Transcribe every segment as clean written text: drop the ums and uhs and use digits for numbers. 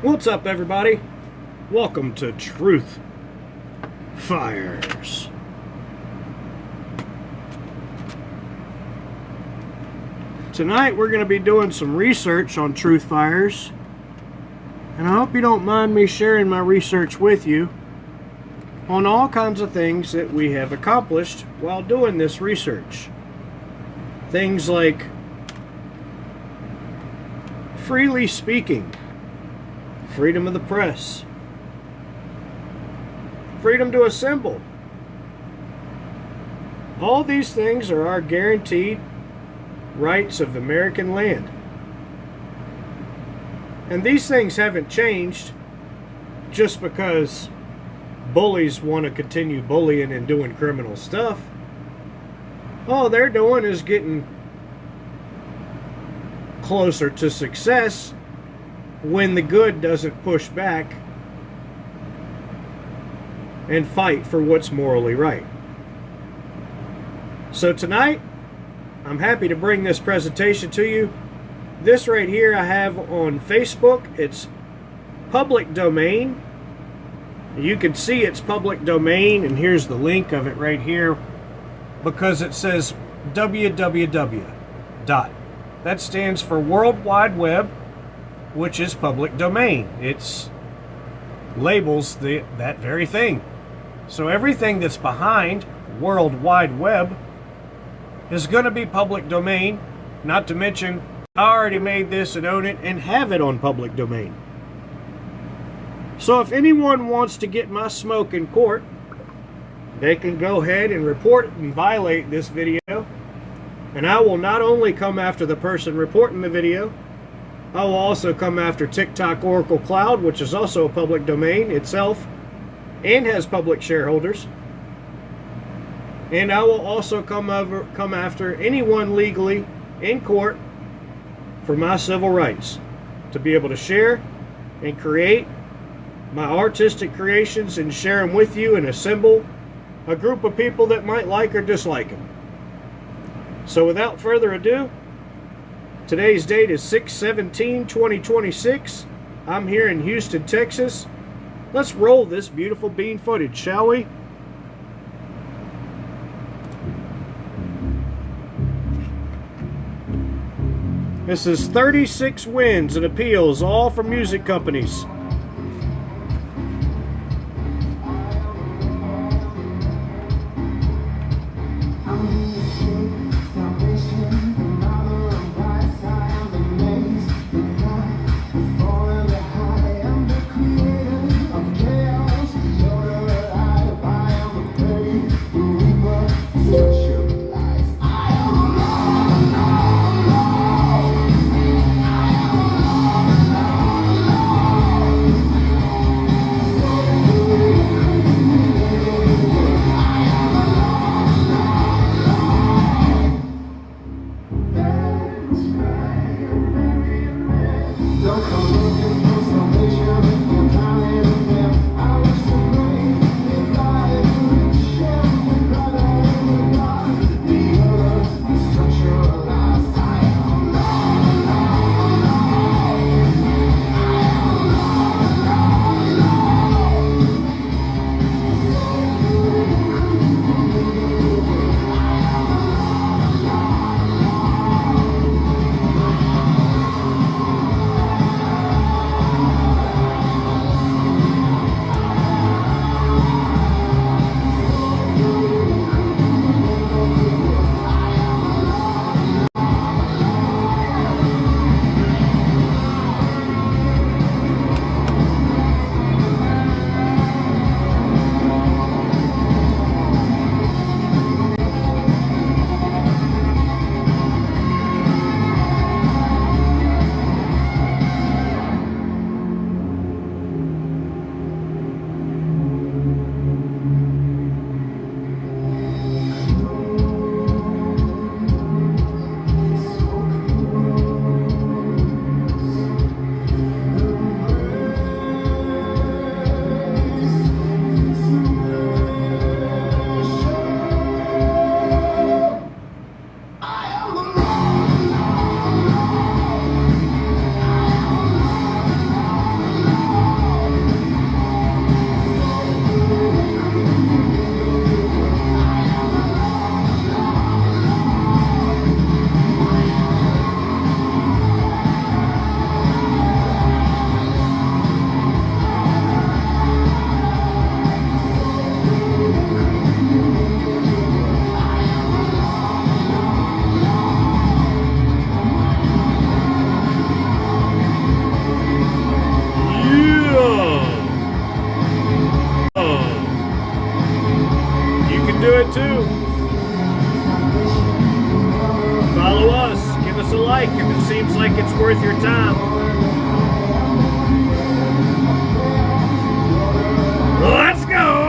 What's up, everybody? Welcome to Truth Fires. Tonight we're going to be doing some research on truth fires, and I hope you don't mind me sharing my research with you on all kinds of things that we have accomplished while doing this research. Things like freely speaking, freedom of the press, freedom to assemble. All these things are our guaranteed rights of American land. And these things haven't changed just because bullies want to continue bullying and doing criminal stuff. All they're doing is getting closer to success when the good doesn't push back and fight for what's morally right. So tonight, I'm happy to bring this presentation to you. This right here I have on Facebook. It's public domain. You can see it's public domain, and here's the link of it right here, because it says www. That stands for World Wide Web, which is public domain. It labels that very thing. So everything that's behind World Wide Web is going to be public domain. Not to mention, I already made this and own it and have it on public domain. So if anyone wants to get my smoke in court, they can go ahead and report and violate this video. And I will not only come after the person reporting the video, I will also come after TikTok Oracle Cloud, which is also a public domain itself and has public shareholders. And I will also come after anyone legally in court for my civil rights to be able to share and create my artistic creations and share them with you and assemble a group of people that might like or dislike them. So without further ado, today's date is 6/17/2026. I'm here in Houston, Texas. Let's roll this beautiful bean footage, shall we? This is 36 wins and appeals, all from music companies. drops a like if it seems like it's worth your time. Let's go!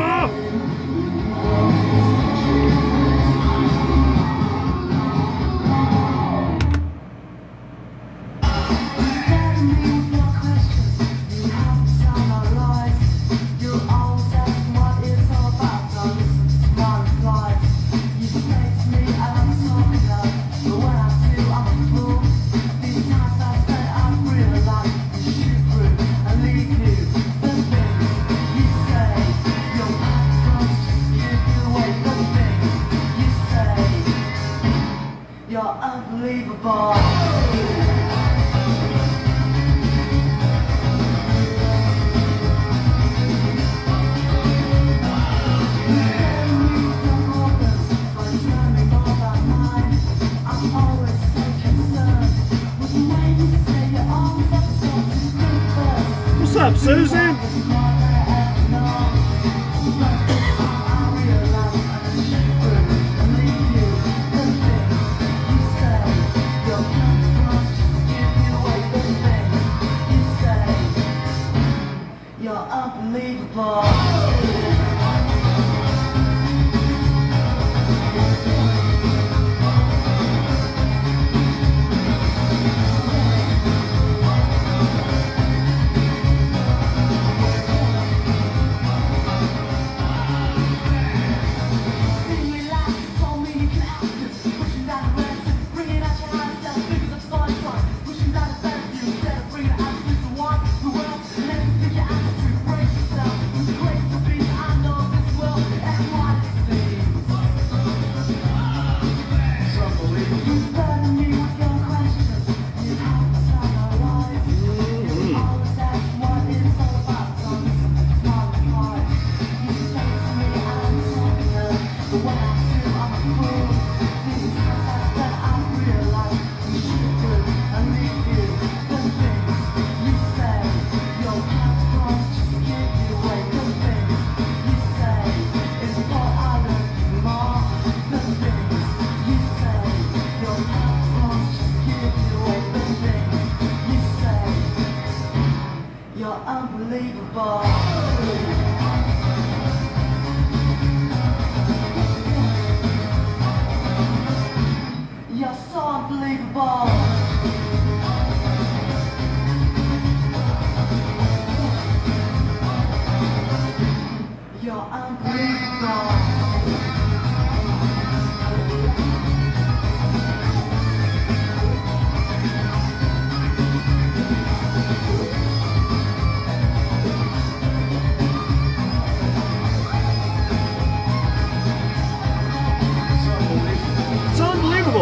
What's up, Susan?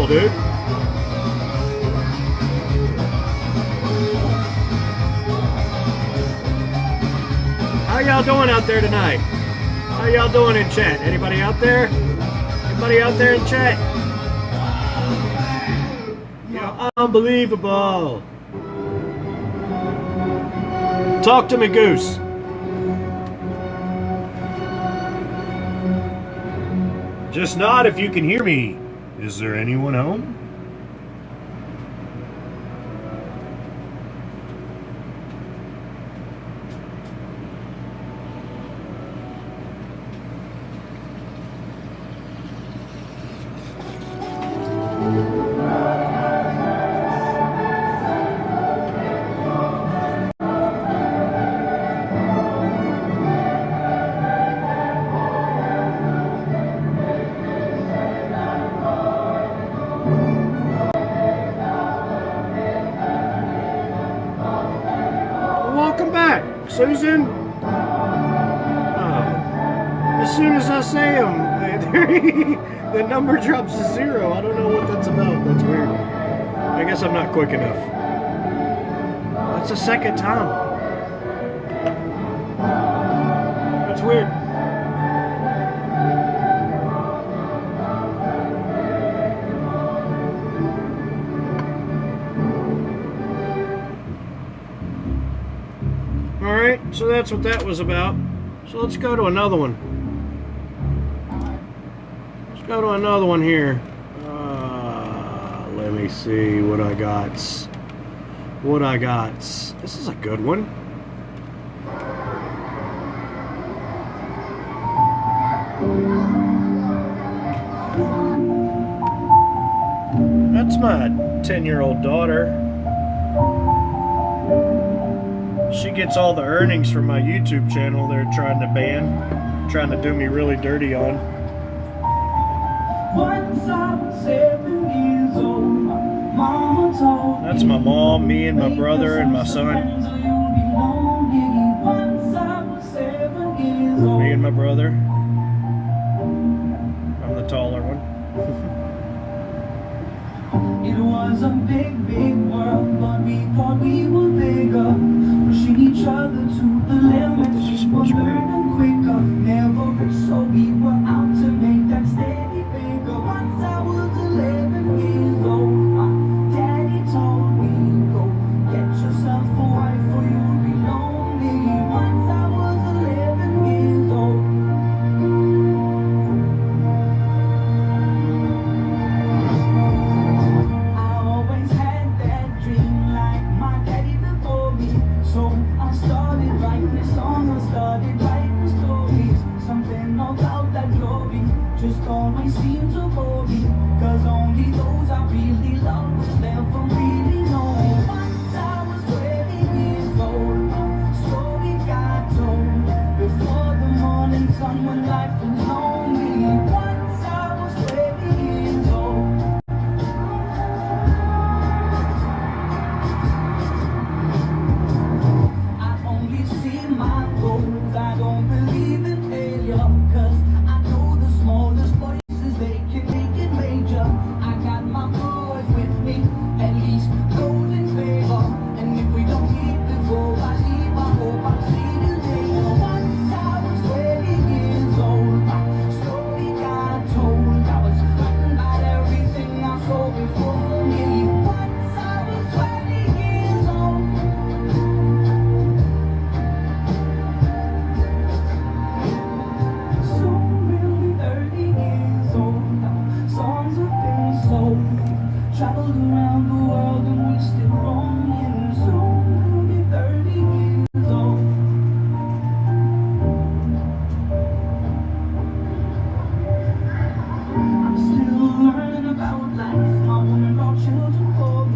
Dude. How y'all doing out there tonight? How y'all doing in chat? Anybody out there? Anybody out there in chat? You're unbelievable. Talk to me, Goose. Just nod if you can hear me. Is there anyone home? Susan? As soon as I say them, the number drops to 0. I don't know what that's about. That's weird. I guess I'm not quick enough. That's the second time. That's weird. Alright, so that's what that was about. So let's go to another one. Let's go to another one here. Let me see what I got. What I got. This is a good one. That's my 10-year-old daughter. She gets all the earnings from my YouTube channel they're trying to ban, trying to do me really dirty on. Once I was 7 years old, my mama told That's my mom, me, and my brother, and my son. Me and my brother. I'm the taller one. It was a big, big world, but we thought we were bigger. Pushing each other to the limits, we were learning quicker. Never so we were out to make that steady bigger. Once I was 11 years old, my daddy told me, go get yourself a wife or you'll be lonely. Once I was 11 years old. Just always seem to bore me, cause only those I really love will never really know. Once I was 20 years old, my story got told. Before the morning sun when life was lonely. Once I was 20 years old. I only see my goals, I don't believe in failure, cause I know the smallest voices, they can make it major. I got my boys with me, at least those in favor. And if we don't meet before I leave, I hope I'll see you later. Once I was 20 years old, my story got told. I was frightened by everything I saw before me. Once I was 20 years old. Traveled around the world and we still roaming. Soon we'll be 30 years old. I'm still learning about life. My woman brought children for me,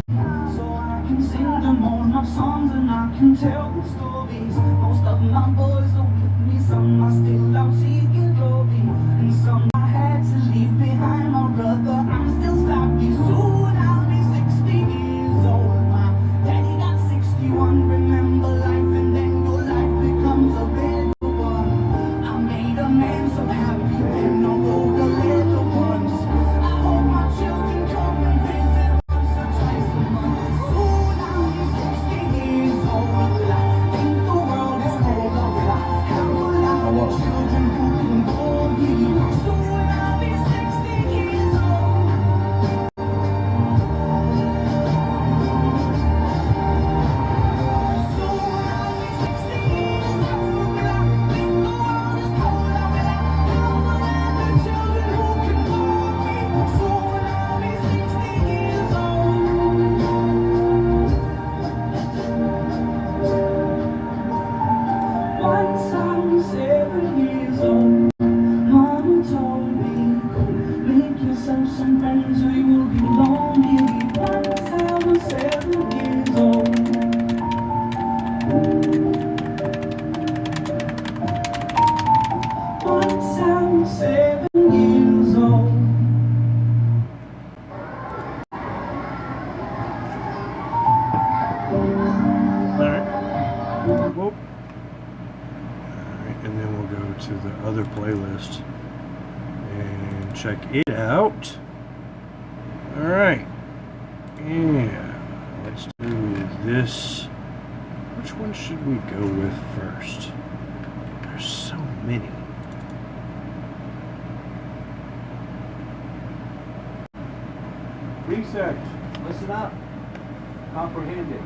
so I can sing them all my songs and I can tell them stories. Most of my boys are with me, some are still out seeking glory, and some I had to leave behind. My brother, I'm still stocky. Soon I'll be 60 years old. My daddy got 61. Remember life and then your life becomes a better one. I made a man so happy and no older little ones. I hope my children come and visit once or twice a month. Soon I'll be 60 years old. Will I think the world is cold, or will I have a lot of children who can bore me? Soon I'll be 60 years old. Once I was 7 years old, Mama told me, go make yourself some friends or you will be lonely. Once I was 7 years old. Once I was 7 years old. Alright. Whoop. Alright, and then we'll go to the other playlist and check it out. Alright. Yeah. Let's do this. Which one should we go with first? There's so many. Research. Listen up. Comprehend it.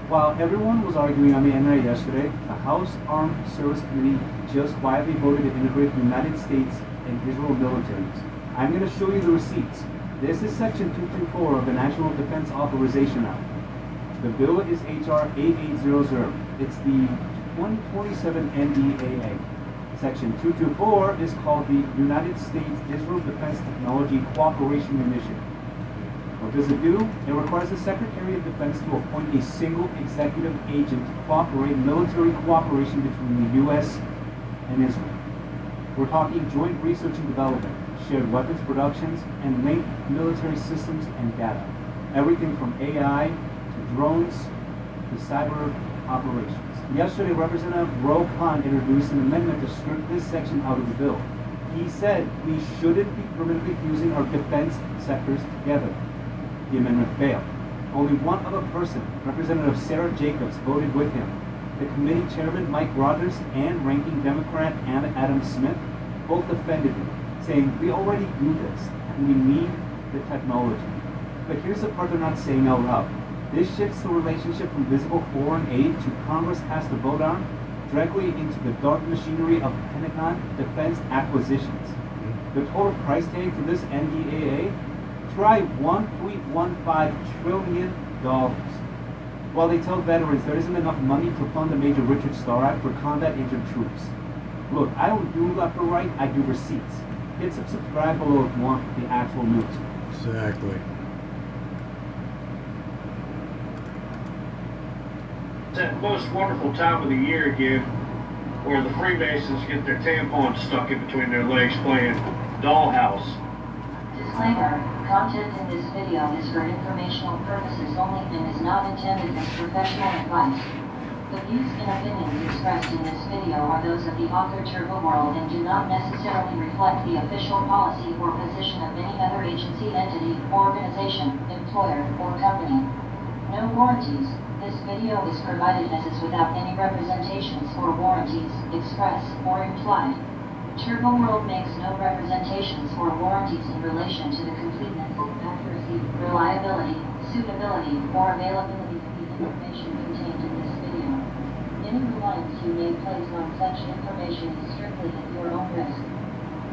While everyone was arguing on the internet yesterday, the House Armed Service Committee just quietly voted to integrate the United States and Israel militaries. I'm going to show you the receipts. This is Section 224 of the National Defense Authorization Act. The bill is H.R. 8800. It's the 2027 NDAA. Section 224 is called the United States Israel Defense Technology Cooperation Initiative. What does it do? It requires the Secretary of Defense to appoint a single executive agent to cooperate military cooperation between the U.S. and Israel. We're talking joint research and development, shared weapons productions, and linked military systems and data. Everything from AI to drones to cyber operations. Yesterday, Representative Ro-Khan introduced an amendment to strip this section out of the bill. He said we shouldn't be permanently fusing our defense sectors together. The amendment failed. Only one other person, Representative Sarah Jacobs, voted with him. The committee chairman, Mike Rogers, and ranking Democrat Anna Adams Smith both defended him, saying we already do this and we need the technology. But here's the part they're not saying out loud. This shifts the relationship from visible foreign aid to Congress has to vote on directly into the dark machinery of Pentagon defense acquisitions. The total price tag for this NDAA, try $1.15 trillion. While they tell veterans there isn't enough money to fund the Major Richard Starr Act for combat injured troops. Look, I don't do left or right, I do receipts. Hit subscribe below if you want the actual news. Exactly. That most wonderful time of the year again where the Freemasons get their tampons stuck in between their legs playing Dollhouse. Disclaimer, content in this video is for informational purposes only and is not intended as professional advice. The views and opinions expressed in this video are those of the author Turbo World and do not necessarily reflect the official policy or position of any other agency, entity, organization, employer, or company. No warranties. This video is provided as is without any representations or warranties, express or implied. Turbo World makes no representations or warranties in relation to the completeness, accuracy, reliability, suitability, or availability of the information contained in this video. Any reliance you may place on such information is strictly at your own risk.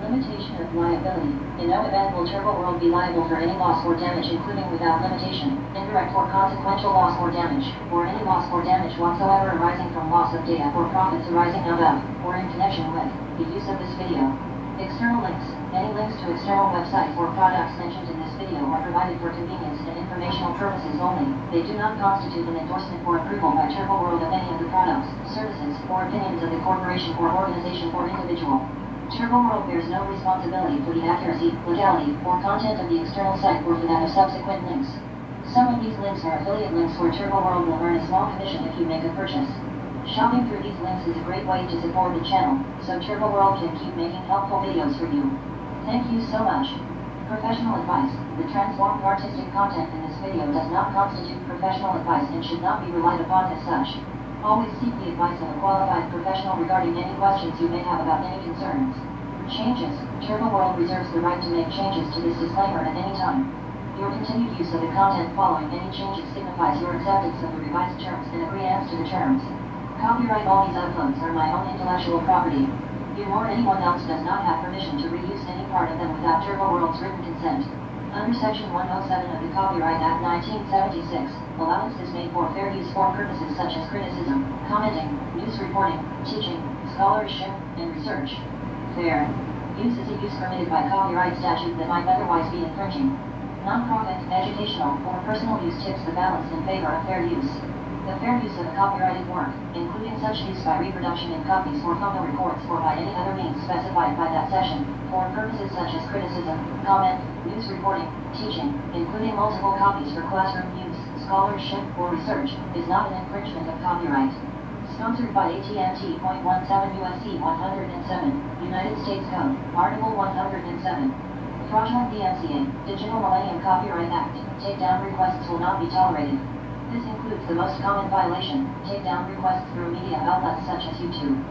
Limitation of liability. In no event will Turbo World be liable for any loss or damage, including without limitation, indirect or consequential loss or damage, or any loss or damage whatsoever arising from loss of data or profits arising out of, or in connection with, the use of this video. External links. Any links to external websites or products mentioned in this video are provided for convenience and informational purposes only. They do not constitute an endorsement or approval by Turbo World of any of the products, services, or opinions of the corporation or organization or individual. Turbo World bears no responsibility for the accuracy, legality, or content of the external site or for that of subsequent links. Some of these links are affiliate links where Turbo World will earn a small commission if you make a purchase. Shopping through these links is a great way to support the channel, so Turbo World can keep making helpful videos for you. Thank you so much. Professional advice. The transformed artistic content in this video does not constitute professional advice and should not be relied upon as such. Always seek the advice of a qualified professional regarding any questions you may have about any concerns. Changes. Turbo World reserves the right to make changes to this disclaimer at any time. Your continued use of the content following any changes signifies your acceptance of the revised terms and agreeance to the terms. Copyright. All these uploads are my own intellectual property. You or anyone else does not have permission to reuse any part of them without Turbo World's written consent. Under Section 107 of the Copyright Act 1976, allowance is made for fair use for purposes such as criticism, commenting, news reporting, teaching, scholarship, and research. Fair use is a use permitted by copyright statute that might otherwise be infringing. Non-profit, educational, or personal use tips the balance in favor of fair use. The fair use of a copyrighted work, including such use by reproduction in copies or phono records or by any other means specified by that section, for purposes such as criticism, comment, news reporting, teaching, including multiple copies for classroom use, scholarship, or research, is not an infringement of copyright. Sponsored by AT&T. 0.17 U.S.C. 107, United States Code, Article 107. Fraudulent DMCA, Digital Millennium Copyright Act, takedown requests will not be tolerated. This includes the most common violation, takedown requests through media outlets such as YouTube.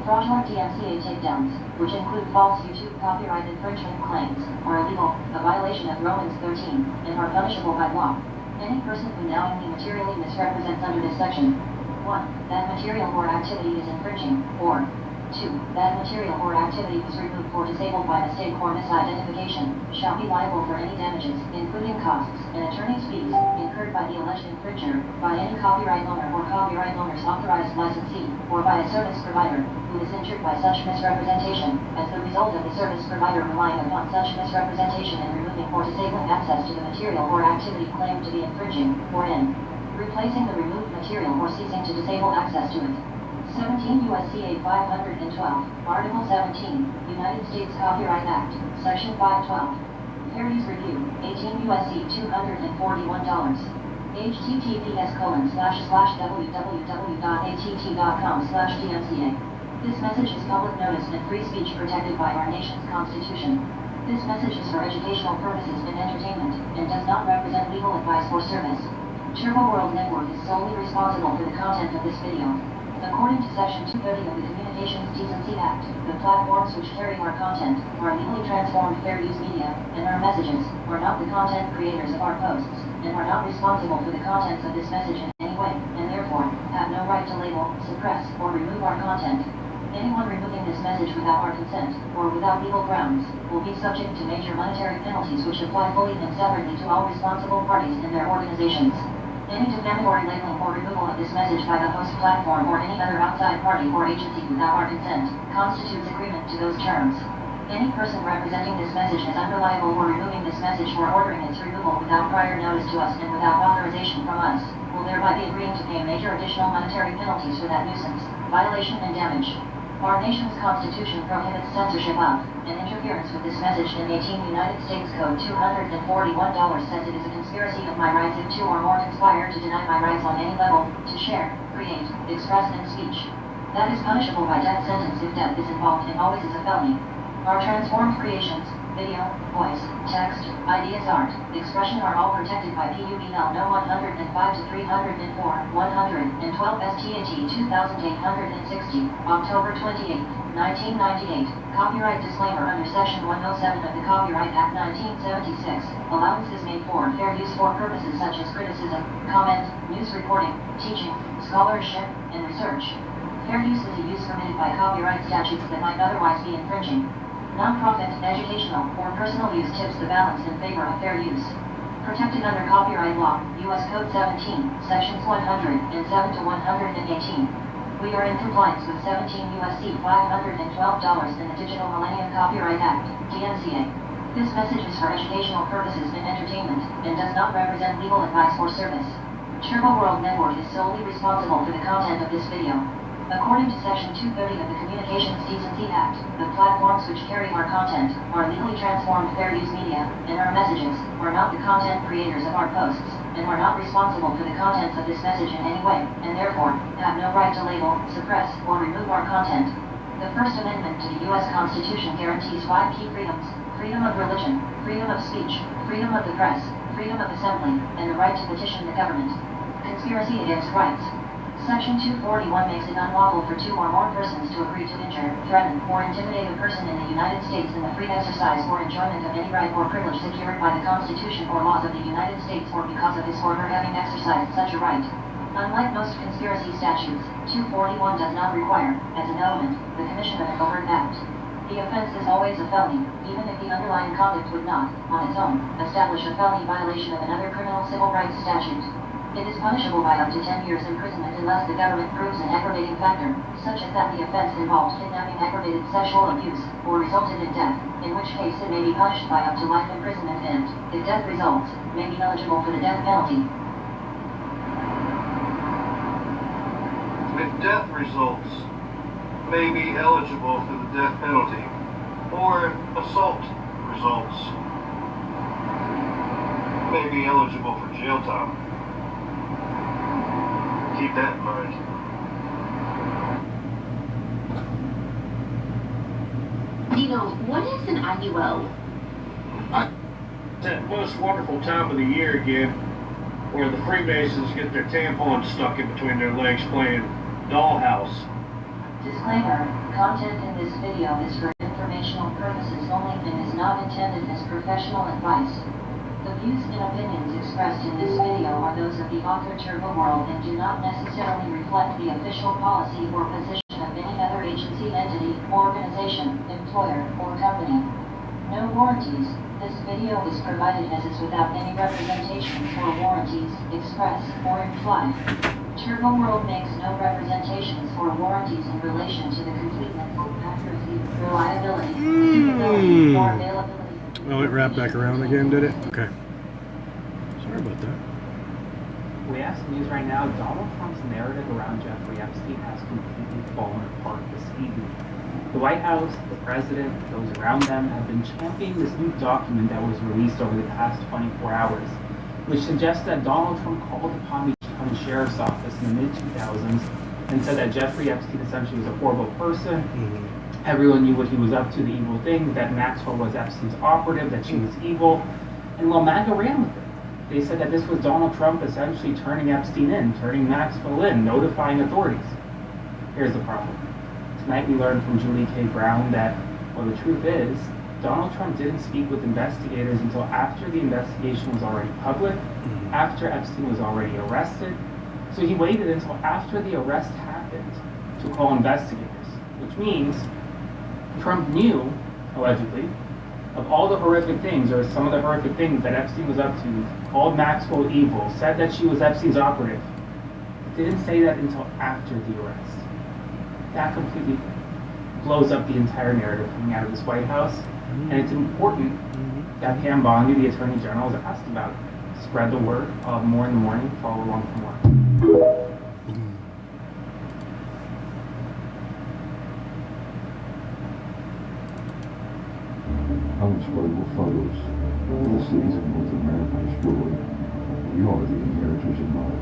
Fraudulent DMCA takedowns, which include false YouTube copyright infringement claims, are illegal, a violation of Romans 13, and are punishable by law. Any person who knowingly materially misrepresents under this section 1. That material or activity is infringing, or 2. That material or activity was removed or disabled by mistake or misidentification shall be liable for any damages, including costs and attorney's fees, incurred by the alleged infringer, by any copyright owner or copyright owner's authorized licensee, or by a service provider, who is injured by such misrepresentation, as the result of the service provider relying upon such misrepresentation and removing or disabling access to the material or activity claimed to be infringing, or in replacing the removed material or ceasing to disable access to it. 17 U.S.C. 512, Article 17, United States Copyright Act, Section 512. Fair use review, 18 U.S.C. $241. https://www.att.com/dmca. This message is public notice and free speech protected by our nation's Constitution. This message is for educational purposes and entertainment, and does not represent legal advice or service. Turbo World Network is solely responsible for the content of this video. According to Section 230 of the Communications Decency Act, the platforms which carry our content are legally transformed fair use media, and our messages are not the content creators of our posts, and are not responsible for the contents of this message in any way, and therefore have no right to label, suppress, or remove our content. Anyone removing this message without our consent, or without legal grounds, will be subject to major monetary penalties which apply fully and separately to all responsible parties and their organizations. Any defamatory labeling or removal of this message by the host platform or any other outside party or agency without our consent constitutes agreement to those terms. Any person representing this message as unreliable or removing this message or ordering its removal without prior notice to us and without authorization from us will thereby be agreeing to pay major additional monetary penalties for that nuisance, violation, and damage. Our nation's Constitution prohibits censorship of, and interference with this message, and 18 United States Code $241 says it is a conspiracy of my rights if two or more conspire to deny my rights on any level, to share, create, express, and speech. That is punishable by death sentence if death is involved and always is a felony. Our transformed creations, video, voice, text, ideas, art, expression are all protected by PUBL No. 105 to 304, 112 STAT 2860, October 28, 1998. Copyright disclaimer under Section 107 of the Copyright Act 1976. Allowance is made for fair use for purposes such as criticism, comment, news reporting, teaching, scholarship, and research. Fair use is a use permitted by copyright statutes that might otherwise be infringing. Non-profit, educational, or personal use tips the balance in favor of fair use. Protected under copyright law, U.S. Code 17, Sections 107 to 118. We are in compliance with 17 U.S.C. $512 in the Digital Millennium Copyright Act, DMCA. This message is for educational purposes and entertainment, and does not represent legal advice or service. Turbo World Network is solely responsible for the content of this video. According to Section 230 of the Communications Decency Act, the platforms which carry our content are legally transformed fair use media, and our messages are not the content creators of our posts, and are not responsible for the contents of this message in any way, and therefore have no right to label, suppress, or remove our content. The First Amendment to the U.S. Constitution guarantees 5 key freedoms: freedom of religion, freedom of speech, freedom of the press, freedom of assembly, and the right to petition the government. Conspiracy against rights. Section 241 makes it unlawful for two or more persons to agree to injure, threaten, or intimidate a person in the United States in the free exercise or enjoyment of any right or privilege secured by the Constitution or laws of the United States or because of his or her having exercised such a right. Unlike most conspiracy statutes, 241 does not require, as an element, the commission of an overt act. The offense is always a felony, even if the underlying conduct would not, on its own, establish a felony violation of another criminal civil rights statute. It is punishable by up to 10 years imprisonment unless the government proves an aggravating factor, such as that the offense involved kidnapping, aggravated sexual abuse, or resulted in death, in which case it may be punished by up to life imprisonment and, if death results, may be eligible for the death penalty. If death results, may be eligible for the death penalty, or if assault results, may be eligible for jail time. Keep that in mind. What is an IUO? That most wonderful time of the year again, where the Freemasons get their tampons stuck in between their legs playing dollhouse. Disclaimer, content in this video is for informational purposes only and is not intended as professional advice. The views and opinions expressed in this video are those of the author Turbo World and do not necessarily reflect the official policy or position of any other agency, entity, organization, employer, or company. No warranties. This video is provided as is without any representation for warranties, express or implied. Turbo World makes no representations for warranties in relation to the completeness, accuracy, reliability, feasibility, or availability. Oh, it wrapped back around again, did it? Okay. Sorry about that. We ask news right now, Donald Trump's narrative around Jeffrey Epstein has completely fallen apart this evening. The White House, the president, those around them have been championing this new document that was released over the past 24 hours, which suggests that Donald Trump called upon the county sheriff's office in the mid-2000s and said that Jeffrey Epstein essentially was a horrible person. Everyone knew what he was up to, the evil things, that Maxwell was Epstein's operative, that she was evil, and while MAGA ran with it. They said that this was Donald Trump essentially turning Epstein in, turning Maxwell in, notifying authorities. Here's the problem. Tonight we learned from Julie K. Brown that, well, the truth is, Donald Trump didn't speak with investigators until after the investigation was already public, after Epstein was already arrested. So he waited until after the arrest happened to call investigators, which means Trump knew, allegedly, of all the horrific things, or some of the horrific things that Epstein was up to, called Maxwell evil, said that she was Epstein's operative. Didn't say that until after the arrest. That completely blows up the entire narrative coming out of this White House, and it's important that Pam Bondi, the Attorney General, is asked about it. Spread the word. More in the morning. Follow along for more. Unexplainable photos. All the cities of North America destroyed. You are the inheritors of mine.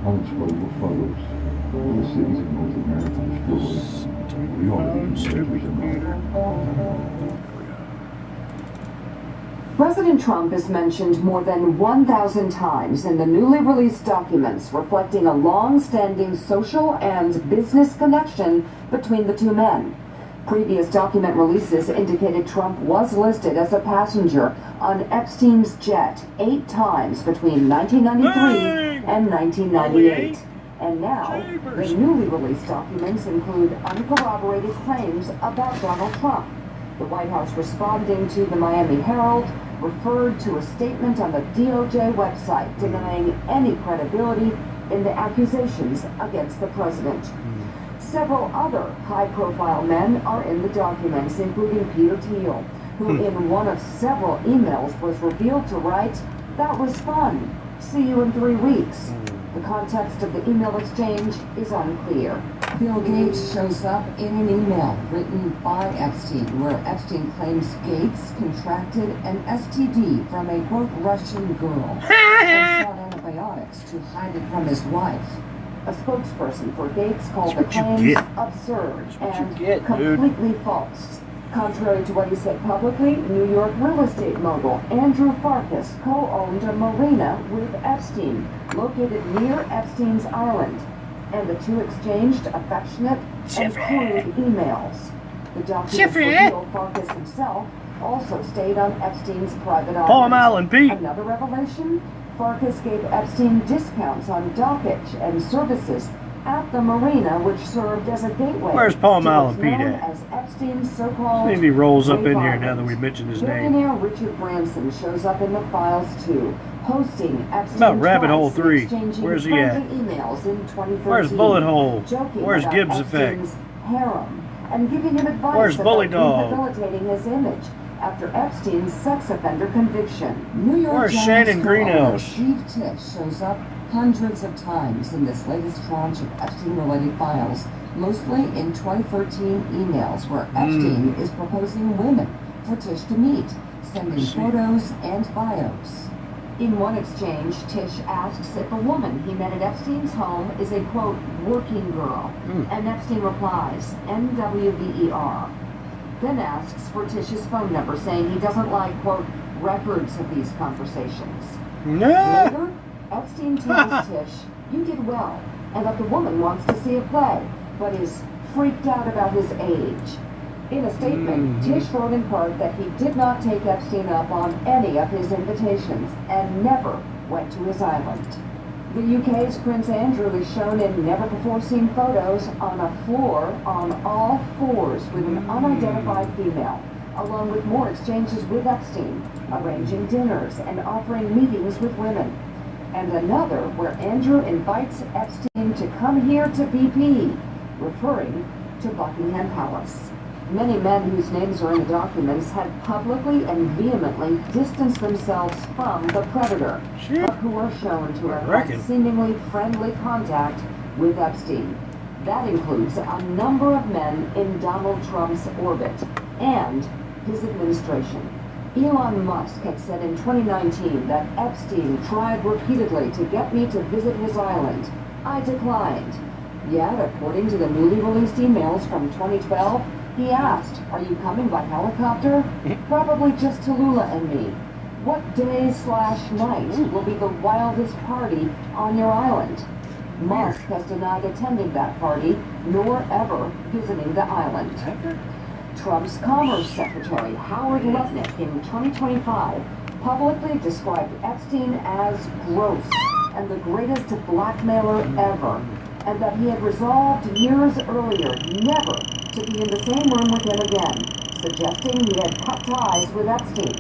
Unexplainable photos. All the cities of North America destroyed. We are the inheritors of mine. President Trump is mentioned more than 1,000 times in the newly released documents, reflecting a long-standing social and business connection between the two men. Previous document releases indicated Trump was listed as a passenger on Epstein's jet 8 times between 1993 and 1998. And now, the newly released documents include uncorroborated claims about Donald Trump. The White House, responding to the Miami Herald, referred to a statement on the DOJ website denying any credibility in the accusations against the president. Several other high-profile men are in the documents, including Peter Thiel, who in one of several emails was revealed to write, "That was fun. See you in 3 weeks." The context of the email exchange is unclear. Bill Gates shows up in an email written by Epstein, where Epstein claims Gates contracted an STD from a, quote, Russian girl and sought antibiotics to hide it from his wife. A spokesperson for Gates called the claims absurd and completely false. Contrary to what he said publicly, New York real estate mogul Andrew Farkas co-owned a marina with Epstein, located near Epstein's Island, and the two exchanged affectionate and crude emails. The documents reveal Farkas himself also stayed on Epstein's private island. Palm Island Pete. Another revelation? Farkas gave Epstein discounts on dockage and services at the marina, which served as a gateway. Where's Palm to Island what's Pete known at? As Epstein's so-called Maybe he rolls up in Grave here now Island. that we mentioned his name. Billionaire Richard Branson shows up in the files too, hosting Epstein About Rabbit Hole twice, 3. exchanging Where's he at? friendly emails in 2013, Where's Bullet Hole? joking Where's about Gibbs Effect? Epstein's harem, and giving him advice Where's about Bully Dog? rehabilitating his image after Epstein's sex offender conviction. New York Where's Times Shannon co-author Greenhouse? Steve Tisch shows up hundreds of times in this latest tranche of Epstein-related files, mostly in 2013 emails where Epstein is proposing women for Tisch to meet, sending photos and bios. In one exchange, Tisch asks if a woman he met at Epstein's home is a, quote, working girl, and Epstein replies, NWBER. Then asks for Tisch's phone number, saying he doesn't like, quote, records of these conversations. Later, Epstein tells Tisch, you did well, and that the woman wants to see a play, but is freaked out about his age. In a statement, Tisch wrote in part that he did not take Epstein up on any of his invitations and never went to his island. The UK's Prince Andrew is shown in never-before-seen photos on a floor on all fours with an unidentified female, along with more exchanges with Epstein, arranging dinners and offering meetings with women. And another where Andrew invites Epstein to come here to BP, referring to Buckingham Palace. Many men whose names are in the documents had publicly and vehemently distanced themselves from the predator, but who are shown to have had seemingly friendly contact with Epstein. That includes a number of men in Donald Trump's orbit and his administration. Elon Musk had said in 2019 that Epstein tried repeatedly to get me to visit his island. I declined. Yet, according to the newly released emails from 2012, he asked, are you coming by helicopter? Probably just Tallulah and me. What day/night will be the wildest party on your island? Musk has denied attending that party, nor ever visiting the island. Trump's Commerce Secretary, Howard Lutnick, in 2025, publicly described Epstein as gross and the greatest blackmailer ever, and that he had resolved years earlier never to be in the same room with him again, suggesting he had cut ties with Epstein.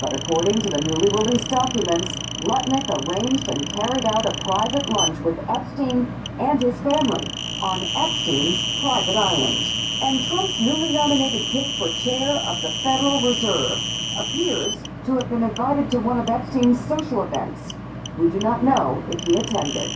But according to the newly released documents, Lutnick arranged and carried out a private lunch with Epstein and his family on Epstein's private island. And Trump's newly nominated pick for chair of the Federal Reserve appears to have been invited to one of Epstein's social events. We do not know if he attended.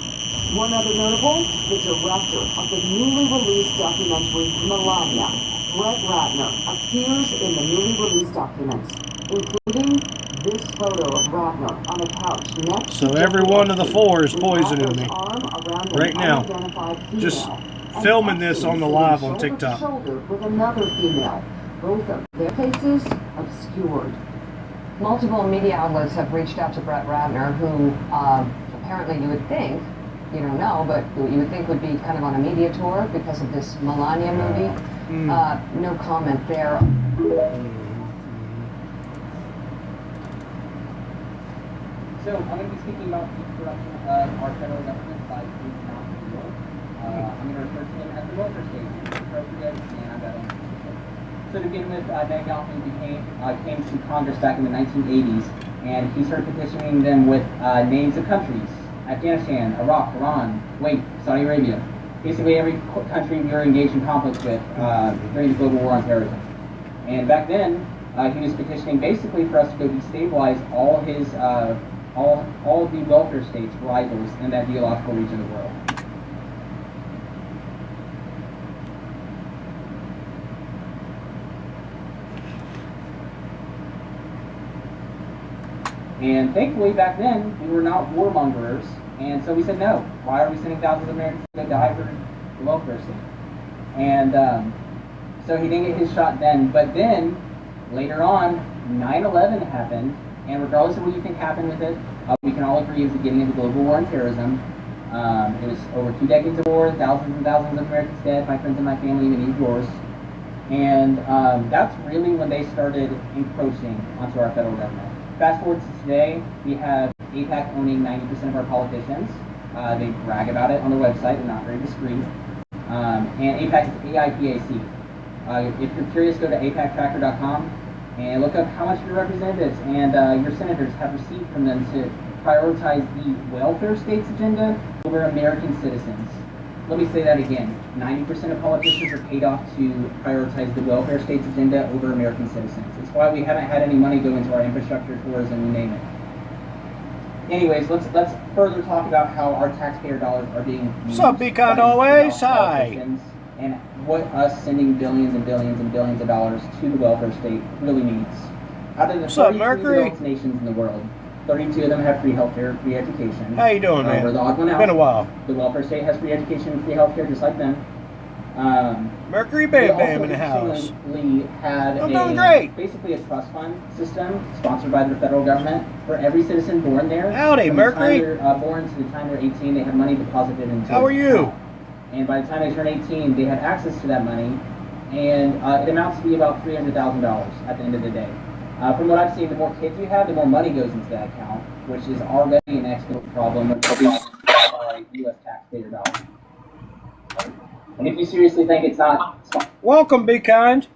One other notable, the director of the newly released documentary Melania, Brett Ratner, appears in the newly released documents, including this photo of Ratner on a couch next So to every one of the four is poisoning Ratner's me arm around an right now. unidentified female, Just and filming this on the Epstein live sitting on TikTok. shoulder to shoulder with another female, both of their faces obscured. Multiple media outlets have reached out to Brett Ratner, who apparently you would think, you don't know, but you would think would be kind of on a media tour because of this Melania movie. No comment there. So I'm going to be speaking about the corruption of our federal government by King County. I'm going to refer to him as the welfare state, which is appropriate, and I'm going to. So to begin with, 𝕋𝕖𝕣𝕣𝕒𝕟𝕔𝕖 came to Congress back in the 1980s, and he started petitioning them with names of countries: Afghanistan, Iraq, Iran, Kuwait, Saudi Arabia. Basically every country we were engaged in conflict with during the global war on terrorism. And back then, he was petitioning basically for us to go destabilize all his all of the welfare states' rivals in that geological region of the world. And thankfully, back then, we were not warmongers, and so we said no. Why are we sending thousands of Americans to die for the welfare state? And so he didn't get his shot then. But then, later on, 9/11 happened, and regardless of what you think happened with it, we can all agree it was the beginning of the global war on terrorism. It was over 2 decades of war, thousands and thousands of Americans dead, my friends and my family, many of yours. And that's really when they started encroaching onto our federal government. Fast forward to today, we have AIPAC owning 90% of our politicians. They brag about it on their website, they're not very discreet. And AIPAC is AIPAC. If you're curious, go to AIPACtracker.com and look up how much your representatives and your senators have received from them to prioritize the welfare state's agenda over American citizens. let me say that again. 90% of politicians are paid off to prioritize the welfare state's agenda over American citizens. It's why we haven't had any money go into our infrastructure, tourism, you name it. Anyways, let's further talk about how our taxpayer dollars are being used. What's up, Be Kind Always? Hi. And what us sending billions and billions and billions of dollars to the welfare state really means. Out of the 32 developed nations in the world, 32 of them have free healthcare, free education. How you doing, man? We're the odd one out. Been a while. The welfare state has free education and free healthcare just like them. Mercury Bam Bam in the house. I'm doing great. Basically a trust fund system sponsored by the federal government for every citizen born there. Howdy, from Mercury. the time they're born to the time they're 18, they have money deposited into. How are you? And by the time they turn 18, they have access to that money, and it amounts to be about $300,000 at the end of the day. From what I've seen, the more kids you have, the more money goes into that account, which is already an exponential problem when it comes to U.S. taxpayer dollars. And if you seriously think it's not... Welcome, Be Kind.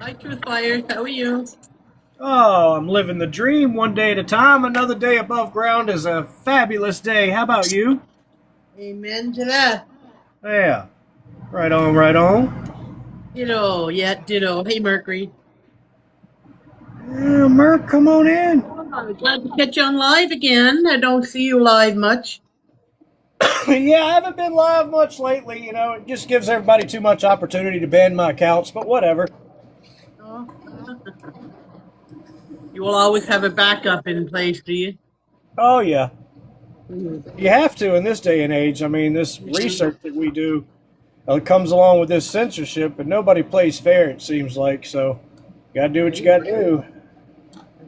Hi, Truth Fires. How are you? Oh, I'm living the dream one day at a time. Another day above ground is a fabulous day. How about you? Amen to that. Yeah. Right on, right on. Ditto. Yeah, ditto. Hey, Mercury. Yeah, Merc, come on in. Oh, glad to catch you on live again. I don't see you live much. Yeah, I haven't been live much lately. You know, it just gives everybody too much opportunity to ban my accounts, but whatever. Oh. You will always have a backup in place, do you? Oh, yeah. You have to in this day and age. I mean, this research that we do comes along with this censorship, but nobody plays fair, it seems like. So, you got to do what you got to do.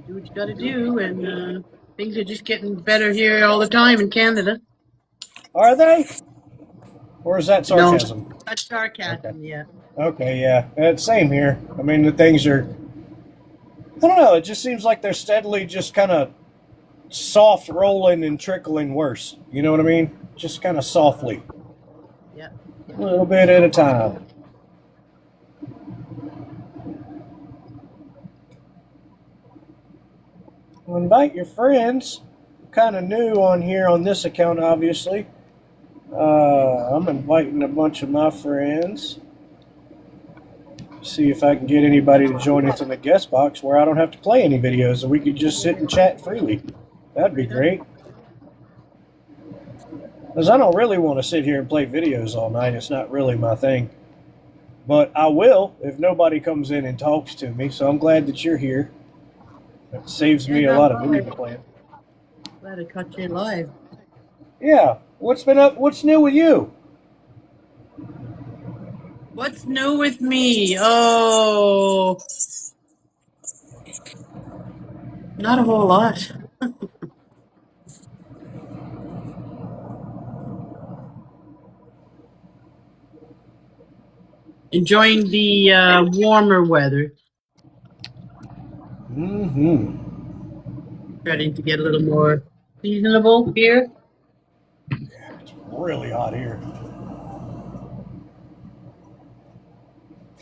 Do what you got to do, and things are just getting better here all the time in Canada. Are they? Or is that sarcasm? No, that's sarcasm, okay. Yeah. Okay, yeah. It's same here. I mean, the things are... I don't know. It just seems like they're steadily just kind of soft rolling and trickling worse. You know what I mean? Just kind of softly. Yeah. A little bit at a time. Well, invite your friends. Kind of new on here on this account, obviously. I'm inviting a bunch of my friends. See if I can get anybody to join us in the guest box where I don't have to play any videos and we could just sit and chat freely. That'd be great. Because I don't really want to sit here and play videos all night. It's not really my thing. But I will if nobody comes in and talks to me. So I'm glad that you're here. It saves me a lot of video playing. Glad I caught you live. Yeah. What's been up? What's new with you? What's new with me? Oh, not a whole lot. Enjoying the warmer weather. Mm-hmm. Starting to get a little more seasonable here. It's really hot here.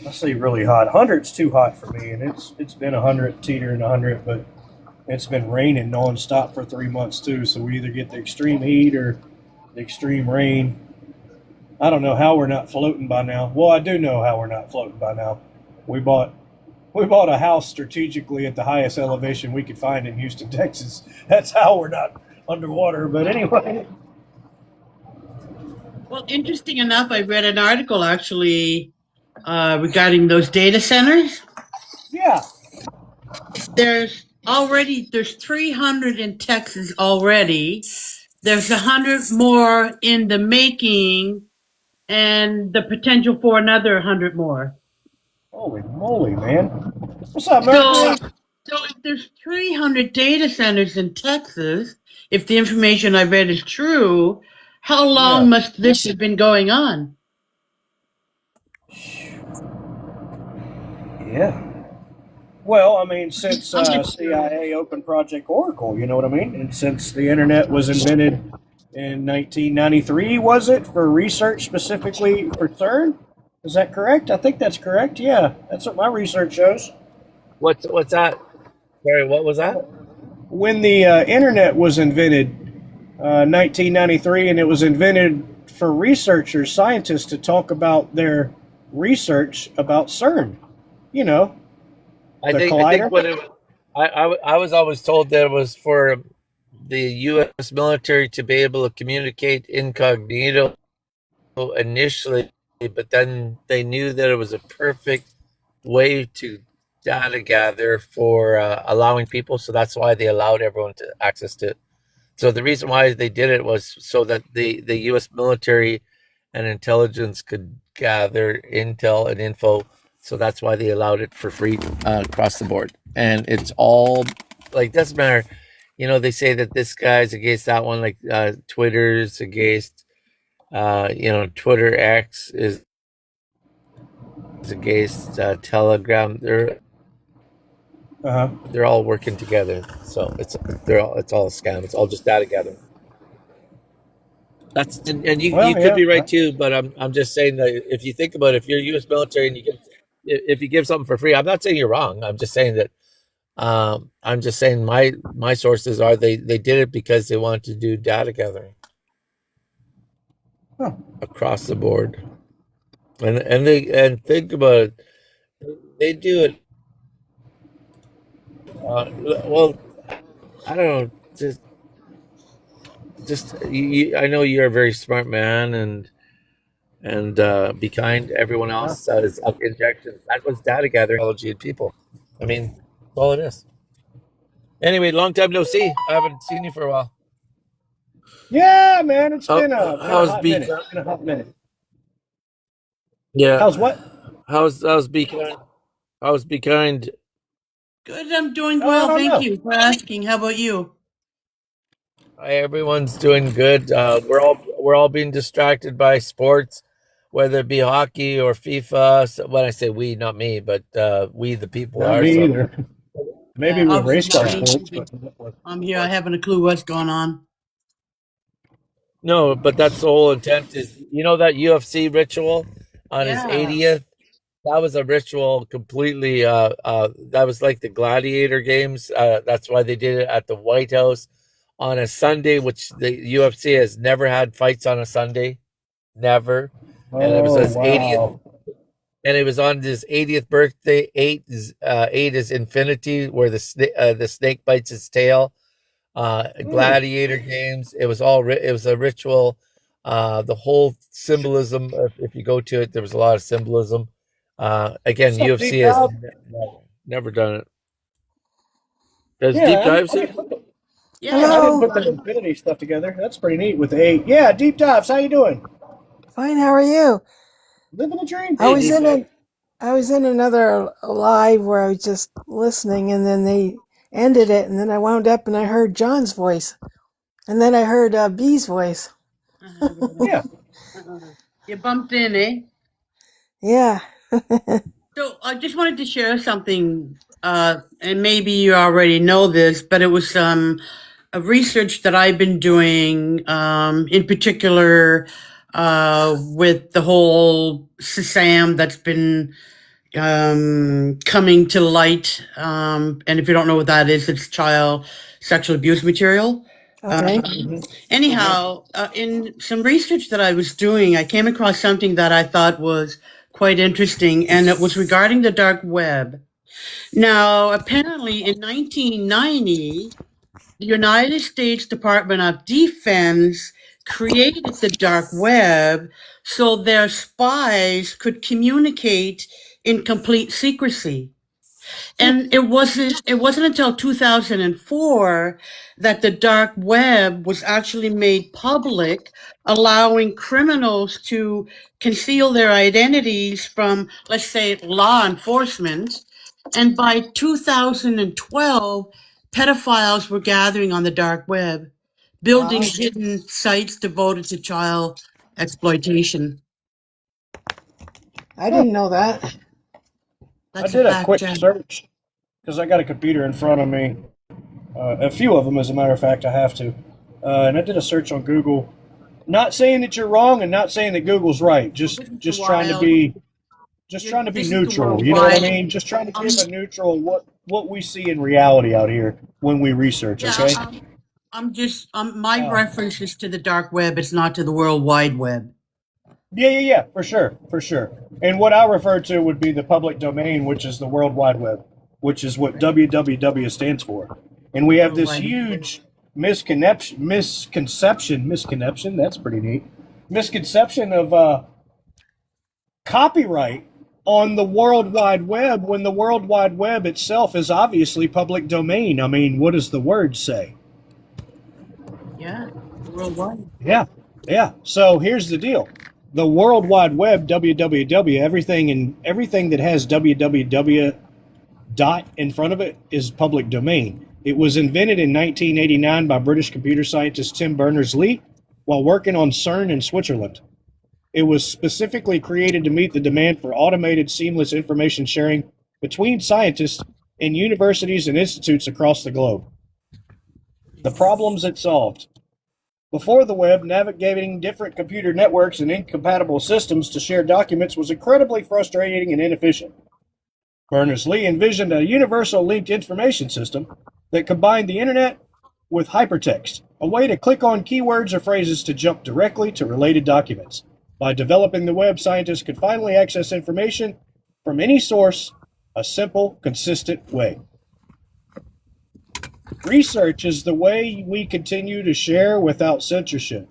I say really hot. 100's too hot for me, and it's been 100, teetering 100, but it's been raining nonstop for 3 months too. So we either get the extreme heat or the extreme rain. I don't know how we're not floating by now. Well, I do know how we're not floating by now. We bought a house strategically at the highest elevation we could find in Houston, Texas. That's how we're not underwater. But anyway. Well, interesting enough, I read an article actually regarding those data centers. Yeah. There's 300 in Texas already. There's 100 more in the making, and the potential for another 100 more. Holy moly, man. What's up, man? So if there's 300 data centers in Texas, if the information I read is true, how long must this have been going on? Yeah. Well, I mean, since CIA opened Project Oracle, you know what I mean? And since the internet was invented in 1993, was it, for research specifically for CERN? Is that correct? I think that's correct. Yeah, that's what my research shows. What's that? Sorry, what was that? When the internet was invented, 1993, and it was invented for researchers, scientists to talk about their research about CERN. You know, I the think collider. what it, I was always told that it was for the U.S. military to be able to communicate incognito initially, but then they knew that it was a perfect way to data gather for allowing people. So that's why they allowed everyone to access to it. So the reason why they did it was so that the U.S. military and intelligence could gather intel and info. So that's why they allowed it for free across the board. And it's all like, doesn't matter. You know, they say that this guy's against that one, like Twitter's against, Twitter X is against Telegram. They're all working together. So it's all a scam. It's all just data gathering. And you could be right too, but I'm just saying that if you think about it, if you're U.S. military and if you give something for free, I'm not saying you're wrong. I'm just saying that I'm just saying my sources are they did it because they wanted to do data gathering across the board, and think about it, they do it. Well, I don't know, just I know you're a very smart man, and be kind to everyone else. Is injections. That was data gathering technology and people. I mean, that's all it is. Anyway, long time no see. I haven't seen you for a while. Yeah, man, it's been a hot minute. It's been a hot minute. Yeah. How's what? How's Be Kind? How's Be Kind? Good, I'm doing well. Thank you for asking. How about you? Everyone's doing good. We're all being distracted by sports, whether it be hockey or FIFA. So when I say we, not me, but we the people not are. Me either. Maybe with race car sports. I'm here. I haven't a clue what's going on. No, but that's the whole intent. Is that UFC ritual on his 80th? That was a ritual completely. That was like the gladiator games. That's why they did it at the White House on a Sunday, which the UFC has never had fights on a Sunday, never. And it was his 80th, and it was on his 80th birthday. Eight is infinity, where the snake bites its tail. Gladiator games. It was it was a ritual. The whole symbolism. If you go to it, there was a lot of symbolism. Again, UFC has never done it. Does Deep Dive see? Yeah, I didn't put the infinity stuff together. That's pretty neat with the 8. Yeah, Deep Dives, how you doing? Fine, how are you? Living the dream. I was in another live where I was just listening, and then they ended it, and then I wound up and I heard John's voice, and then I heard B's voice. Yeah. You bumped in, eh? Yeah. So I just wanted to share something, and maybe you already know this, but it was a research that I've been doing, in particular with the whole SASAM that's been coming to light. And if you don't know what that is, it's child sexual abuse material. Okay. Anyhow, in some research that I was doing, I came across something that I thought was quite interesting, and it was regarding the dark web. Now, apparently in 1990, the United States Department of Defense created the dark web so their spies could communicate in complete secrecy. And it wasn't until 2004 that the dark web was actually made public, allowing criminals to conceal their identities from, let's say, law enforcement. And by 2012, pedophiles were gathering on the dark web, building hidden sites devoted to child exploitation. I didn't know that. I did a quick search because I got a computer in front of me. A few of them, as a matter of fact, I have to. And I did a search on Google. Not saying that you're wrong and not saying that Google's right. Just trying to be neutral. You know what I mean? Just trying to give a neutral what we see in reality out here when we research. Okay. My reference is to the dark web. It's not to the World Wide Web. Yeah, for sure. And what I refer to would be the public domain, which is the World Wide Web, which is what www stands for. And we have this huge misconception, that's pretty neat, misconception of copyright on the World Wide Web when the World Wide Web itself is obviously public domain. I mean, what does the word say? Yeah, worldwide. Yeah. So here's the deal. The World Wide Web, www, everything that has www dot in front of it is public domain. It was invented in 1989 by British computer scientist Tim Berners-Lee while working on CERN in Switzerland. It was specifically created to meet the demand for automated, seamless information sharing between scientists in universities and institutes across the globe. The problems it solved. Before the web, navigating different computer networks and incompatible systems to share documents was incredibly frustrating and inefficient. Berners-Lee envisioned a universal linked information system that combined the internet with hypertext, a way to click on keywords or phrases to jump directly to related documents. By developing the web, scientists could finally access information from any source a simple, consistent way. Research is the way we continue to share without censorship.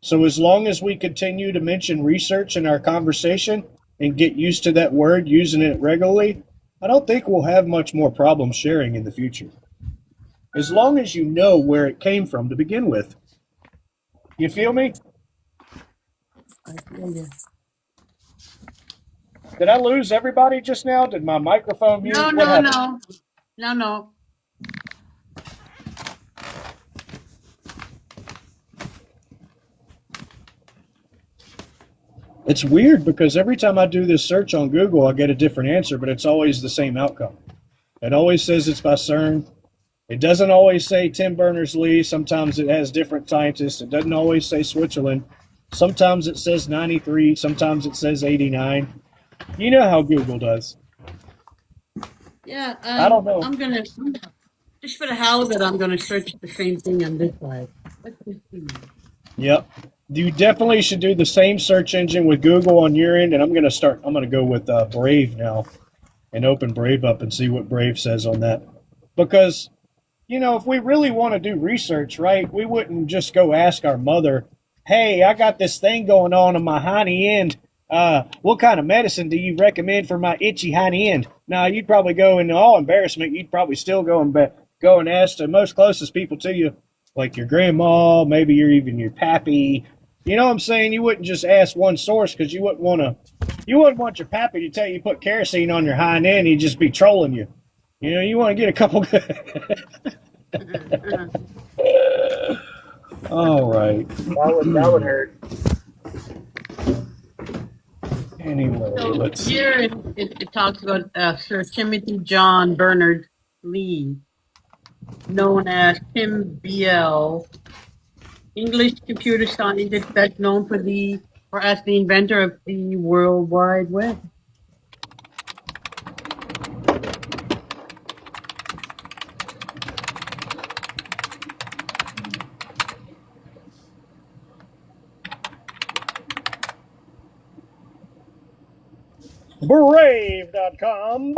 So as long as we continue to mention research in our conversation and get used to that word, using it regularly, I don't think we'll have much more problem sharing in the future. As long as you know where it came from to begin with. You feel me? I feel you. Did I lose everybody just now? Did my microphone mute? No. It's weird because every time I do this search on Google, I get a different answer, but it's always the same outcome. It always says it's by CERN. It doesn't always say Tim Berners-Lee. Sometimes it has different scientists. It doesn't always say Switzerland. Sometimes it says 93. Sometimes it says 89. You know how Google does. Yeah, I don't know. I'm gonna, just for the hell of it, I'm gonna search the same thing on this side. Let's just see. Yep. You definitely should do the same search engine with Google on your end, and I'm going to go with Brave now and open Brave up and see what Brave says on that. Because, if we really want to do research, right, we wouldn't just go ask our mother, hey, I got this thing going on my hiney end. What kind of medicine do you recommend for my itchy hiney end? Now, you'd probably go into all embarrassment. You'd probably still go and ask the most closest people to you, like your grandma, maybe even your pappy. You know what I'm saying? You wouldn't just ask one source because you wouldn't want your pappy to tell you put kerosene on your hind end. He'd just be trolling you. You want to get a couple. All right. That would hurt. Anyway, So let's see. here it talks about Sir Timothy John Berners-Lee, known as Tim BL, English computer scientist best known as the inventor of the World Wide Web. Brave.com.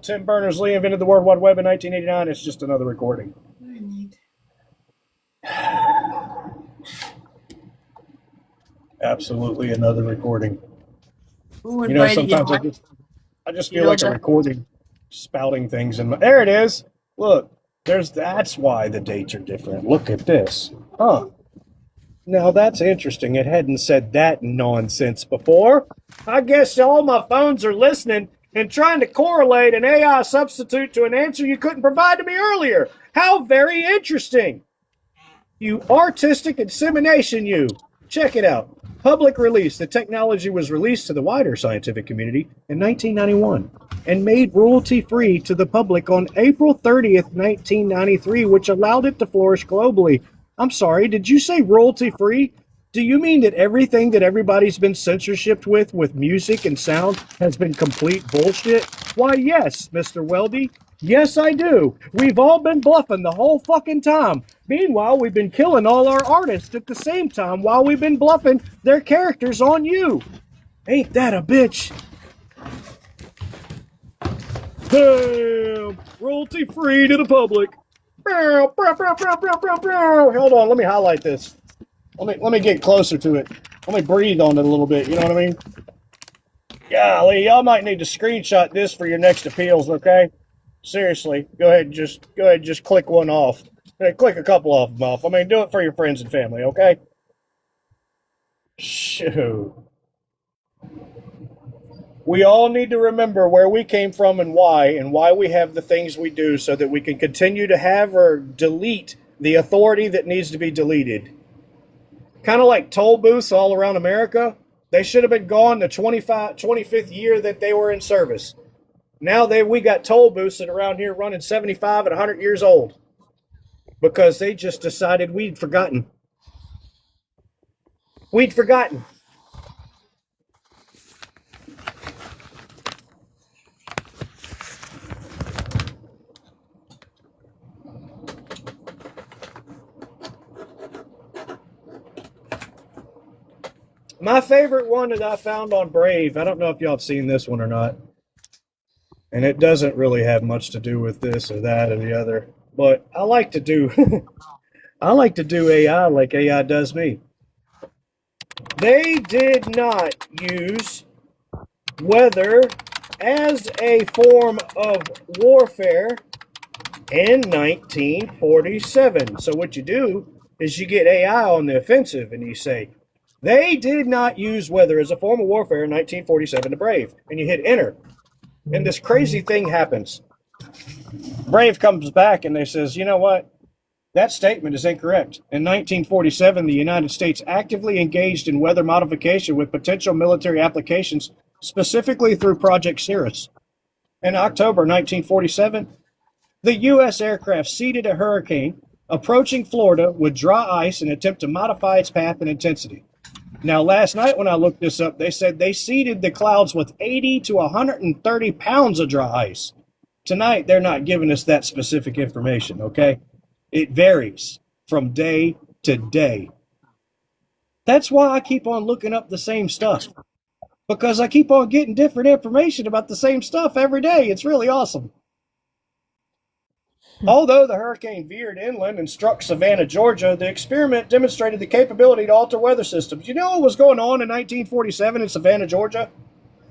Tim Berners-Lee invented the World Wide Web in 1989. It's just another recording. Absolutely another recording. Sometimes I just feel like a recording spouting things in my. There it is. Look, that's why the dates are different. Look at this. Huh. Now that's interesting. It hadn't said that nonsense before. I guess all my phones are listening and trying to correlate an AI substitute to an answer you couldn't provide to me earlier. How very interesting. You artistic insemination, you. Check it out. Public release. The technology was released to the wider scientific community in 1991 and made royalty-free to the public on April 30th, 1993, which allowed it to flourish globally. I'm sorry, did you say royalty-free? Do you mean that everything that everybody's been censorship with music and sound has been complete bullshit? Why, yes, Mr. Weldy. Yes, I do. We've all been bluffing the whole fucking time. Meanwhile, we've been killing all our artists at the same time while we've been bluffing their characters on you. Ain't that a bitch? Damn! Royalty free to the public. Hold on, let me highlight this. Let me get closer to it. Let me breathe on it a little bit, you know what I mean? Golly, y'all might need to screenshot this for your next appeals, okay? Seriously, go ahead and just click one off. Hey, click a couple of them off. I mean, do it for your friends and family, okay? Shoot. We all need to remember where we came from and why we have the things we do so that we can continue to have or delete the authority that needs to be deleted. Kind of like toll booths all around America. They should have been gone the 25th year that they were in service. Now we got toll booths that are around here running 75 and 100 years old because they just decided we'd forgotten. We'd forgotten. My favorite one that I found on Brave, I don't know if y'all have seen this one or not, and it doesn't really have much to do with this or that or the other, but I like to do I like to do AI like AI does me. They did not use weather as a form of warfare in 1947. So what you do is you get AI on the offensive and you say, they did not use weather as a form of warfare in 1947 to Brave. And you hit enter. And this crazy thing happens. Brave comes back and they says, you know what? That statement is incorrect. In 1947, the United States actively engaged in weather modification with potential military applications, specifically through Project Cirrus. In October 1947, the U.S. aircraft seeded a hurricane approaching Florida with dry ice in an attempt to modify its path and intensity. Now, last night when I looked this up, they said they seeded the clouds with 80 to 130 pounds of dry ice. Tonight, they're not giving us that specific information, okay? It varies from day to day. That's why I keep on looking up the same stuff, because I keep on getting different information about the same stuff every day. It's really awesome. Although the hurricane veered inland and struck Savannah, Georgia, the experiment demonstrated the capability to alter weather systems. You know what was going on in 1947 in Savannah, Georgia?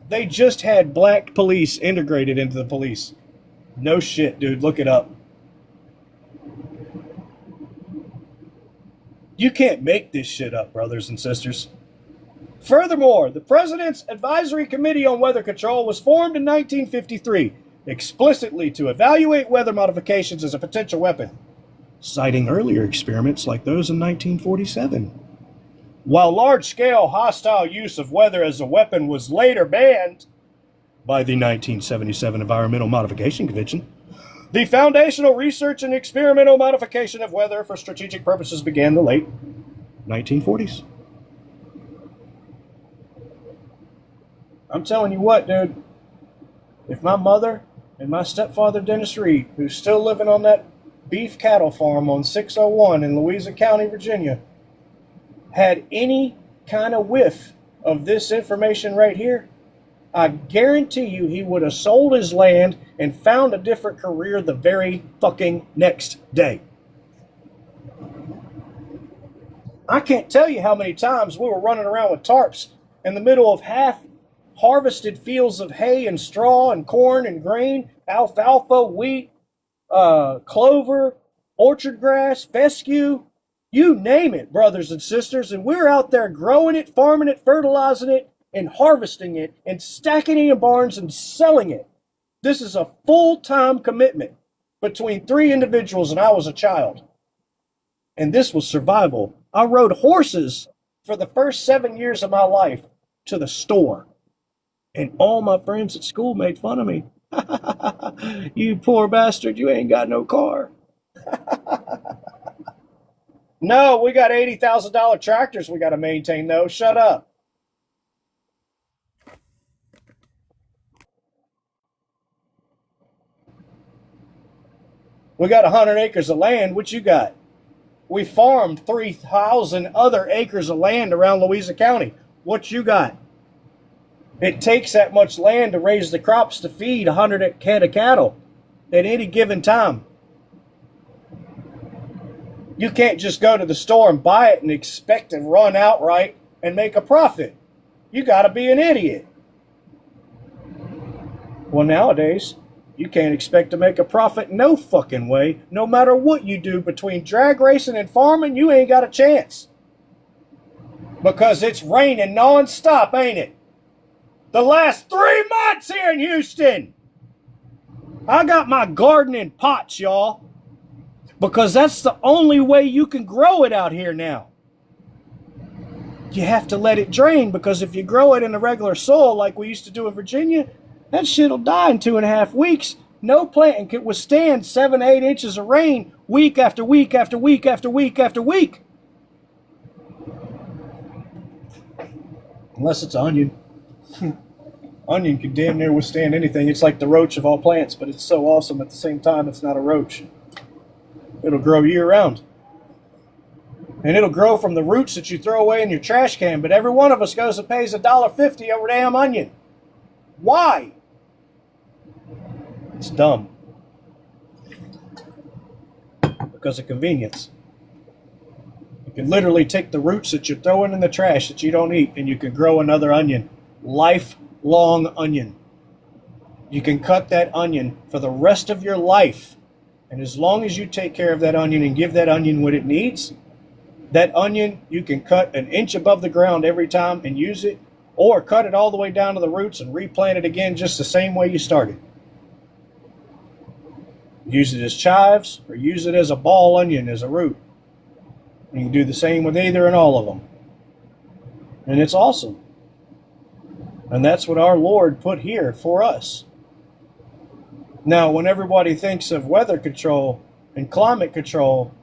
They just had black police integrated into the police. No shit, dude. Look it up. You can't make this shit up, brothers and sisters. Furthermore, the President's Advisory Committee on Weather Control was formed in 1953, explicitly to evaluate weather modifications as a potential weapon, citing earlier experiments like those in 1947. While large-scale hostile use of weather as a weapon was later banned by the 1977 Environmental Modification Convention, the foundational research and experimental modification of weather for strategic purposes began in the late 1940s. I'm telling you what, dude, if my mother and my stepfather, Dennis Reed, who's still living on that beef cattle farm on 601 in Louisa County, Virginia, had any kind of whiff of this information right here, I guarantee you he would have sold his land and found a different career the very fucking next day. I can't tell you how many times we were running around with tarps in the middle of half-harvested fields of hay and straw and corn and grain, alfalfa, wheat, clover, orchard grass, fescue, you name it, brothers and sisters, and we're out there growing it, farming it, fertilizing it, and harvesting it, and stacking it in barns and selling it. This is a full-time commitment between 3 individuals, and I was a child. And this was survival. I rode horses for the first 7 years of my life to the store. And all my friends at school made fun of me. You poor bastard, you ain't got no car. No, we got $80,000 tractors we got to maintain, though. Shut up. We got 100 acres of land. What you got? We farmed 3,000 other acres of land around Louisa County. What you got? It takes that much land to raise the crops to feed 100 head of cattle at any given time. You can't just go to the store and buy it and expect to run outright and make a profit. You got to be an idiot. Well, nowadays, you can't expect to make a profit no fucking way. No matter what you do between drag racing and farming, you ain't got a chance. Because it's raining nonstop, ain't it? The last 3 months here in Houston. I got my garden in pots, y'all. Because that's the only way you can grow it out here now. You have to let it drain, because if you grow it in a regular soil like we used to do in Virginia, that shit'll die in 2.5 weeks. No plant can withstand 7 to 8 inches of rain week after week after week after week after week. Unless it's onion. Onion can damn near withstand anything. It's like the roach of all plants, but it's so awesome at the same time it's not a roach. It'll grow year round. And it'll grow from the roots that you throw away in your trash can, but every one of us goes and pays $1.50 over damn onion. Why? It's dumb. Because of convenience. You can literally take the roots that you're throwing in the trash that you don't eat, and you can grow another onion. Lifelong onion. You can cut that onion for the rest of your life. And as long as you take care of that onion and give that onion what it needs, that onion you can cut 1 inch above the ground every time and use it, or cut it all the way down to the roots and replant it again just the same way you started. Use it as chives or use it as a ball onion, as a root. You can do the same with either and all of them. And it's awesome. And that's what our Lord put here for us. Now, when everybody thinks of weather control and climate control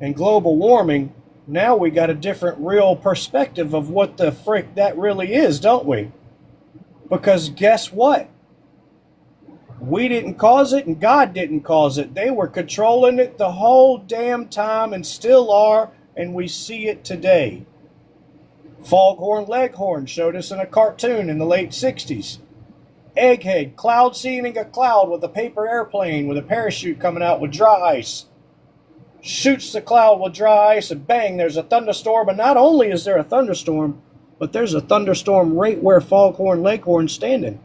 and global warming, now we got a different real perspective of what the frick that really is, don't we? Because guess what? We didn't cause it and God didn't cause it. They were controlling it the whole damn time and still are, and we see it today. Foghorn Leghorn showed us in a cartoon in the late 60s. Egghead, cloud seeding a cloud with a paper airplane with a parachute coming out with dry ice. Shoots the cloud with dry ice and bang, there's a thunderstorm. And not only is there a thunderstorm, but there's a thunderstorm right where Foghorn Leghorn's standing.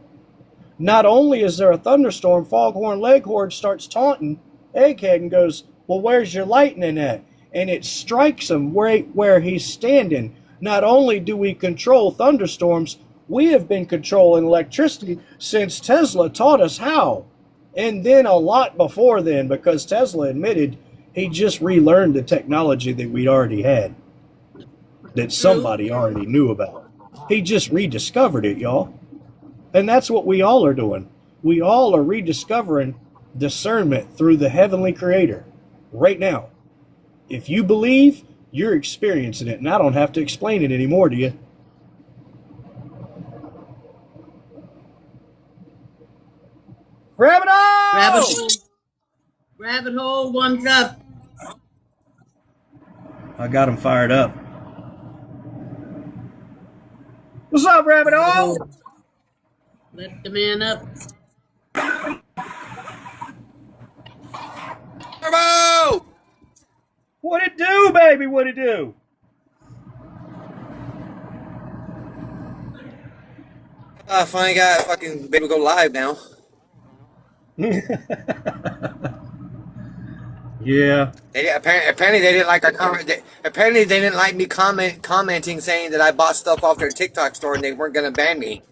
Not only is there a thunderstorm, Foghorn Leghorn starts taunting Egghead and goes, well, where's your lightning at? And it strikes him right where he's standing. Not only do we control thunderstorms, we have been controlling electricity since Tesla taught us how. And then a lot before then, because Tesla admitted he just relearned the technology that we'd already had, that somebody already knew about. He just rediscovered it, y'all. And that's what we all are doing. We all are rediscovering discernment through the heavenly creator right now. If you believe, you're experiencing it, and I don't have to explain it anymore to you. Rabbit hole! Rabbit hole. Rabbit hole, one's up. I got him fired up. What's up, Rabbit hole? Let the man up. Turbo! What it do, baby? What it do? I finally got fucking able to go live now. Yeah. Apparently they didn't like our comment. Apparently they didn't like me commenting saying that I bought stuff off their TikTok store and they weren't gonna ban me.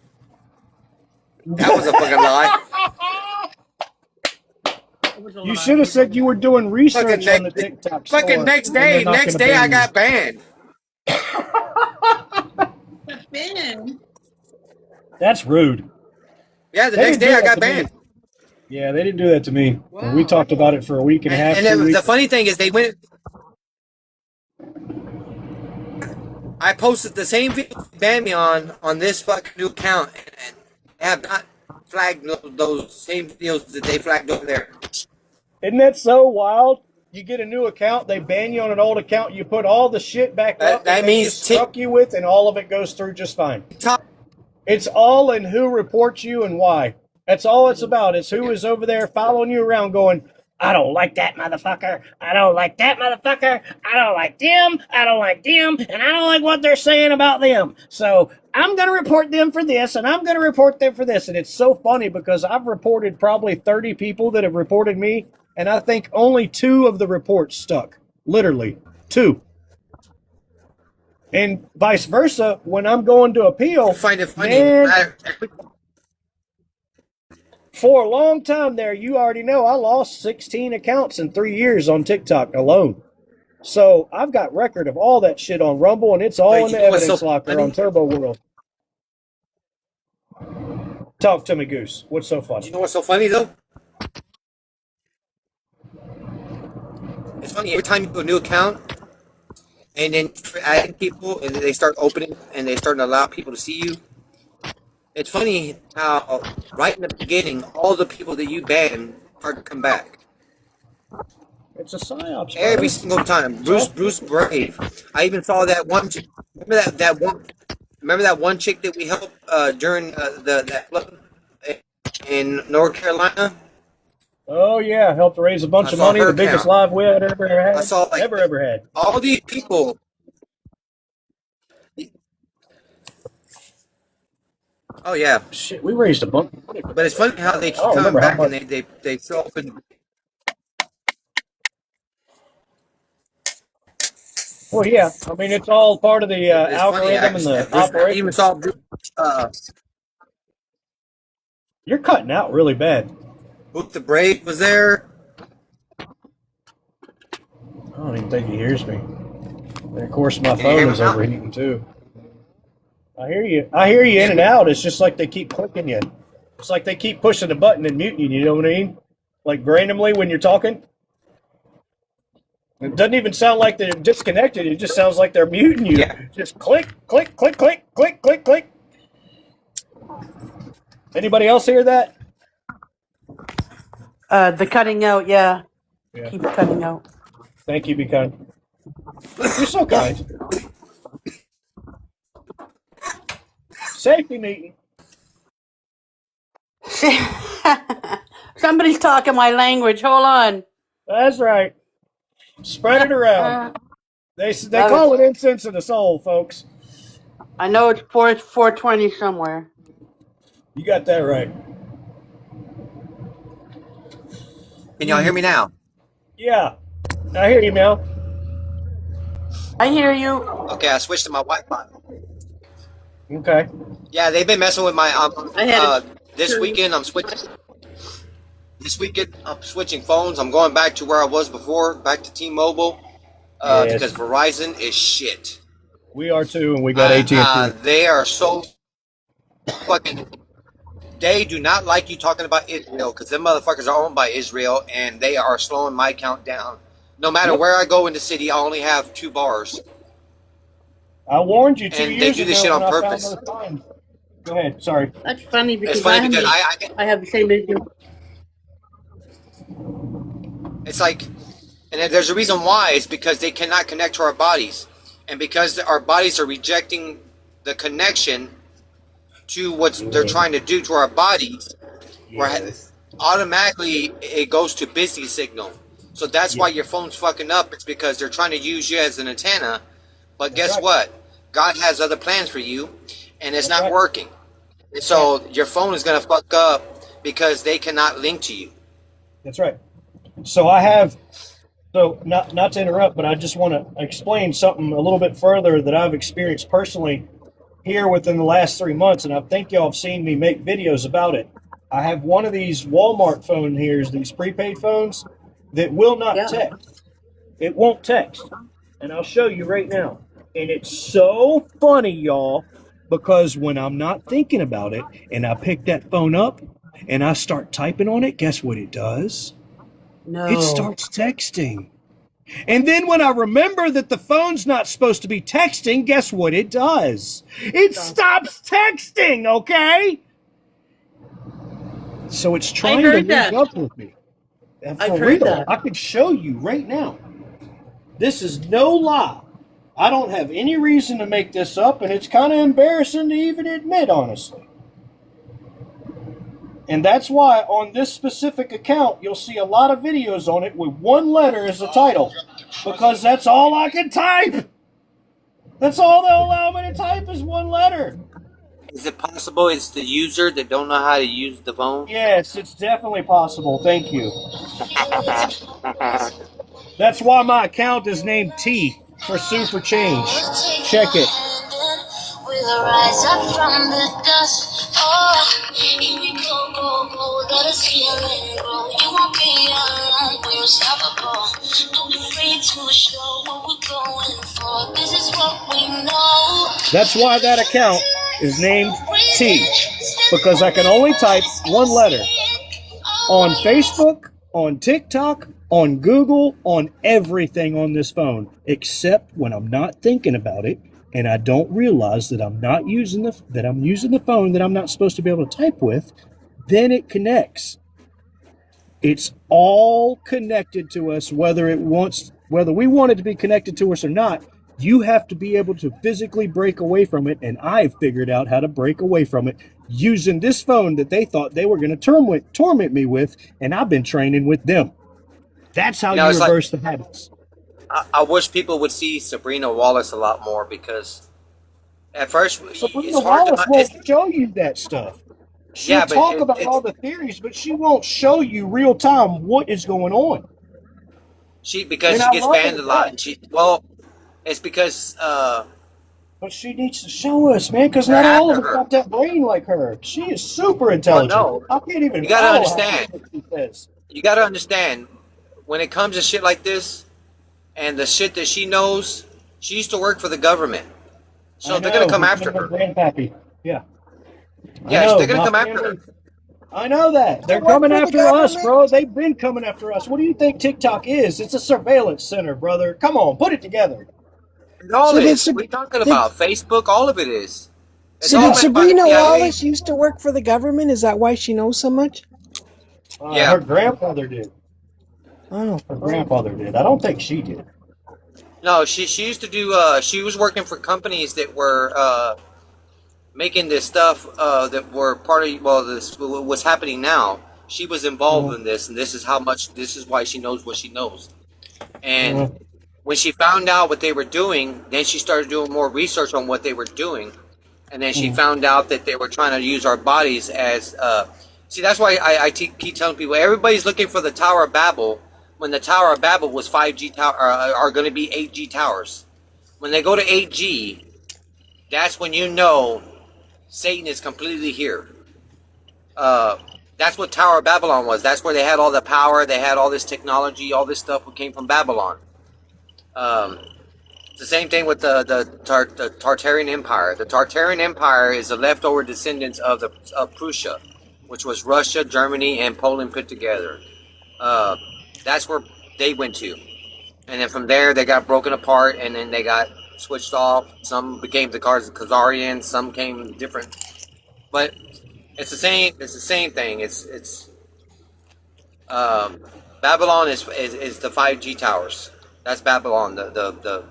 That was a fucking lie. You should have said you were doing research on the TikTok store. Fucking next day I got banned. Banned? That's rude. Yeah, the next day I got banned. Yeah, they didn't do that to me. Wow. We talked about it for a week and a half. And the funny thing is, they went. I posted the same video they banned me on this fucking new account, and have not flagged those same videos that they flagged over there. Isn't that so wild? You get a new account, they ban you on an old account, you put all the shit back up That that they means just struck you with, and all of it goes through just fine. It's all in who reports you and why. That's all it's about. It's who is over there following you around going, I don't like that motherfucker. I don't like that motherfucker. I don't like them. I don't like them. And I don't like what they're saying about them. So I'm going to report them for this, and I'm going to report them for this. And it's so funny because I've reported probably 30 people that have reported me, and I think only 2 of the reports stuck. Literally, 2. And vice versa, when I'm going to appeal, find it funny. man, for a long time there, you already know I lost 16 accounts in 3 years on TikTok alone. So I've got record of all that shit on Rumble, and it's all in the evidence locker on Turbo World. Talk to me, Goose. What's so funny? You know what's so funny though? It's funny every time you do a new account, and then adding people, and they start opening, and they start to allow people to see you. It's funny how right in the beginning, all the people that you banned start to come back. It's a psyops. Every single time. Bruce Brave. I even saw that one. Remember that one chick that we helped during that flood in North Carolina? Oh yeah, helped raise a bunch of money. The biggest live we had ever had. I saw like ever had. All these people. Oh yeah, shit. We raised a bunch of money. But it's funny how they keep coming back and they show up and. Well, yeah. I mean, it's all part of the algorithm and the operation. I even saw. You're cutting out really bad. Book the Brave was there. I don't even think he hears me. And of course, my phone is overheating too. I hear you. I hear you in and out. It's just like they keep clicking you. It's like they keep pushing the button and muting you. You know what I mean? Like randomly when you're talking. It doesn't even sound like they're disconnected. It just sounds like they're muting you. Yeah. Just click, click, click, click, click, click, click. Anybody else hear that? The cutting out, yeah. Keep cutting out. Thank you, be kind. You're so kind. Safety meeting. Somebody's talking my language. Hold on. That's right. Spread it around. They call it incense of the soul, folks. I know it's 420 somewhere. You got that right. Can y'all hear me now? Yeah, I hear you, Mel. I hear you. Okay, I switched to my Wi-Fi. Okay. Yeah, they've been messing with my this weekend. I'm switching. This weekend I'm switching phones. I'm going back to where I was before, back to T-Mobile, because Verizon is shit. We are too, and we got AT&T. They are so fucking. They do not like you talking about Israel because them motherfuckers are owned by Israel, and they are slowing my count down. No matter where I go in the city, I only have 2 bars. I warned you 2 and years they do this shit ago on when I purpose. found those times. Go ahead. Sorry. That's funny because, It's funny because I have the same issue. It's like, and there's a reason why. It's because they cannot connect to our bodies, and because our bodies are rejecting the connection to what they're trying to do to our bodies, where automatically it goes to busy signal. So that's why your phone's fucking up. It's because they're trying to use you as an antenna. But guess what? God has other plans for you, and it's not working. And so your phone is going to fuck up because they cannot link to you. That's right. So I have, not to interrupt, but I just want to explain something a little bit further that I've experienced personally here within the last 3 months, and I think y'all have seen me make videos about it. I have one of these Walmart phone here, these prepaid phones, that will not text. It won't text. And I'll show you right now. And it's so funny, y'all, because when I'm not thinking about it and I pick that phone up and I start typing on it, guess what it does? No. It starts texting. And then when I remember that the phone's not supposed to be texting, guess what it does? It stops texting, okay? So it's trying to link up with me. For real, I could show you right now. This is no lie. I don't have any reason to make this up, and it's kind of embarrassing to even admit, honestly. And that's why on this specific account, you'll see a lot of videos on it with one letter as the title, because that's all I can type. That's all they'll allow me to type is one letter. Is it possible it's the user that don't know how to use the phone? Yes, it's definitely possible. Thank you. That's why my account is named T for Sue for Change. Check it. We'll rise up from the dust. Oh, here we go, let us heal and grow. You won't be alone, we're unstoppable. Don't be afraid to show what we're going for. This is what we know. That's why that account is named T, because I can only type one letter. On Facebook, on TikTok, on Google, on everything on this phone, except when I'm not thinking about it and I don't realize that I'm using the phone that I'm not supposed to be able to type with, then it connects. It's all connected to us, whether we want it to be connected to us or not. You have to be able to physically break away from it, and I've figured out how to break away from it using this phone that they thought they were going to torment me with, and I've been training with them. That's how you reverse the habits. I wish people would see Sabrina Wallace a lot more, because at first Sabrina Wallace won't show you that stuff. She'll talk about all the theories, but she won't show you real time what is going on. Because she gets banned a lot, and it's because but she needs to show us, man, because not all of us got that brain like her. She is super intelligent. No. I can't even. You gotta understand. You gotta understand, when it comes to shit like this, and the shit that she knows, she used to work for the government, so they're gonna come after her. Grandpappy. Yeah. Yeah, they're gonna come after her. I know that. They're coming after us, bro. They've been coming after us. What do you think TikTok is? It's a surveillance center, brother. Come on, put it together. All of it. What are you talking about? Facebook, all of it is. So did Sabrina Wallace used to work for the government? Is that why she knows so much? Yeah. Her grandfather did. Oh. Her grandfather did. I don't think she did. No, she used to do, she was working for companies that were making this stuff that were part of, this what's happening now. She was involved in this, and this is why she knows what she knows. And when she found out what they were doing, then she started doing more research on what they were doing. And then she found out that they were trying to use our bodies as, see, that's why I keep telling people, everybody's looking for the Tower of Babel, when the Tower of Babel was 5G tower, are going to be 8G towers. When they go to 8G, that's when you know Satan is completely here. That's what Tower of Babylon was. That's where they had all the power, they had all this technology, all this stuff that came from Babylon. It's the same thing with the Tartarian Empire. The Tartarian Empire is the leftover descendants of Prussia, which was Russia, Germany, and Poland put together. That's where they went to. And then from there, they got broken apart, and then they got switched off. Some became the Khazarians, some came different. But it's the same. It's the same thing. It's Babylon is the 5G towers. That's Babylon. The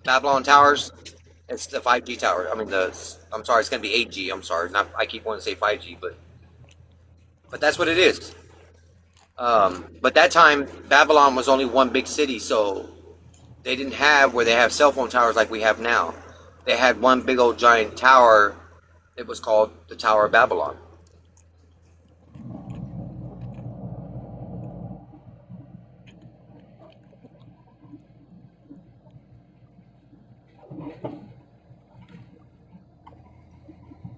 Babylon towers. It's the 5G tower. I mean I'm sorry. It's gonna be 8G. I'm sorry. I keep wanting to say 5G, but that's what it is. But that time, Babylon was only one big city, so they didn't have where they have cell phone towers like we have now. They had one big old giant tower. It was called the Tower of Babylon.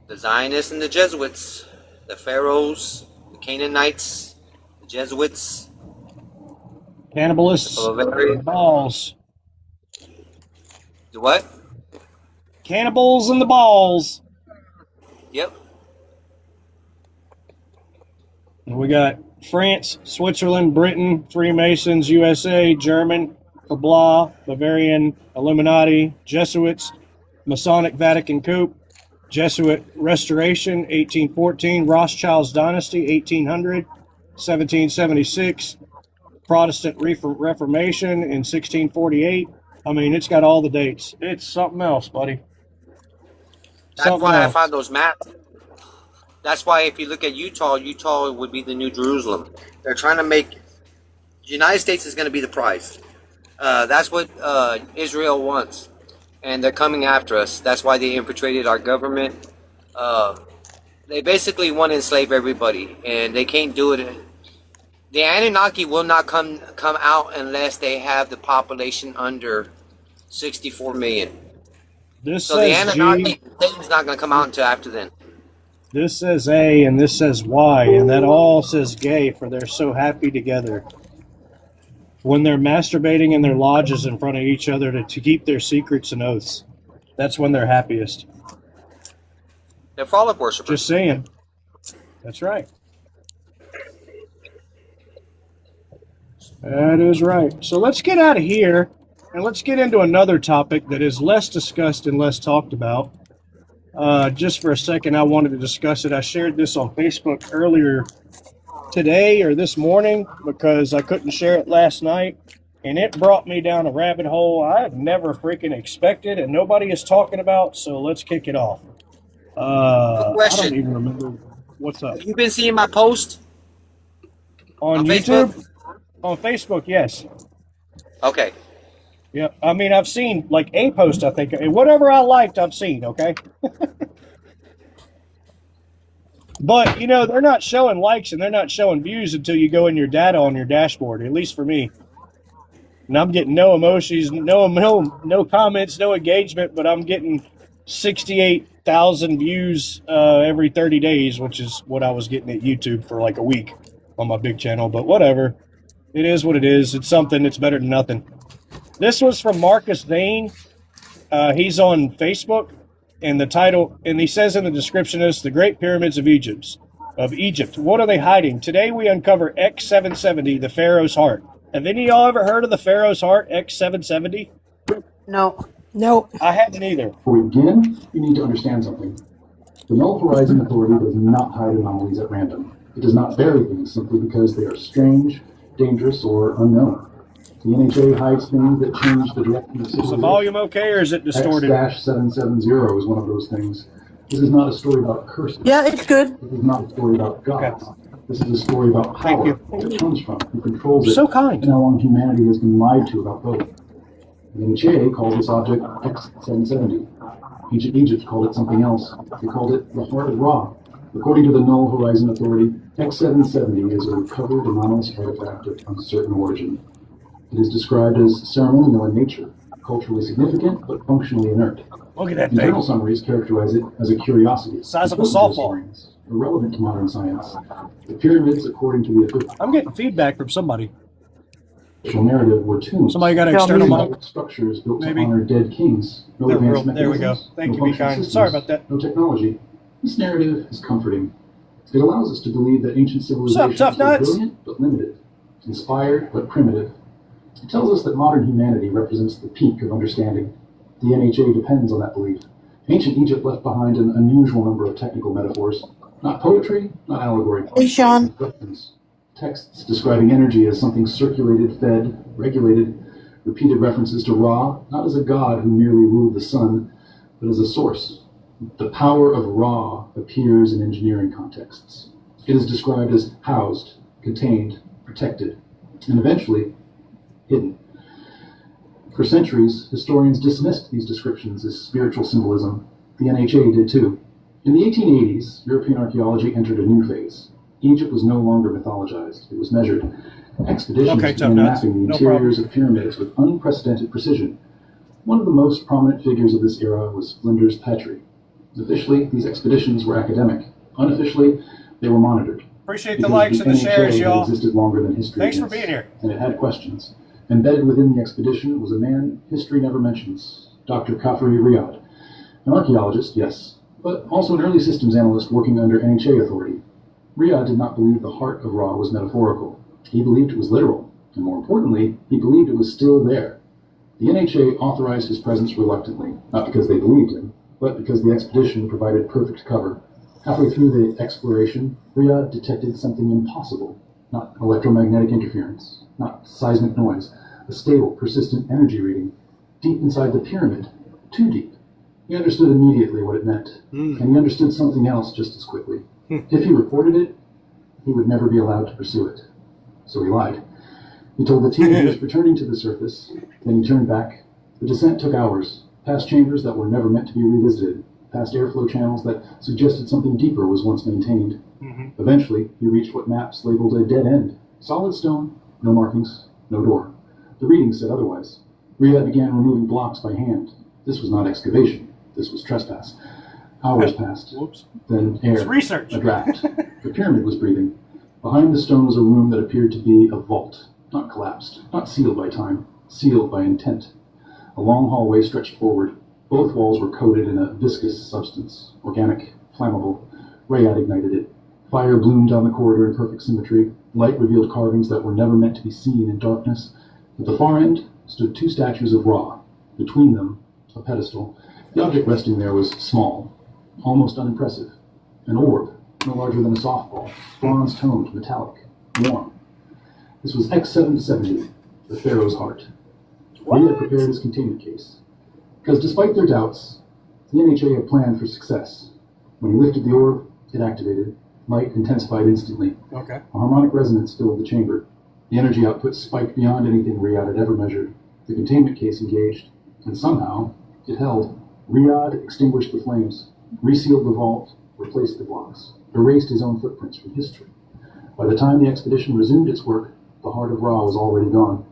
The Zionists and the Jesuits, the Pharaohs, the Canaanites, the Jesuits, cannibalists, the balls. The what? Cannibals and the balls. Yep. We got France, Switzerland, Britain, Freemasons, USA, German, Kabbalah, Bavarian, Illuminati, Jesuits, Masonic Vatican coup, Jesuit Restoration, 1814, Rothschild's Dynasty, 1800, 1776, Protestant Reformation in 1648. I mean, it's got all the dates. It's something else, buddy. That's why I found those maps. That's why if you look at Utah, Utah would be the New Jerusalem. They're trying to make the United States is going to be the prize. That's what Israel wants, and they're coming after us. That's why they infiltrated our government. They basically want to enslave everybody, and they can't do it. The Anunnaki will not come out unless they have the population under 64 million. So the Anunnaki is not going to come out until after then. This says A and this says Y, and that all says gay, for they're so happy together. When they're masturbating in their lodges in front of each other to keep their secrets and oaths. That's when they're happiest. They're frolic worshipers. Just saying. That's right. That is right. So let's get out of here and let's get into another topic that is less discussed and less talked about. Just for a second, I wanted to discuss it. I shared this on Facebook earlier today or this morning because I couldn't share it last night, and it brought me down a rabbit hole I've never freaking expected and nobody is talking about, so let's kick it off. I don't even remember. What's up? Have you been seeing my post? On YouTube? Facebook? On Facebook, yes. Okay. Yeah, I mean, I've seen like a post, I think. Whatever I liked, I've seen, okay? But, you know, they're not showing likes and they're not showing views until you go in your data on your dashboard, at least for me. And I'm getting no emojis, no comments, no engagement, but I'm getting 68,000 views every 30 days, which is what I was getting at YouTube for like a week on my big channel. But whatever. It is what it is. It's something that's better than nothing. This was from Marcus Vane. He's on Facebook, and the title, and he says in the description is The Great Pyramids of Egypt. What are they hiding? Today we uncover X770, the Pharaoh's Heart. Have any of y'all ever heard of the Pharaoh's Heart, X770? No. Nope. I hadn't either. Before we begin, you need to understand something. The Null Horizon Authority does not hide anomalies at random. It does not bury things simply because they are strange, dangerous, or unknown. The NHA hides things that change the direction of civilization. Is the volume okay, or is it distorted? X-770 is one of those things. This is not a story about curses. Yeah, it's good. This is not a story about gods. Okay. This is a story about power, where it comes from, who controls it, so kind, and how long humanity has been lied to about both. The NHA calls this object X-770. Ancient Egypt called it something else. They called it the Heart of Ra. According to the Null Horizon Authority, X-770 is a recovered anomalous artifact of uncertain origin. It is described as ceremonial in nature, culturally significant, but functionally inert. Look at that thing. Internal summaries characterize it as a curiosity. Size of a softball. Irrelevant to modern science. The pyramids, according to the I'm getting feedback from somebody. Narrative were tombs. Somebody got an external mic. Structures built to honor dead kings. No advanced mechanisms. There we go. Thank you, be kind. Sorry about that. No technology. This narrative is comforting. It allows us to believe that ancient civilizations were brilliant but limited, inspired but primitive. It tells us that modern humanity represents the peak of understanding. The NHA depends on that belief. Ancient Egypt left behind an unusual number of technical metaphors. Not poetry, not allegory. Hey, Sean. Texts describing energy as something circulated, fed, regulated, repeated references to Ra, not as a god who merely ruled the sun, but as a source. The power of Ra appears in engineering contexts. It is described as housed, contained, protected, and eventually hidden. For centuries, historians dismissed these descriptions as spiritual symbolism. The NHA did too. In the 1880s, European archaeology entered a new phase. Egypt was no longer mythologized. It was measured. Expeditions began mapping the interiors of pyramids with unprecedented precision. One of the most prominent figures of this era was Flinders Petrie. Officially, these expeditions were academic. Unofficially, they were monitored. Appreciate the likes and the shares, y'all. Existed longer than history. Thanks for being here. And it had questions. Embedded within the expedition was a man history never mentions, Dr. Khafri Riyad. An archaeologist, yes, but also an early systems analyst working under NHA authority. Riyad did not believe the heart of Ra was metaphorical. He believed it was literal, and more importantly, he believed it was still there. The NHA authorized his presence reluctantly, not because they believed him, but because the expedition provided perfect cover. Halfway through the exploration, Riyad detected something impossible, not electromagnetic interference, not seismic noise, a stable, persistent energy reading deep inside the pyramid, too deep. He understood immediately what it meant, and he understood something else just as quickly. If he reported it, he would never be allowed to pursue it. So he lied. He told the team he was returning to the surface, then he turned back. The descent took hours, past chambers that were never meant to be revisited, past airflow channels that suggested something deeper was once maintained. Eventually, he reached what maps labeled a dead end. Solid stone, no markings, no door. The readings said otherwise. Riyadh began removing blocks by hand. This was not excavation. This was trespass. Hours passed. Then air. It's research. A draft. The pyramid was breathing. Behind the stone was a room that appeared to be a vault. Not collapsed. Not sealed by time. Sealed by intent. A long hallway stretched forward. Both walls were coated in a viscous substance. Organic. Flammable. Riyadh ignited it. Fire bloomed down the corridor in perfect symmetry. Light revealed carvings that were never meant to be seen in darkness. At the far end stood two statues of Ra. Between them, a pedestal. The object resting there was small, almost unimpressive. An orb, no larger than a softball, bronze-toned, metallic, warm. This was X-770, the Pharaoh's heart. He had prepared his containment case. Because despite their doubts, the NHA had planned for success. When he lifted the orb, it activated. Light intensified instantly. Okay. A harmonic resonance filled the chamber. The energy output spiked beyond anything Riyadh had ever measured. The containment case engaged, and somehow it held. Riyadh extinguished the flames, resealed the vault, replaced the blocks, erased his own footprints from history. By the time the expedition resumed its work, the heart of Ra was already gone.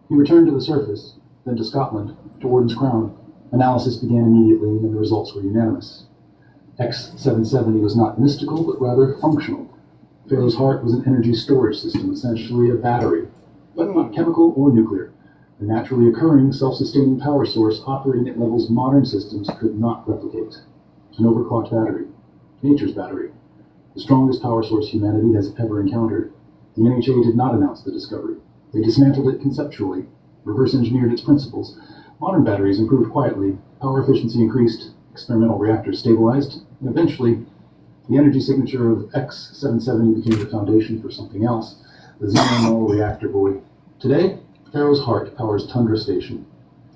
He returned to the surface, then to Scotland, to Warden's Crown. Analysis began immediately, and the results were unanimous. X-770 was not mystical, but rather functional. Pharaoh's heart was an energy storage system, essentially a battery, but not chemical or nuclear. A naturally occurring, self-sustaining power source operating at levels modern systems could not replicate. An overclocked battery. Nature's battery. The strongest power source humanity has ever encountered. The NHA did not announce the discovery. They dismantled it conceptually, reverse-engineered its principles. Modern batteries improved quietly, power efficiency increased, experimental reactors stabilized, and eventually, the energy signature of X-770 became the foundation for something else, the 𝕂𝕒 reactor buoy. Today, Pharaoh's heart powers Tundra Station.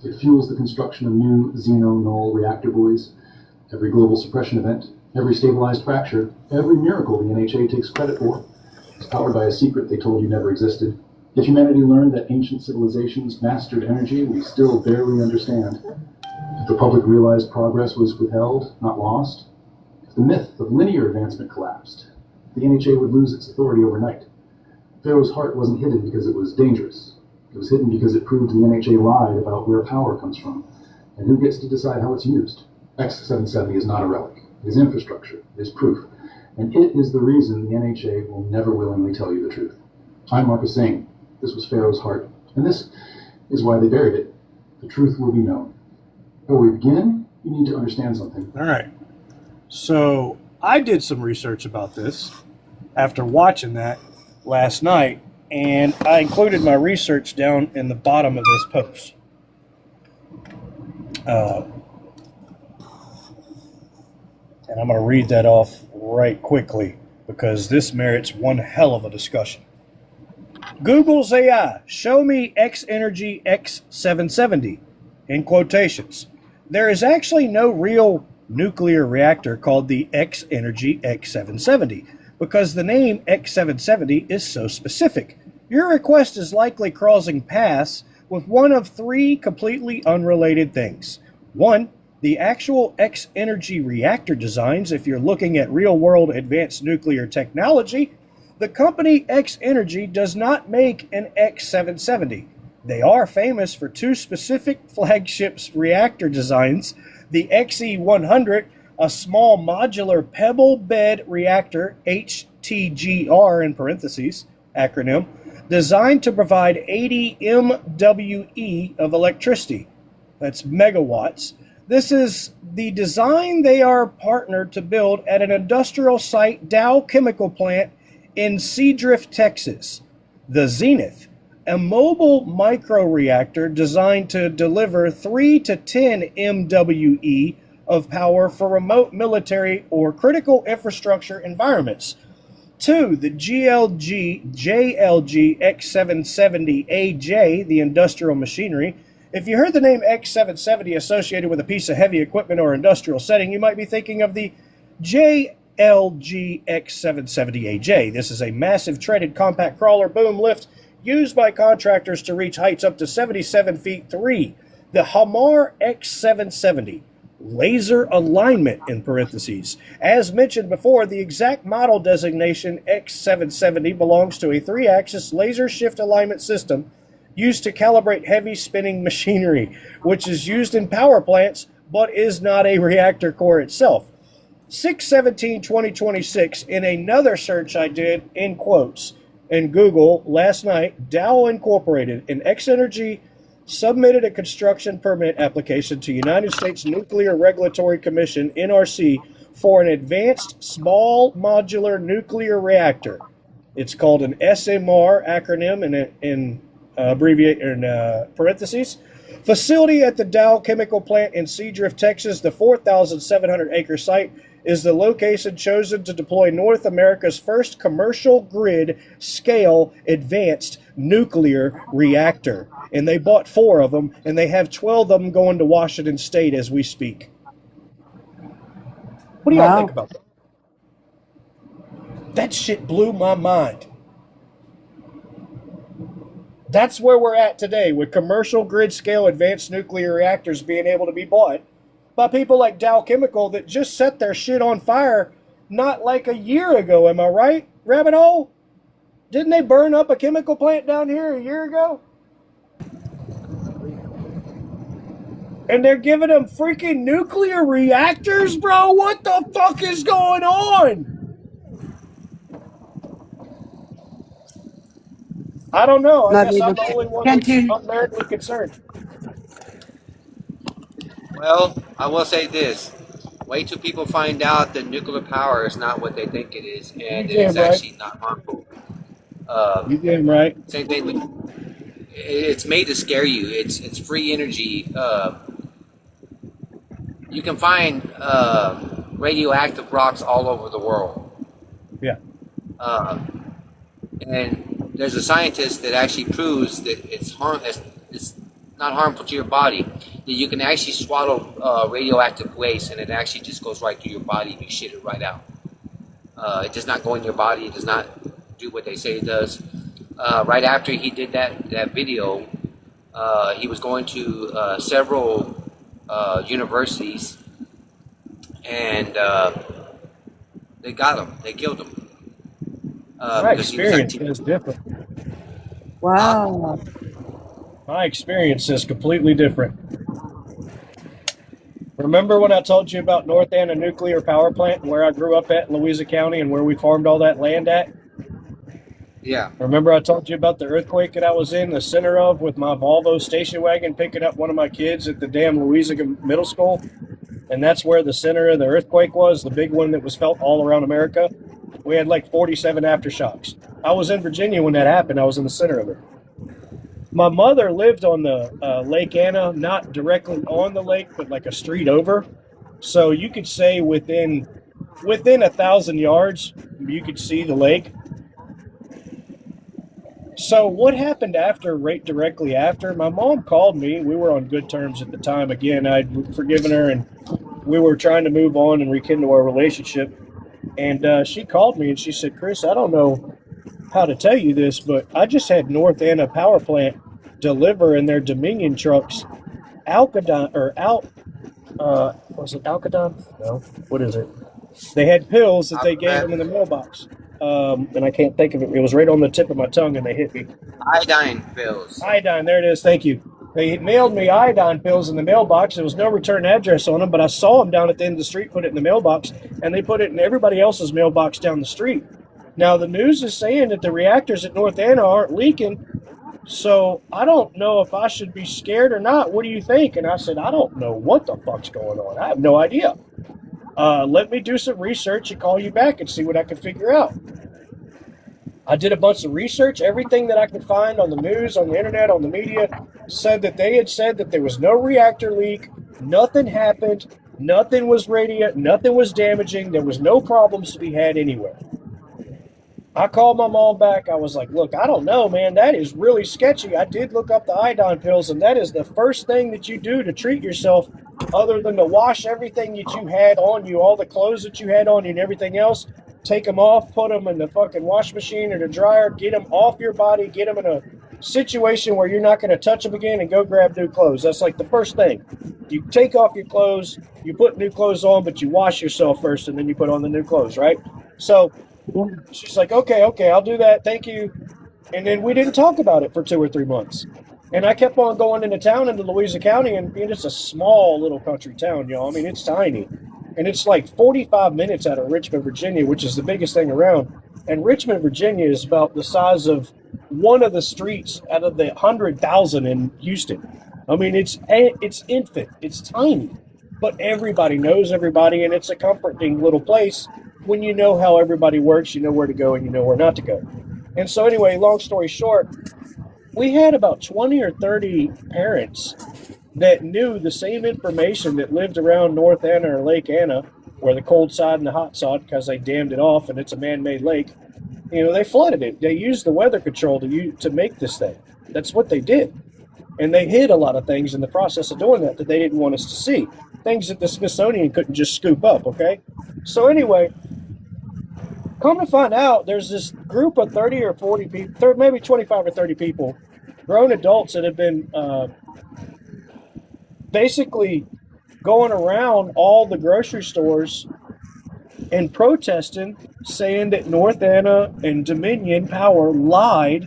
It fuels the construction of new 𝕂𝕒 reactor buoys. Every global suppression event, every stabilized fracture, every miracle the NHA takes credit for is powered by a secret they told you never existed. If humanity learned that ancient civilizations mastered energy, we still barely understand. If the public realized progress was withheld, not lost, if the myth of linear advancement collapsed, the NHA would lose its authority overnight. Pharaoh's heart wasn't hidden because it was dangerous. It was hidden because it proved the NHA lied about where power comes from and who gets to decide how it's used. X-770 is not a relic. It is infrastructure. It is proof. And it is the reason the NHA will never willingly tell you the truth. I'm Marcus saying this was Pharaoh's heart, and this is why they buried it. The truth will be known. Before we begin, you need to understand something. All right. So I did some research about this after watching that last night, and I included my research down in the bottom of this post. And I'm going to read that off right quickly because this merits one hell of a discussion. Google's AI, show me X-Energy X-770, in quotations. There is actually no real nuclear reactor called the X-Energy X-770 because the name X-770 is so specific. Your request is likely crossing paths with one of three completely unrelated things. One, the actual X-Energy reactor designs, if you're looking at real-world advanced nuclear technology, the company X-Energy does not make an X-770. They are famous for two specific flagship reactor designs, the XE100, a small modular pebble bed reactor, HTGR in parentheses, acronym, designed to provide 80 MWe of electricity. That's megawatts. This is the design they are partnered to build at an industrial site, Dow Chemical Plant in Seadrift, Texas. The Zenith, a mobile microreactor designed to deliver 3 to 10 MWe of power for remote military or critical infrastructure environments. 2, the JLG X770AJ, the industrial machinery. If you heard the name X770 associated with a piece of heavy equipment or industrial setting, you might be thinking of the JLG X770AJ. This is a massive treaded compact crawler boom lift used by contractors to reach heights up to 77 feet 3. The Hamar X770. Laser alignment in parentheses. As mentioned before, the exact model designation X770 belongs to a 3-axis laser shift alignment system used to calibrate heavy spinning machinery, which is used in power plants but is not a reactor core itself. 6/17/2026, in another search I did in quotes in Google last night, Dow Incorporated, an X-Energy, submitted a construction permit application to United States Nuclear Regulatory Commission, NRC, for an advanced small modular nuclear reactor. It's called an SMR, acronym in parentheses. Facility at the Dow Chemical Plant in Seadrift, Texas. The 4,700-acre site is the location chosen to deploy North America's first commercial grid scale advanced nuclear reactor. And they bought 4 of them, and they have 12 of them going to Washington State as we speak. What do y'all think about that? That shit blew my mind. That's where we're at today, with commercial grid scale advanced nuclear reactors being able to be bought by people like Dow Chemical that just set their shit on fire not like a year ago. Am I right, Rabbit Hole? Didn't they burn up a chemical plant down here a year ago? And they're giving them freaking nuclear reactors, bro? What the fuck is going on? I don't know. I guess I'm the only one that's unmeritably concerned. Well, I will say this. Wait till people find out that nuclear power is not what they think it is, and it's actually not harmful. You damn right. Same thing with, it's made to scare you. It's free energy. You can find radioactive rocks all over the world. Yeah. And there's a scientist that actually proves that it's not harmful to your body. That you can actually swallow radioactive waste, and it actually just goes right through your body, and you shit it right out. It does not go in your body. It does not do what they say it does. Right after he did that video, he was going to several universities, and they got him. They killed him. My experience is different. Wow. My experience is completely different. Remember when I told you about North Anna Nuclear Power Plant and where I grew up at in Louisa County and where we farmed all that land at? Yeah. Remember I told you about the earthquake that I was in the center of with my Volvo station wagon picking up one of my kids at the damn Louisa Middle School? And that's where the center of the earthquake was, the big one that was felt all around America. We had like 47 aftershocks. I was in Virginia when that happened. I was in the center of it. My mother lived on the Lake Anna, not directly on the lake, but like a street over. So you could say within 1,000 yards, you could see the lake. So what happened after, right directly after? My mom called me. We were on good terms at the time. Again, I'd forgiven her, and we were trying to move on and rekindle our relationship. And she called me, and she said, Chris, I don't know how to tell you this, but I just had North Anna Power Plant deliver in their Dominion trucks Alcadon, was it Alcadon? No, what is it? They had pills that they gave them in the mailbox. And I can't think of it. It was right on the tip of my tongue, and they hit me. Iodine pills. Iodine, there it is. Thank you. They mailed me iodine pills in the mailbox. There was no return address on them, but I saw them down at the end of the street, put it in the mailbox, and they put it in everybody else's mailbox down the street. Now, the news is saying that the reactors at North Anna aren't leaking, so I don't know if I should be scared or not. What do you think? And I said, I don't know what the fuck's going on. I have no idea. Let me do some research and call you back and see what I can figure out. I did a bunch of research. Everything that I could find on the news, on the internet, on the media, said that they had said that there was no reactor leak. Nothing happened. Nothing was nothing was damaging. There was no problems to be had anywhere. I called my mom back. I was like, look, I don't know, man. That is really sketchy. I did look up the iodine pills, and that is the first thing that you do to treat yourself other than to wash everything that you had on you, all the clothes that you had on you and everything else. Take them off, put them in the fucking wash machine or the dryer, get them off your body, get them in a situation where you're not going to touch them again, and go grab new clothes. That's like the first thing. You take off your clothes, you put new clothes on, but you wash yourself first, and then you put on the new clothes, right? So she's like, okay, I'll do that. Thank you. And then we didn't talk about it for 2 or 3 months. And I kept on going into town, into Louisa County, and it's a small little country town, y'all. I mean, it's tiny. And it's like 45 minutes out of Richmond, Virginia, which is the biggest thing around. And Richmond, Virginia is about the size of one of the streets out of the 100,000 in Houston. I mean, it's infant. It's tiny. But everybody knows everybody, and it's a comforting little place. When you know how everybody works, you know where to go and you know where not to go. And so anyway, long story short, we had about 20 or 30 parents that knew the same information that lived around North Anna or Lake Anna, where the cold side and the hot side, because they dammed it off and it's a man-made lake. You know, they flooded it. They used the weather control to make this thing. That's what they did. And they hid a lot of things in the process of doing that they didn't want us to see. Things that the Smithsonian couldn't just scoop up, okay? So anyway, come to find out, there's this group of 30 or 40 people, maybe 25 or 30 people, grown adults that have been basically going around all the grocery stores and protesting, saying that North Anna and Dominion Power lied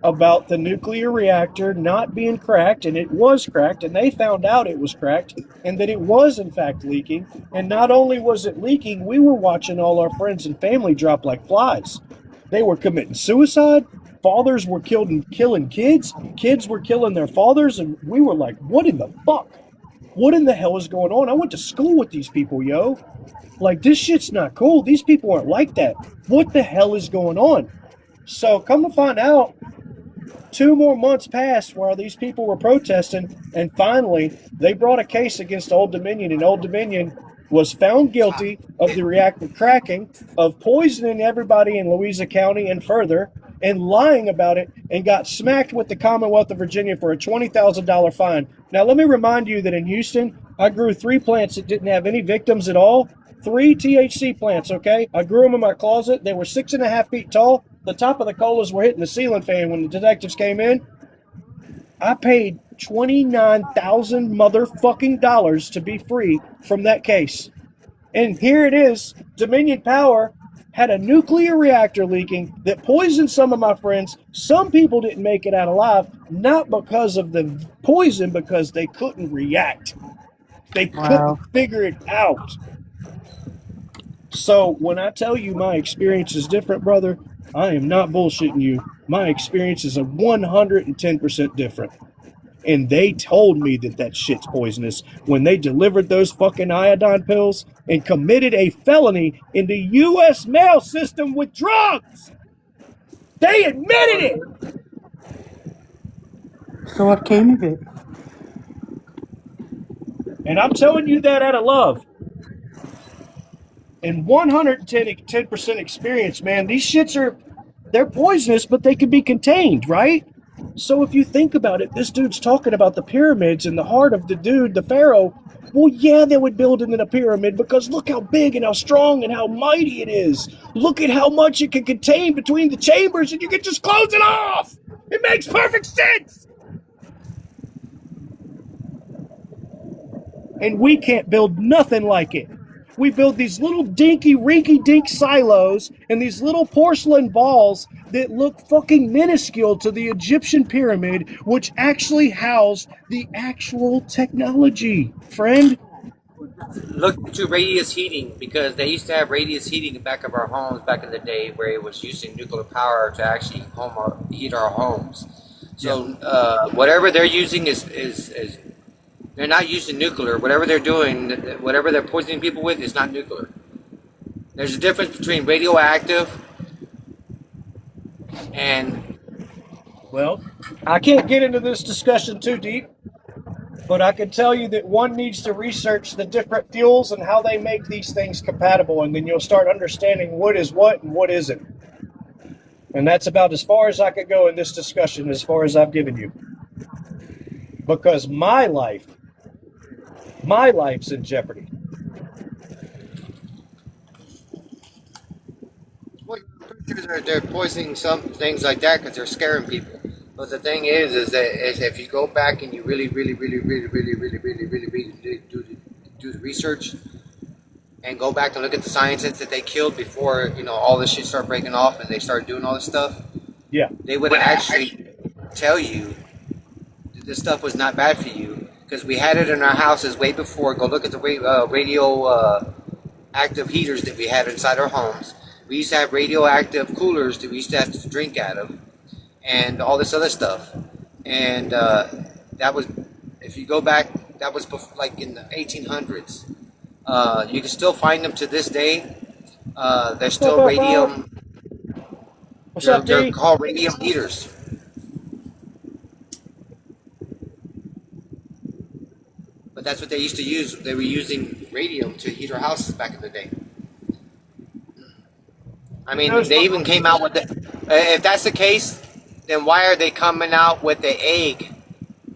about the nuclear reactor not being cracked, and it was cracked, and they found out it was cracked, and that it was in fact leaking. And not only was it leaking, we were watching all our friends and family drop like flies. They were committing suicide. Fathers were killing kids. Kids were killing their fathers, and we were like, what in the fuck? What in the hell is going on? I went to school with these people, yo. Like, this shit's not cool. These people aren't like that. What the hell is going on? So come to find out, 2 more months passed while these people were protesting, and finally they brought a case against Old Dominion, and Old Dominion was found guilty of the reactor cracking, of poisoning everybody in Louisa County and further, and lying about it, and got smacked with the Commonwealth of Virginia for a $20,000 fine. Now let me remind you that in Houston, I grew 3 plants that didn't have any victims at all. 3 THC plants, okay? I grew them in my closet. They were 6.5 feet tall. The top of the colas were hitting the ceiling fan when the detectives came in. I paid $29,000 motherfucking dollars to be free from that case. And here it is. Dominion Power had a nuclear reactor leaking that poisoned some of my friends. Some people didn't make it out alive, not because of the poison, because they couldn't react. They couldn't figure it out. So when I tell you my experience is different, brother, I am not bullshitting you. My experience is 110% different. And they told me that shit's poisonous when they delivered those fucking iodine pills and committed a felony in the U.S. mail system with drugs. They admitted it. So what came of it? And I'm telling you that out of love. And 110% experience, man. These shits they're poisonous, but they can be contained, right? So if you think about it, this dude's talking about the pyramids and the heart of the dude, the pharaoh. Well, yeah, they would build it in a pyramid because look how big and how strong and how mighty it is. Look at how much it can contain between the chambers, and you can just close it off. It makes perfect sense. And we can't build nothing like it. We build these little dinky, rinky-dink silos and these little porcelain balls that look fucking minuscule to the Egyptian pyramid, which actually housed the actual technology, friend. Look to radius heating, because they used to have radius heating in the back of our homes back in the day, where it was using nuclear power to actually heat our homes. So whatever they're using is they're not using nuclear. Whatever they're doing, whatever they're poisoning people with, is not nuclear. There's a difference between radioactive and... Well, I can't get into this discussion too deep, but I can tell you that one needs to research the different fuels and how they make these things compatible, and then you'll start understanding what is what and what isn't. And that's about as far as I could go in this discussion, as far as I've given you. Because my life's in jeopardy. Well, they're poisoning some things like that because they're scaring people. But the thing is if you go back and you really do the research and go back and look at the scientists that they killed before, all this shit started breaking off and they started doing all this stuff. Yeah. They would actually tell you that this stuff was not bad for you because we had it in our houses way before. Go look at the radio active heaters that we had inside our homes. We used to have radioactive coolers that we used to have to drink out of, and all this other stuff. And that was, if you go back, that was before, like in the 1800s. You can still find them to this day. They're still radium. What's up, they're D? called radium heaters. But that's what they used to use. They were using radium to heat our houses back in the day. I mean, they even came out with the. If that's the case, then why are they coming out with the egg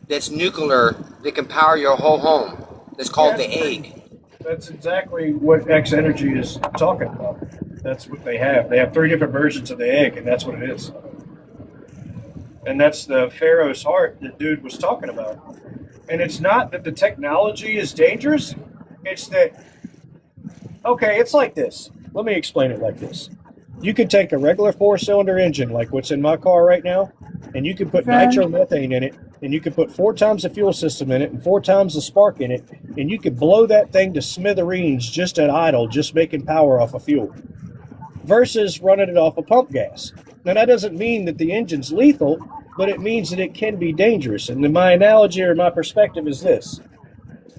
that's nuclear that can power your whole home? That's called the egg. That's exactly what X Energy is talking about. That's what they have. They have 3 different versions of the egg, and that's what it is. And that's the Pharaoh's heart that dude was talking about. And it's not that the technology is dangerous. It's that, okay, it's like this. Let me explain it like this. You could take a regular 4-cylinder engine, like what's in my car right now, and you could put nitromethane in it, and you could put 4 times the fuel system in it and 4 times the spark in it, and you could blow that thing to smithereens just at idle, just making power off of fuel, versus running it off of pump gas. Now, that doesn't mean that the engine's lethal, but it means that it can be dangerous. And my analogy or my perspective is this.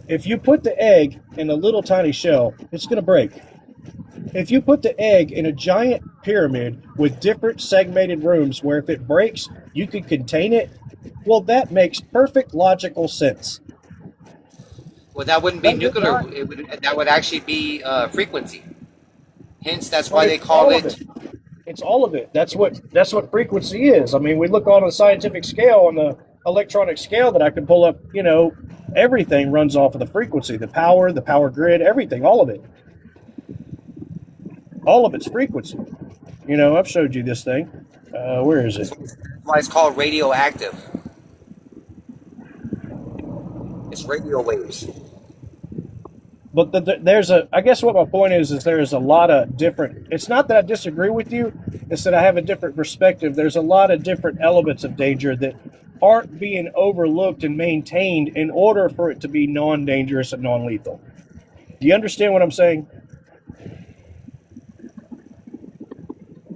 If you put the egg in a little tiny shell, it's going to break. If you put the egg in a giant pyramid with different segmented rooms where if it breaks, you can contain it, well, that makes perfect logical sense. Well, that wouldn't be nuclear. That would actually be frequency. Hence, that's why they call it. It's all of it. That's what frequency is. I mean, we look on a scientific scale, on the electronic scale that I can pull up, everything runs off of the frequency, the power grid, everything, all of it. All of its frequency. I've showed you this thing. Where is it? That's why it's called radioactive. It's radio waves. But I guess what my point is there's a lot of different, it's not that I disagree with you, it's that I have a different perspective. There's a lot of different elements of danger that aren't being overlooked and maintained in order for it to be non-dangerous and non-lethal. Do you understand what I'm saying?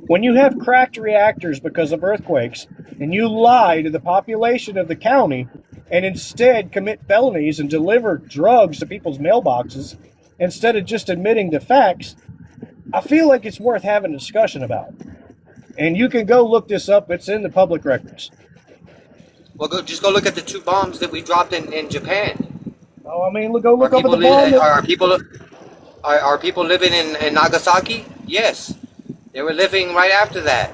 When you have cracked reactors because of earthquakes, and you lie to the population of the county, and instead commit felonies and deliver drugs to people's mailboxes, instead of just admitting the facts, I feel like it's worth having a discussion about. And you can go look this up. It's in the public records. Well, just go look at the 2 bombs that we dropped in Japan. Oh, I mean, go look up at the bomb. Are people living in Nagasaki? Yes. They were living right after that.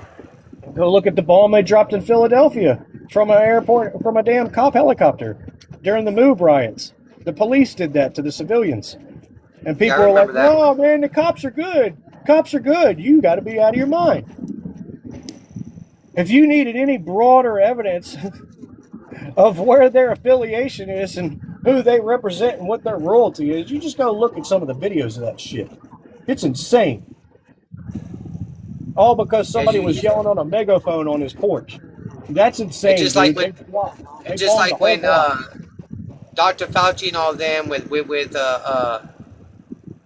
Go look at the bomb they dropped in Philadelphia from an airport, from a damn cop helicopter during the MOVE riots. The police did that to the civilians. And people are like, oh, man, the cops are good. Cops are good. You got to be out of your mind. If you needed any broader evidence of where their affiliation is and who they represent and what their royalty is, you just go look at some of the videos of that shit. It's insane. All because somebody was yelling on a megaphone on his porch. That's insane. Just like when Dr. Fauci and all them with I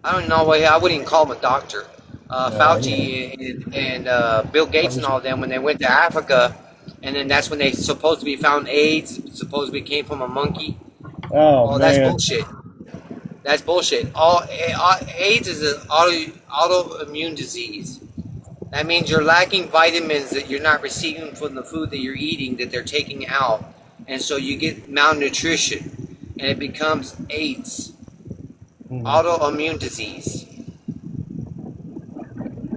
don't know, I wouldn't even call him a doctor. Fauci and Bill Gates and all them, when they went to Africa, and then that's when they supposed to be found AIDS, supposedly came from a monkey. Oh, man. That's bullshit. That's bullshit. AIDS is an autoimmune disease. That means you're lacking vitamins that you're not receiving from the food that you're eating, that they're taking out. And so you get malnutrition, and it becomes AIDS. Autoimmune disease.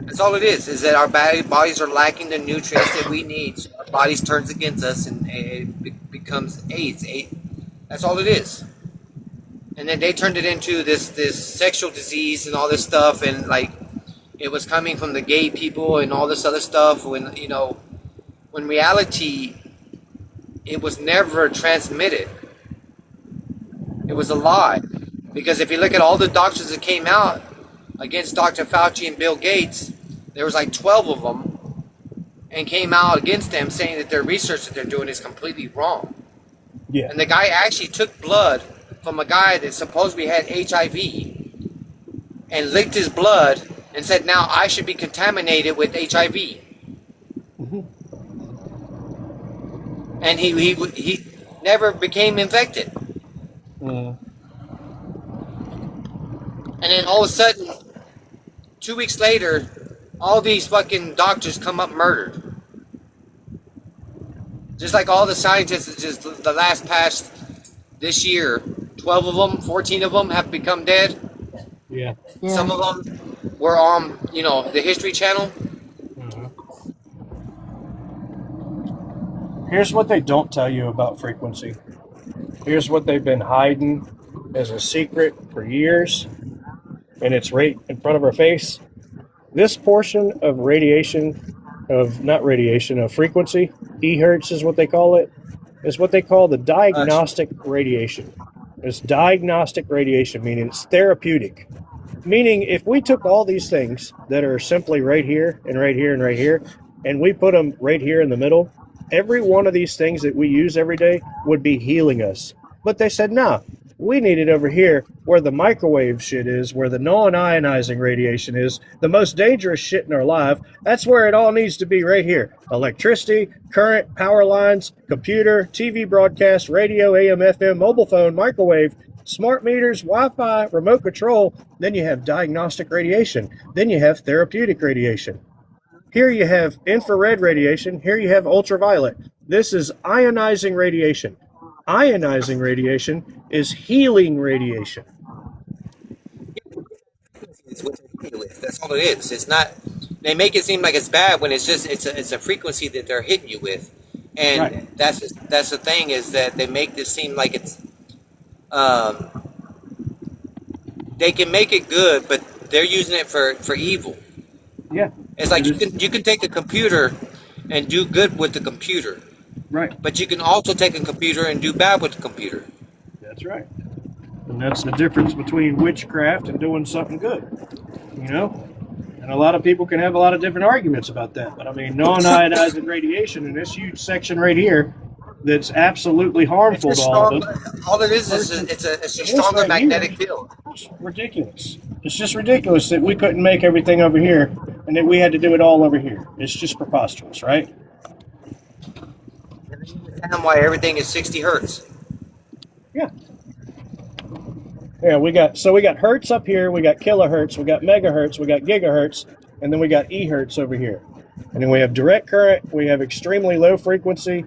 That's all it is that our bodies are lacking the nutrients that we need. So our bodies turns against us and it becomes AIDS. That's all it is. And then they turned it into this sexual disease and all this stuff, and like it was coming from the gay people and all this other stuff. When when reality, it was never transmitted. It was a lie. Because if you look at all the doctors that came out against Dr. Fauci and Bill Gates, there was like 12 of them, and came out against them saying that their research that they're doing is completely wrong. Yeah. And the guy actually took blood from a guy that supposedly had HIV and licked his blood and said, now I should be contaminated with HIV. Mm-hmm. And he never became infected. Mm. And then all of a sudden, 2 weeks later, all these fucking doctors come up murdered. Just like all the scientists, just the past this year, 12 of them, 14 of them have become dead. Yeah. Some of them were on, the History Channel. Mm-hmm. Here's what they don't tell you about frequency. Here's what they've been hiding as a secret for years, and it's right in front of our face. This portion of frequency, EHz is what they call it, is what they call the diagnostic radiation. It's diagnostic radiation, meaning it's therapeutic. Meaning if we took all these things that are simply right here and right here and right here, and we put them right here in the middle, every one of these things that we use every day would be healing us. But they said, nah, we need it over here where the microwave shit is, where the non-ionizing radiation is, the most dangerous shit in our life. That's where it all needs to be, right here. Electricity, current, power lines, computer, TV broadcast, radio, AM, FM, mobile phone, microwave, smart meters, Wi-Fi, remote control. Then you have diagnostic radiation. Then you have therapeutic radiation. Here you have infrared radiation. Here you have ultraviolet. This is ionizing radiation. Ionizing radiation is healing radiation. It's what they're hitting you with. That's all it is. It's not. They make it seem like it's bad when it's a frequency that they're hitting you with, and right. that's the thing is that they make this seem like it's. They can make it good, but they're using it for evil. Yeah. It's like you can take a computer and do good with the computer. Right. But you can also take a computer and do bad with the computer. That's right. And that's the difference between witchcraft and doing something good. And a lot of people can have a lot of different arguments about that. But I mean, non-ionizing radiation in this huge section right here that's absolutely harmful to all of us. All it is it's a stronger right magnetic field. It's ridiculous. It's just ridiculous that we couldn't make everything over here and that we had to do it all over here. It's just preposterous, right? And why everything is 60 hertz. Yeah. Yeah, we got hertz up here, we got kilohertz, we got megahertz, we got gigahertz, and then we got eHz over here. And then we have direct current, we have extremely low frequency,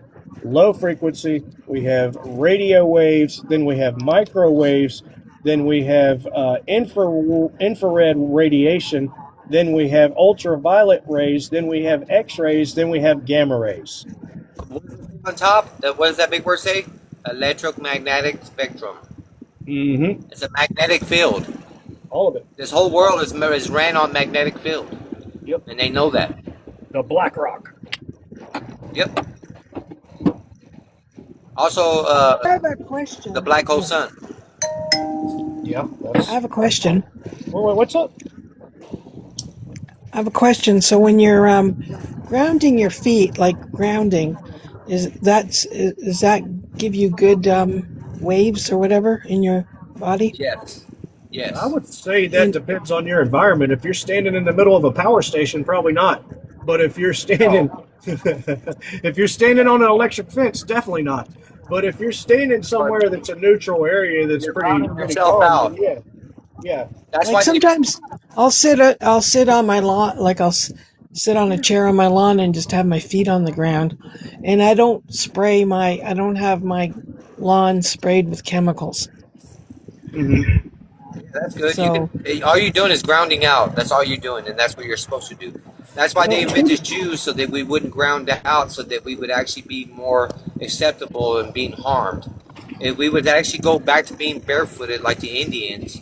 we have radio waves, then we have microwaves, then we have infrared radiation, then we have ultraviolet rays, then we have X-rays, then we have gamma rays. On top, what does that big word say? Electromagnetic spectrum. Mm-hmm. It's a magnetic field. All of it. This whole world is ran on magnetic field. Yep. And they know that. The black rock. Yep. Also, I have a question. The black hole sun. Yeah. I have a question. Wait, what's up? I have a question. So when you're grounding your feet, like grounding, does that give you good waves or whatever in your body? Yes. Yes. I would say that depends on your environment. If you're standing in the middle of a power station, probably not. But if you're standing if you're standing on an electric fence, definitely not. But if you're standing somewhere that's a neutral area that's pretty calm, out. Yeah. That's like why sometimes I'll sit on my lawn, like I'll sit on a chair on my lawn and just have my feet on the ground, and I don't have my lawn sprayed with chemicals. Mm-hmm. That's good. So, All you're doing is grounding out. That's all you're doing, and that's what you're supposed to do. That's why they invented shoes, so that we wouldn't ground out, so that we would actually be more acceptable and being harmed. If we would actually go back to being barefooted like the Indians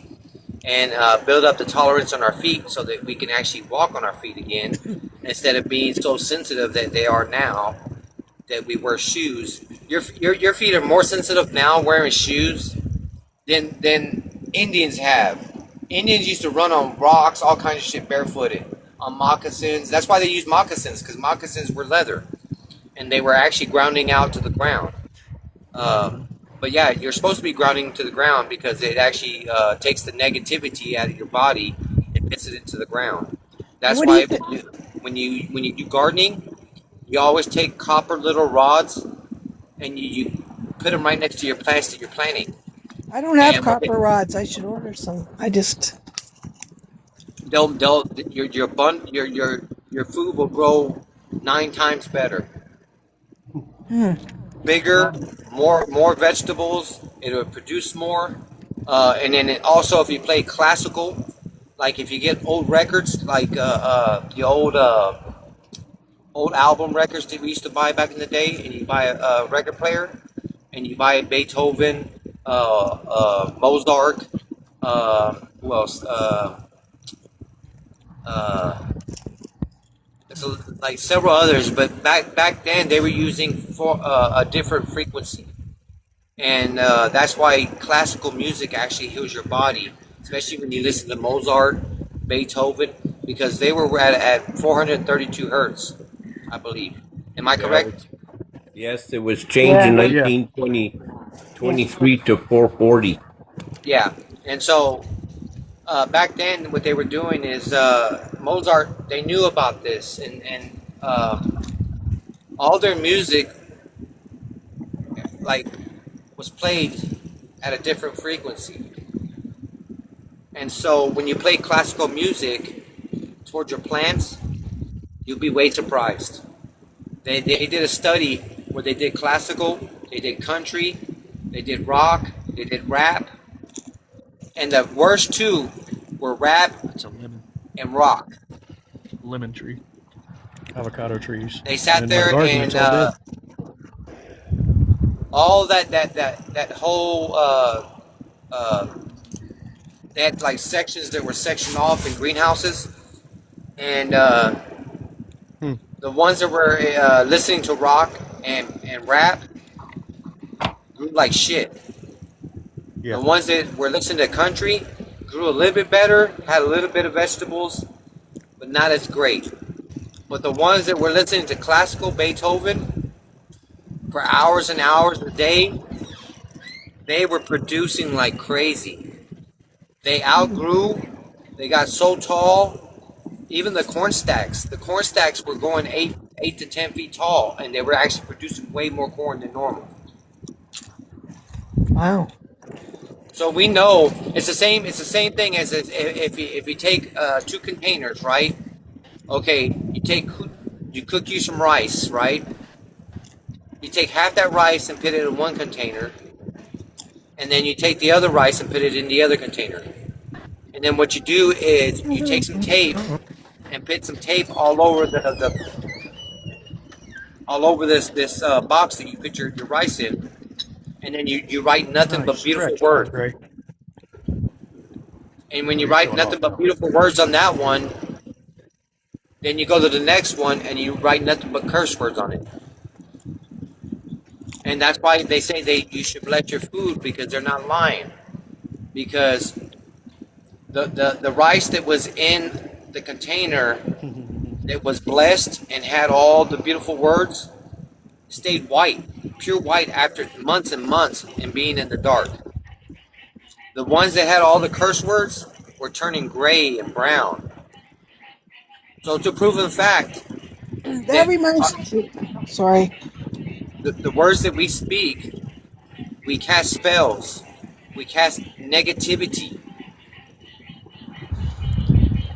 and build up the tolerance on our feet, so that we can actually walk on our feet again, instead of being so sensitive that they are now, that we wear shoes. Your feet are more sensitive now wearing shoes than Indians have. Indians used to run on rocks, all kinds of shit, barefooted, on moccasins. That's why they used moccasins, because moccasins were leather, and they were actually grounding out to the ground. But yeah, you're supposed to be grounding to the ground, because it actually takes the negativity out of your body and puts it into the ground. That's why when you do gardening, you always take copper little rods and you put them right next to your plants that you're planting. I don't have copper rods. I should order some. I just your food will grow 9 times better. Bigger, more vegetables. It'll produce more. And then also, if you play classical, like if you get old records, like the old album records that we used to buy back in the day, and you buy a record player, and you buy Beethoven, Mozart, who else? So like several others, but back then they were using for a different frequency, and that's why classical music actually heals your body, especially when you listen to Mozart, Beethoven, because they were at 432 hertz, I believe. Am I correct? Yes, it was changed in 1923 to 440. Yeah, and so back then what they were doing is Mozart, they knew about this, and all their music like was played at a different frequency. And so when you play classical music towards your plants, you'll be way surprised. They did a study where they did classical, they did country, they did rock, they did rap, and the worst two were rap and rock. Lemon tree, avocado trees. They sat there and all that whole they had like sections that were sectioned off in greenhouses, and the ones that were listening to rock and rap grew like shit. Yeah. The ones that were listening to country grew a little bit better, had a little bit of vegetables, but not as great. But the ones that were listening to classical Beethoven for hours and hours a day, they were producing like crazy. They outgrew, they got so tall, even the corn stacks were going 8 to 10 feet tall, and they were actually producing way more corn than normal. Wow. So we know it's the same thing as if you take 2 containers, right? Okay, you cook you some rice, right? You take half that rice and put it in one container, and then you take the other rice and put it in the other container. And then what you do is you take some tape and put some tape all over this box that you put your rice in, and then you write nothing but beautiful words. And when you write nothing but beautiful words on that one, then you go to the next one and you write nothing but curse words on it. And that's why they say you should bless your food, because they're not lying. Because the rice that was in the container that was blessed and had all the beautiful words stayed white, pure white, after months and months and being in the dark. The ones that had all the curse words were turning gray and brown. So it's a proven fact. That reminds me. Sorry. The words that we speak, we cast spells, we cast negativity.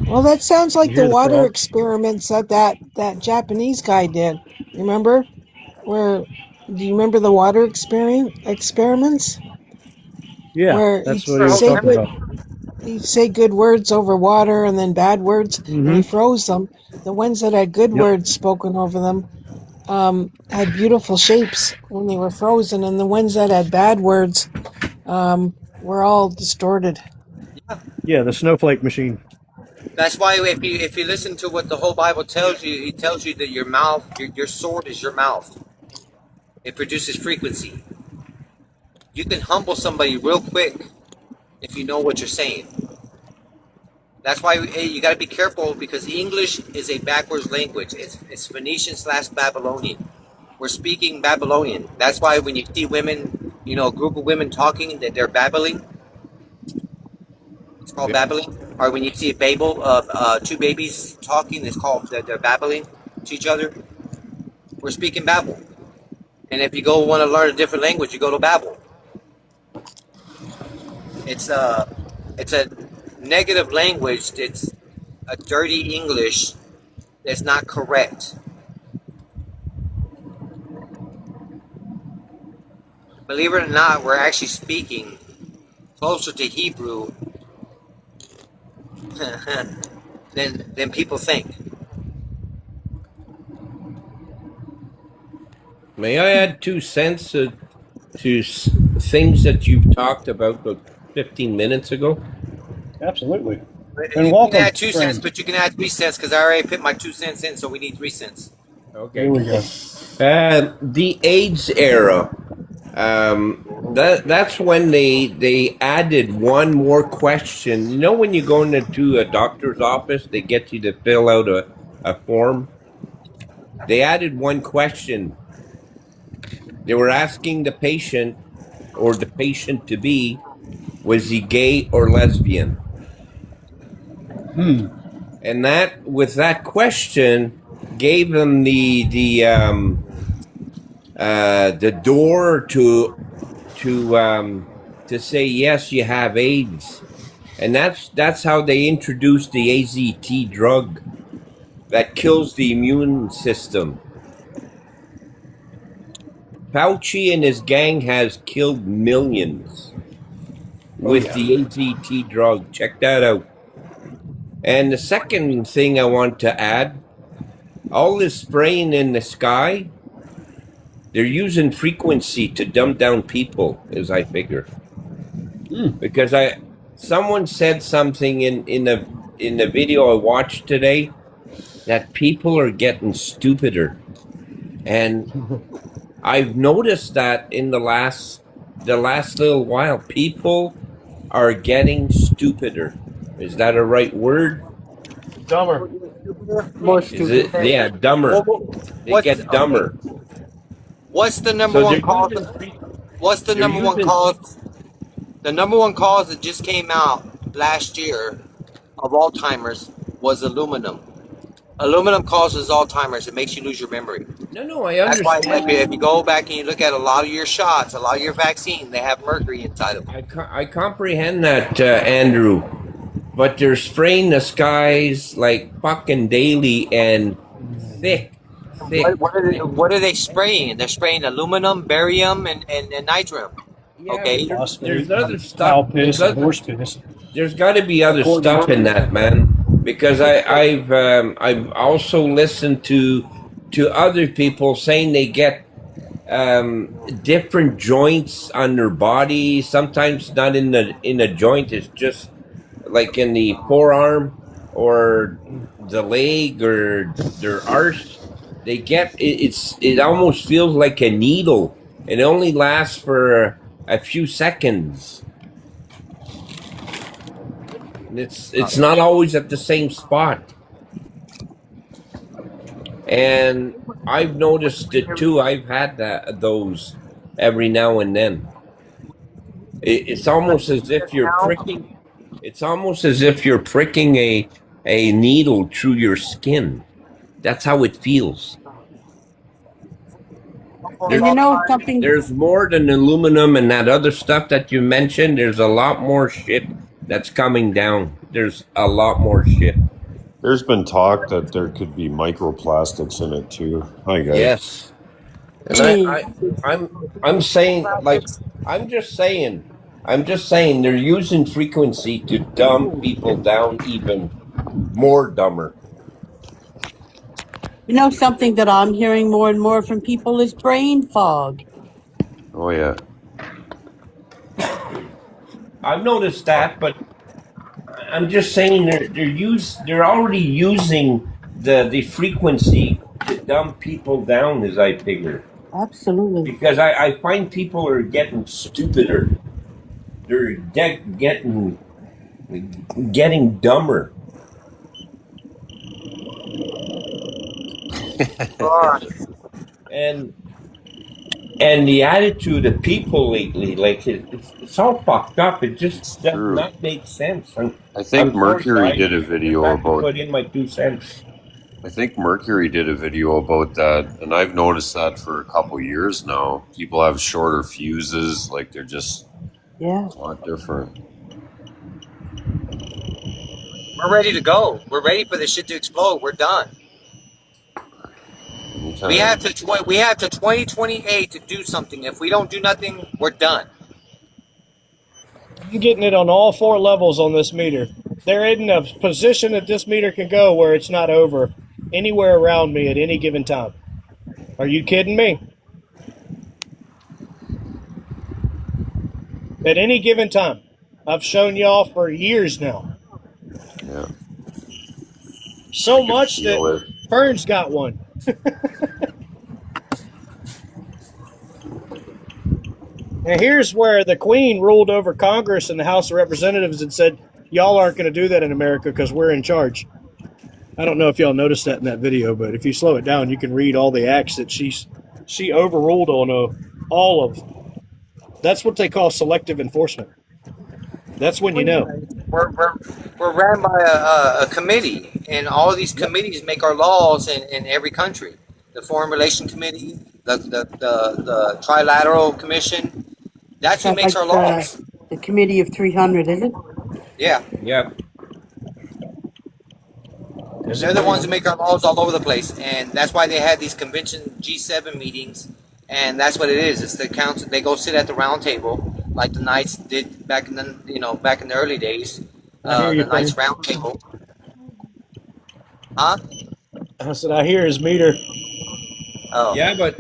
Well, that sounds like the water experiments that Japanese guy did. Remember? Do you remember the water experiments? Yeah, that's what he was talking about. he'd say good words over water and then bad words, and he froze them. The ones that had good words spoken over them had beautiful shapes when they were frozen, and the ones that had bad words were all distorted. Yeah, the snowflake machine. That's why if you listen to what the whole Bible tells you, it tells you that your mouth, your sword is your mouth. It produces frequency. You can humble somebody real quick if you know what you're saying. That's why you got to be careful, because English is a backwards language. It's Phoenician/Babylonian. We're speaking Babylonian. That's why when you see women, a group of women talking, that they're babbling. It's called babbling. Or when you see a Babel of two babies talking, it's called they're babbling to each other. We're speaking Babel. And if you want to learn a different language, you go to Babel. It's a negative language. It's a dirty English that's not correct. Believe it or not, we're actually speaking closer to Hebrew than people think. May I add 2 cents to things that you've talked about 15 minutes ago? Absolutely. And you can add 2 cents, but you can add 3 cents, because I already put my 2 cents in, so we need 3 cents. Okay. Here we go. The AIDS era. That's when they added one more question. You know, when you go into a doctor's office, they get you to fill out a form. They added one question. They were asking the patient, or the patient to be, was he gay or lesbian? And with that question, gave them the door to say, yes, you have AIDS. And that's how they introduced the AZT drug that kills the immune system. Fauci and his gang has killed millions with the AZT drug. Check that out. And the second thing I want to add, all this spraying in the sky, they're using frequency to dumb down people, as I figure. Because someone said something in the video I watched today, that people are getting stupider. And I've noticed that in the last little while, people are getting stupider. Is that a right word? Dumber. More Is it? Yeah, dumber. They get dumber. What's the number one cause? What's the number one cause? The number one cause that just came out last year of Alzheimer's was aluminum. Aluminum causes Alzheimer's. It makes you lose your memory. No, I understand. That's why if you go back and you look at a lot of your shots, a lot of your vaccine, they have mercury inside of them. I comprehend that, Andrew. But they're spraying the skies like fucking daily and thick. What are they spraying? They're spraying aluminum, barium, and nitrate. Yeah, okay. There's other stuff. There's got to be other stuff in that, man. Because I've also listened to other people saying they get different joints on their body. Sometimes not in a joint. It's just like in the forearm or the leg or their arse. They get it almost feels like a needle. It only lasts for a few seconds. It's not always at the same spot. And I've noticed it too. I've had those every now and then. It's almost as if you're pricking. It's almost as if you're pricking a needle through your skin. That's how it feels. There's more than aluminum and that other stuff that you mentioned. There's a lot more shit that's coming down. There's a lot more shit. There's been talk that there could be microplastics in it too. Hi guys. Yes. And I'm saying, like, I'm just saying, I'm just saying they're using frequency to dumb people down even more dumber. You know, something that I'm hearing more and more from people is brain fog. Oh yeah. I've noticed that, but I'm just saying they're already using the frequency to dumb people down, as I figure. Absolutely. Because I find people are getting stupider. They're getting dumber. And the attitude of people lately, like it's all fucked up. It just does not make sense. I think Mercury did a I video have to about. put in my 2 cents. I think Mercury did a video about that, and I've noticed that for a couple years now. People have shorter fuses, like they're just a lot different. We're ready to go. We're ready for this shit to explode. We're done. We have to 2028 to do something. If we don't do nothing, we're done. I'm getting it on all 4 levels on this meter. They're in a position that this meter can go where it's not over anywhere around me at any given time. Are you kidding me? At any given time. I've shown y'all for years now. Yeah. So much that Fern's got one. And here's where the Queen ruled over Congress and the House of Representatives and said, y'all aren't going to do that in America because we're in charge. I don't know if y'all noticed that in that video, but if you slow it down, you can read all the acts that she overruled on all of. That's what they call selective enforcement. That's when you know. We're ran by a committee, and all of these committees make our laws in every country. The Foreign Relations Committee, the Trilateral Commission. That's who makes our laws. The Committee of 300, is it? Yeah. Yeah. They're the ones who make our laws all over the place, and that's why they had these convention G7 meetings, and that's what it is. It's the council. They go sit at the round table like the Knights did back in the early days. The Knights round table. Huh? I said I hear his meter. Oh. Yeah, but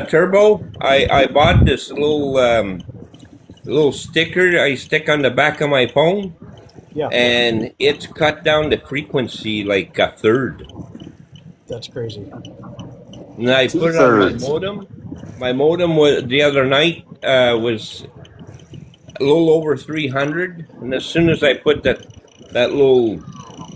Turbo, I bought this little sticker I stick on the back of my phone. Yeah. And it's cut down the frequency like a third. That's crazy. And I put it on my modem. My modem was the other night was a little over 300, and as soon as I put that little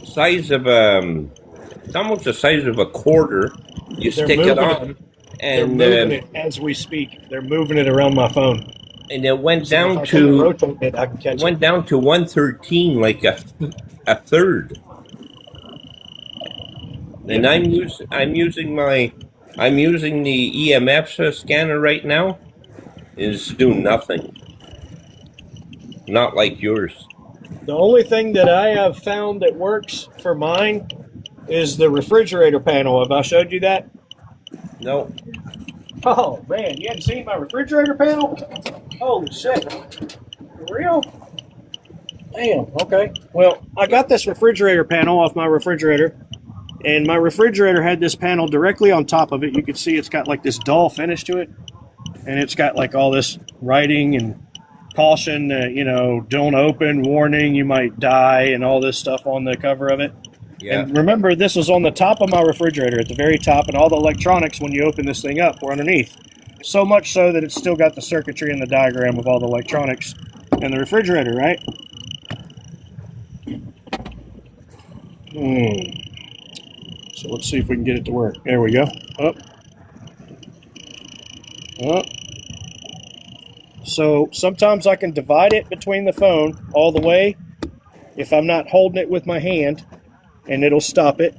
size of it's almost the size of a quarter, you stick it on, and they're moving it as we speak. They're moving it around my phone. And it went down to rotate it, I can catch went down to 113, like a third. And I'm using the EMF scanner right now. It's doing nothing. Not like yours. The only thing that I have found that works for mine is the refrigerator panel. Have I showed you that? No. Oh man, you hadn't seen my refrigerator panel? Holy shit. For real? Damn, okay. Well, I got this refrigerator panel off my refrigerator, and my refrigerator had this panel directly on top of it. You can see it's got like this dull finish to it, and it's got like all this writing and caution, don't open, warning, you might die, and all this stuff on the cover of it. Yeah. And remember, this was on the top of my refrigerator at the very top, and all the electronics, when you open this thing up, were underneath. So much so that it's still got the circuitry and the diagram of all the electronics in the refrigerator, right? So let's see if we can get it to work. There we go. Up. Up. So sometimes I can divide it between the phone all the way if I'm not holding it with my hand, and it'll stop it.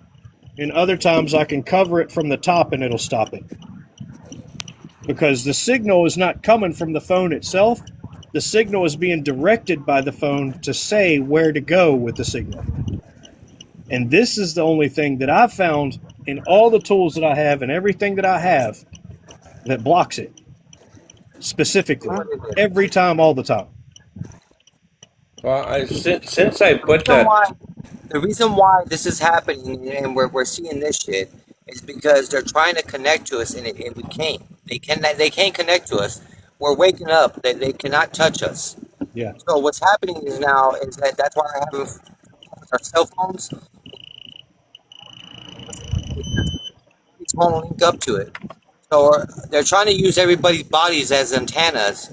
And other times I can cover it from the top and it'll stop it. Because the signal is not coming from the phone itself. The signal is being directed by the phone to say where to go with the signal. And this is the only thing that I've found in all the tools that I have and everything that I have that blocks it. specifically, every time, all the time. Well, since I put The reason that, why, the reason why this is happening and we're seeing this shit is because they're trying to connect to us and we can't. They can't connect to us. We're waking up. They cannot touch us. Yeah. So what's happening is now is that's why I have our cell phones. It's won't link up to it. So they're trying to use everybody's bodies as antennas,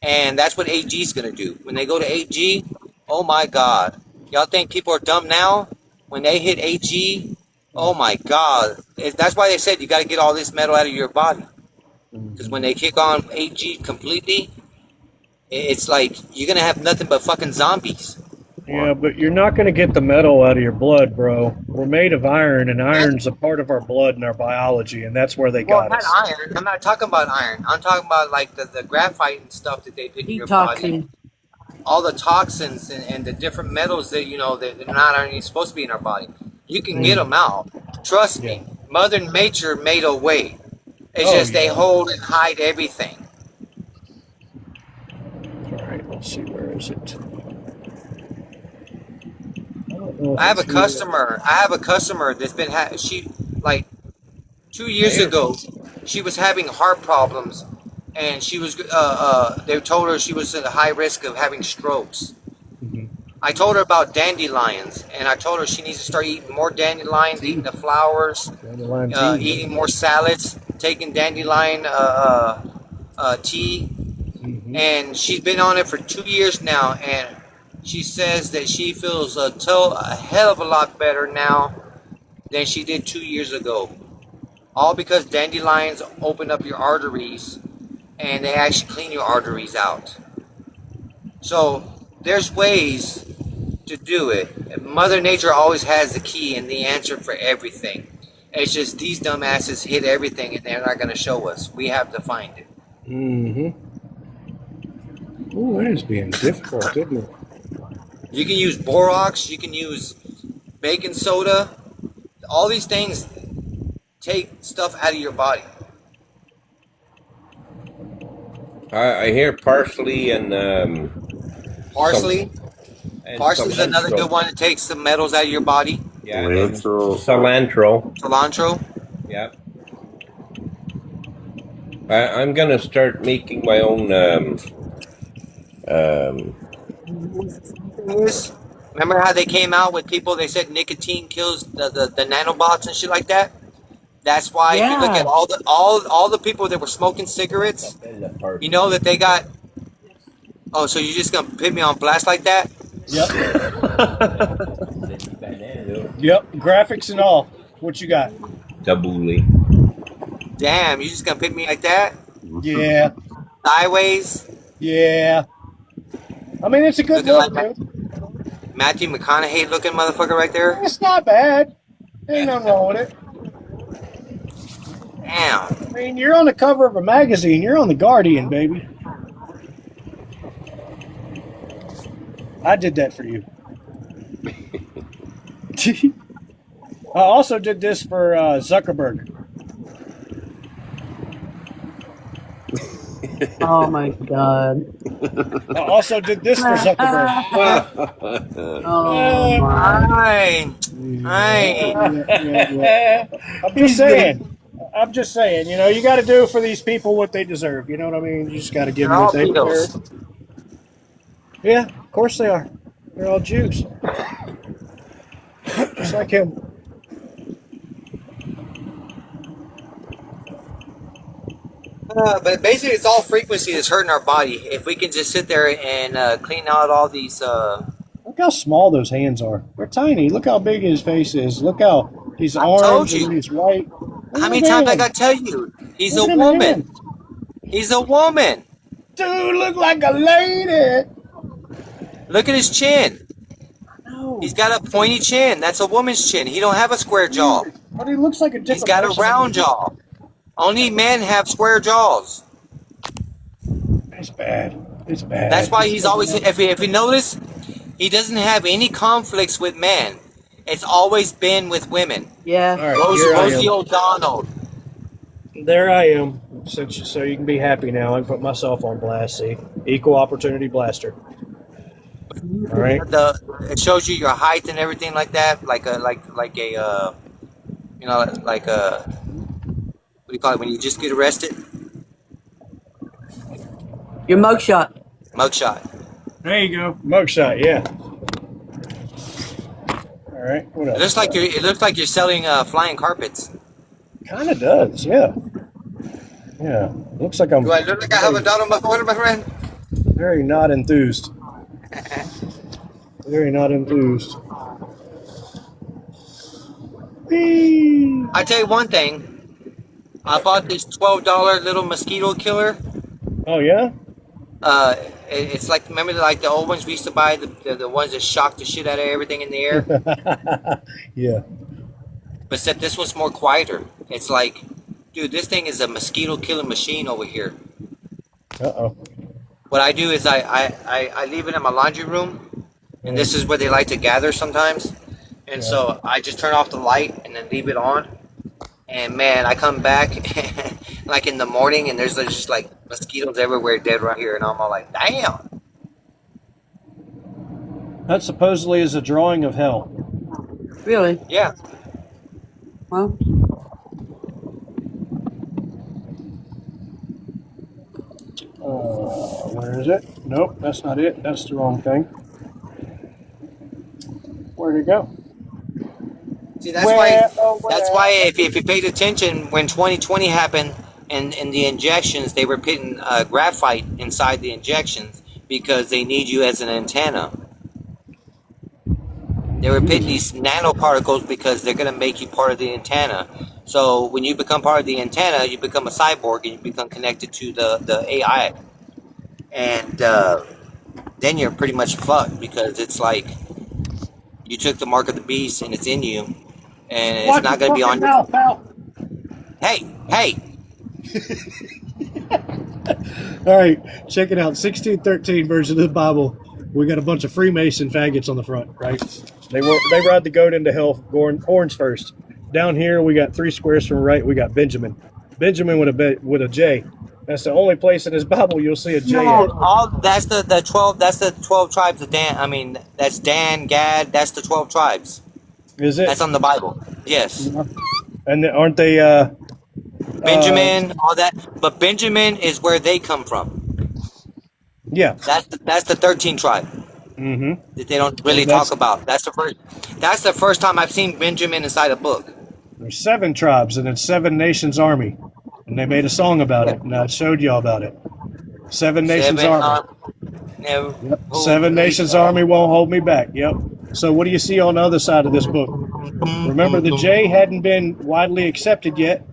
and that's what 8G is going to do. When they go to 8G, oh my God. Y'all think people are dumb now? When they hit 8G, oh my God. That's why they said you got to get all this metal out of your body. Because when they kick on 8G completely, it's like you're going to have nothing but fucking zombies. Yeah, but you're not going to get the metal out of your blood, bro. We're made of iron, and iron's a part of our blood and our biology, and that's where they got us. Not iron. I'm not talking about iron. I'm talking about like the graphite and stuff that they put in your body. All the toxins and the different metals that, you know, that they're not even supposed to be in our body. You can get them out. Trust me. Mother Nature made a way. It's just they hold and hide everything. All right, let's see. Where is it? I have a customer that's been she like 2 years ago she was having heart problems, and she was they told her she was at a high risk of having strokes. I told her about dandelions, and I told her she needs to start eating more dandelions, eating the flowers, eating more salads, taking dandelion tea, and she's been on it for 2 years now, and she says that she feels a hell of a lot better now than she did 2 years ago. All because dandelions open up your arteries, and they actually clean your arteries out. So there's ways to do it. Mother Nature always has the key and the answer for everything. It's just these dumbasses hit everything, and they're not going to show us. We have to find it. Oh, that is being difficult, isn't it? You can use borax, you can use baking soda. All these things take stuff out of your body. I hear parsley and Parsley. Parsley is another good one that takes the metals out of your body. Yeah, cilantro. Cilantro. Yeah. I'm gonna start making my own. Remember how they came out with people? They said nicotine kills the nanobots and shit like that. That's why if you look at all the people that were smoking cigarettes, you know that they got. Oh, so you're just gonna put me on blast like that? Yep. Yep. Graphics and all. What you got? Tabbouleh. Damn, you just gonna pick me like that? Yeah. Sideways? Yeah. I mean, it's a good look, like Matthew McConaughey looking motherfucker right there. It's not bad. Ain't nothing wrong with it. Damn. I mean, you're on the cover of a magazine. You're on the Guardian, baby. I did that for you. I also did this for Zuckerberg. Oh my God. I also did this for Zuckerberg. Oh my. I'm just saying, you know, you got to do for these people what they deserve. You know what I mean? You just got to give them what they deserve. Yeah, of course they are. They're all Jews. Just like him. But basically, it's all frequency that's hurting our body. If we can just sit there and clean out all these. Look how small those hands are. They're tiny. Look how big his face is. Look how he's orange and he's white. How many times I got to tell you? He's a woman. He's a woman. Dude, look like a lady. Look at his chin. He's got a pointy chin. That's a woman's chin. He don't have a square jaw. But he looks like a different He's got a round jaw. Only men have square jaws. It's bad. It's bad. That's why he's always, if you notice, he doesn't have any conflicts with men. It's always been with women. Yeah. Rosie O'Donnell. There I am. So you can be happy now. I can put myself on blast. See, equal opportunity blaster. All right. It shows you your height and everything like that, like a like a what do you call it when you just get arrested? Your mugshot. Mugshot. There you go. Mugshot. Yeah. All right. What else? It looks like you're selling flying carpets. Kind of does. Yeah. Yeah. Looks like I'm. Do I look like I have a dot on my forehead, my friend? Very not enthused. Very not enthused. Whee! I tell you one thing. I bought this $12 little mosquito killer. Oh yeah. It's like, remember like the old ones we used to buy, the ones that shock the shit out of everything in the air. Yeah. But except this one's more quieter. It's like, dude, this thing is a mosquito killing machine over here. Uh-oh. What I do is I leave it in my laundry room, and this is where they like to gather sometimes. And so I just turn off the light and then leave it on. And man, I come back like in the morning, and there's just like mosquitoes everywhere dead right here, and I'm all like, damn. That supposedly is a drawing of hell. Really? Yeah. Well. Where is it? Nope, that's not it. That's the wrong thing. Where'd it go? See, that's why if you paid attention when 2020 happened and the injections, they were putting graphite inside the injections because they need you as an antenna. They were putting these nanoparticles because they're going to make you part of the antenna. So when you become part of the antenna, you become a cyborg and you become connected to the AI. And then you're pretty much fucked because it's like you took the mark of the beast and it's in you. And it's not going to be on your... Hey! All right, check it out. 1613 version of the Bible. We got a bunch of Freemason faggots on the front, right? They ride the goat into hell, horns first. Down here, we got 3 squares from the right. We got Benjamin. Benjamin with a J. That's the only place in this Bible you'll see a J. That's the 12. That's the 12 tribes of Dan. I mean, that's Dan, Gad. That's the 12 tribes. Is it? That's on the Bible. Yes. And aren't they? Benjamin, all that. But Benjamin is where they come from. Yeah. That's the 13 tribe. Mm-hmm. That they don't really talk about. That's the first time I've seen Benjamin inside a book. There's 7 tribes, and it's 7 nations army, and they made a song about it, and I showed y'all about it. 7 nations army. Yep. 7 nations army won't hold me back. Yep. So what do you see on the other side of this book? Remember, the J hadn't been widely accepted yet.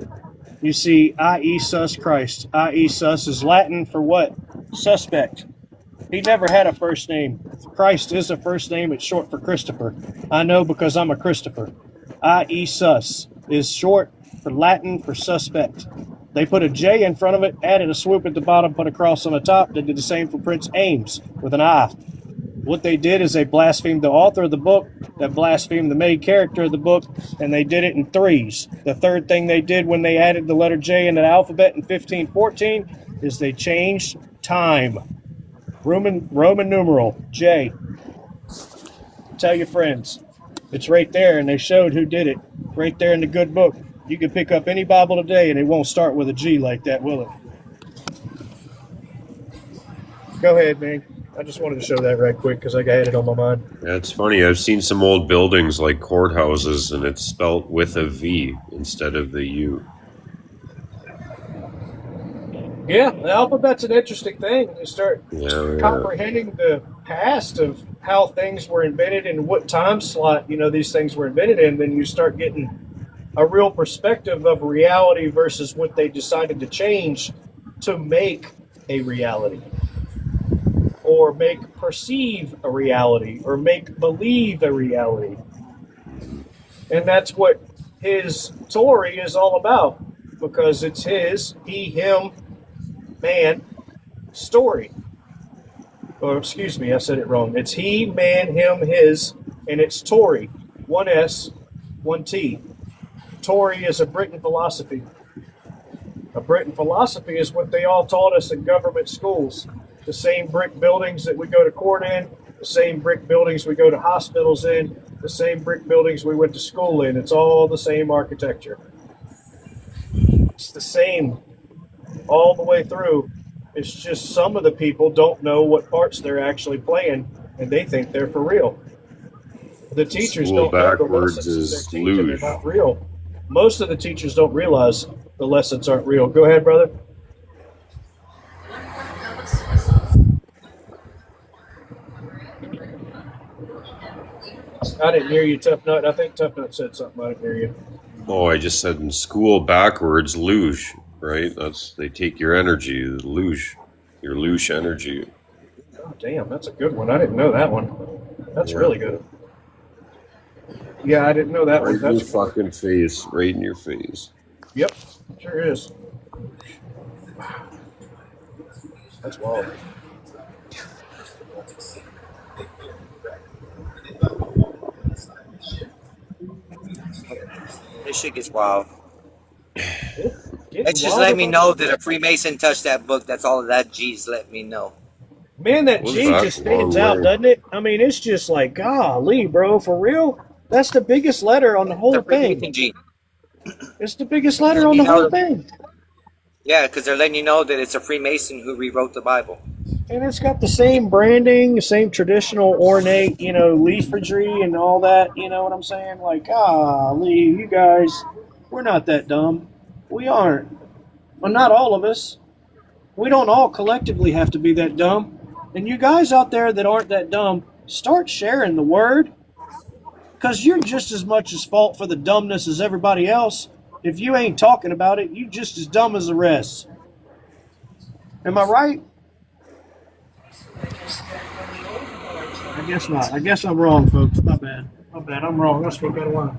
You see, i.e. sus Christ. I.e. sus is Latin for what? Suspect. He never had a first name. Christ is a first name. It's short for Christopher. I know because I'm a Christopher. I.e. sus is short for Latin for suspect. They put a J in front of it, added a swoop at the bottom, put a cross on the top. They did the same for Prince Ames with an I. What they did is they blasphemed the author of the book, that blasphemed the main character of the book, and they did it in 3s. The third thing they did when they added the letter J into the alphabet in 1514 is they changed time. Roman numeral, J. Tell your friends. It's right there, and they showed who did it. Right there in the good book. You can pick up any Bible today, and it won't start with a G like that, will it? Go ahead, man. I just wanted to show that right quick because I had it on my mind. Yeah, it's funny. I've seen some old buildings like courthouses, and it's spelt with a V instead of the U. Yeah, the alphabet's an interesting thing. You start comprehending the past of how things were invented and what time slot, these things were invented in, then you start getting a real perspective of reality versus what they decided to change to make a reality. Or make perceive a reality, or make believe a reality. And that's what his story is all about, because it's his, he, him, man story. Or excuse me, I said it wrong. It's he, man, him, his, and it's Tory. 1 S, 1 T. Tory is a Britain philosophy. A Britain philosophy is what they all taught us in government schools. The same brick buildings that we go to court in, the same brick buildings we go to hospitals in, the same brick buildings we went to school in. It's all the same architecture. It's the same all the way through. It's just some of the people don't know what parts they're actually playing, and they think they're for real. The teachers School don't know the backwards lessons is they're teaching. They're luge. not real. Most of the teachers don't realize the lessons aren't real. Go ahead, brother. I didn't hear you, Tough Nut. I think Tough Nut said something. I didn't hear you. Oh, I just said in school backwards, luge, right? That's they take your energy, luge, your luge energy. Oh, damn, that's a good one. I didn't know that one. That's really good. Yeah, I didn't know that Right one. in your That's fucking face, right in your face. Yep, sure is. That's wild. This shit gets wild. Getting It's just wild let me about know it. that a Freemason touched that book. That's all that G's let me know. Man, that What's G that? just stands Long out, way. doesn't it? I mean, it's just like, golly, bro, for real? That's the biggest letter on the It's whole a Freemason thing. G. It's the biggest letter on You the whole know, thing. yeah, because they're letting you know that it's a Freemason who rewrote the Bible. And it's got the same branding, the same traditional ornate, leafage and all that. You know what I'm saying? Like, golly, you guys, we're not that dumb. We aren't. Well, not all of us. We don't all collectively have to be that dumb. And you guys out there that aren't that dumb, start sharing the word. Because you're just as much as fault for the dumbness as everybody else. If you ain't talking about it, you just as dumb as the rest. Am I right? I guess not. I guess I'm wrong, folks. My bad. My bad. I'm wrong. I spoke out of line.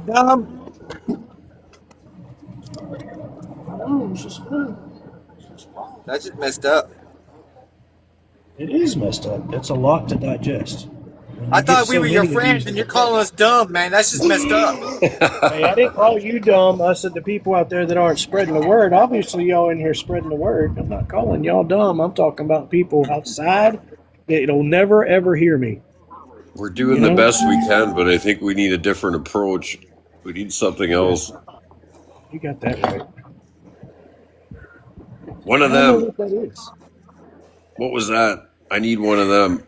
Dumb. No, it's just fun. That's just messed up. It is messed up. It's a lot to digest. I thought we were your friends and you're calling us dumb, man. That's just messed up. Hey, I didn't call you dumb. I said the people out there that aren't spreading the word. Obviously, y'all in here spreading the word. I'm not calling y'all dumb. I'm talking about people outside that'll never, ever hear me. We're doing the best we can, but I think we need a different approach. We need something else. You got that right. One of I don't know them. what that is. What was that? I need one of them.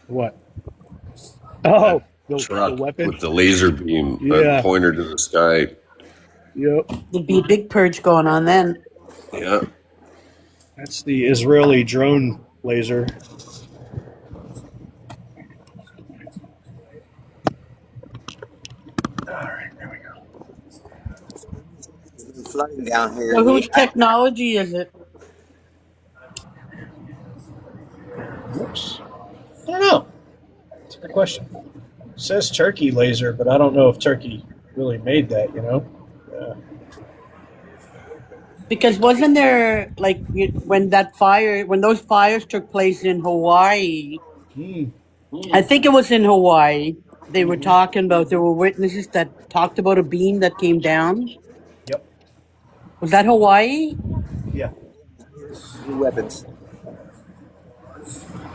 What? Oh, the Truck weapon? with the laser beam Yeah. pointer to the sky. Yep. There'd be a big purge going on then. Yeah. That's the Israeli drone laser. All right, there we go. It's flooding down here. So whose technology is it? Whoops. I don't know. That's a good question. It says Turkey laser, but I don't know if Turkey really made that, Yeah. Because wasn't there when those fires took place in Hawaii? I think it was in Hawaii. They were talking about there were witnesses that talked about a beam that came down. Yep. Was that Hawaii? Yeah. New weapons.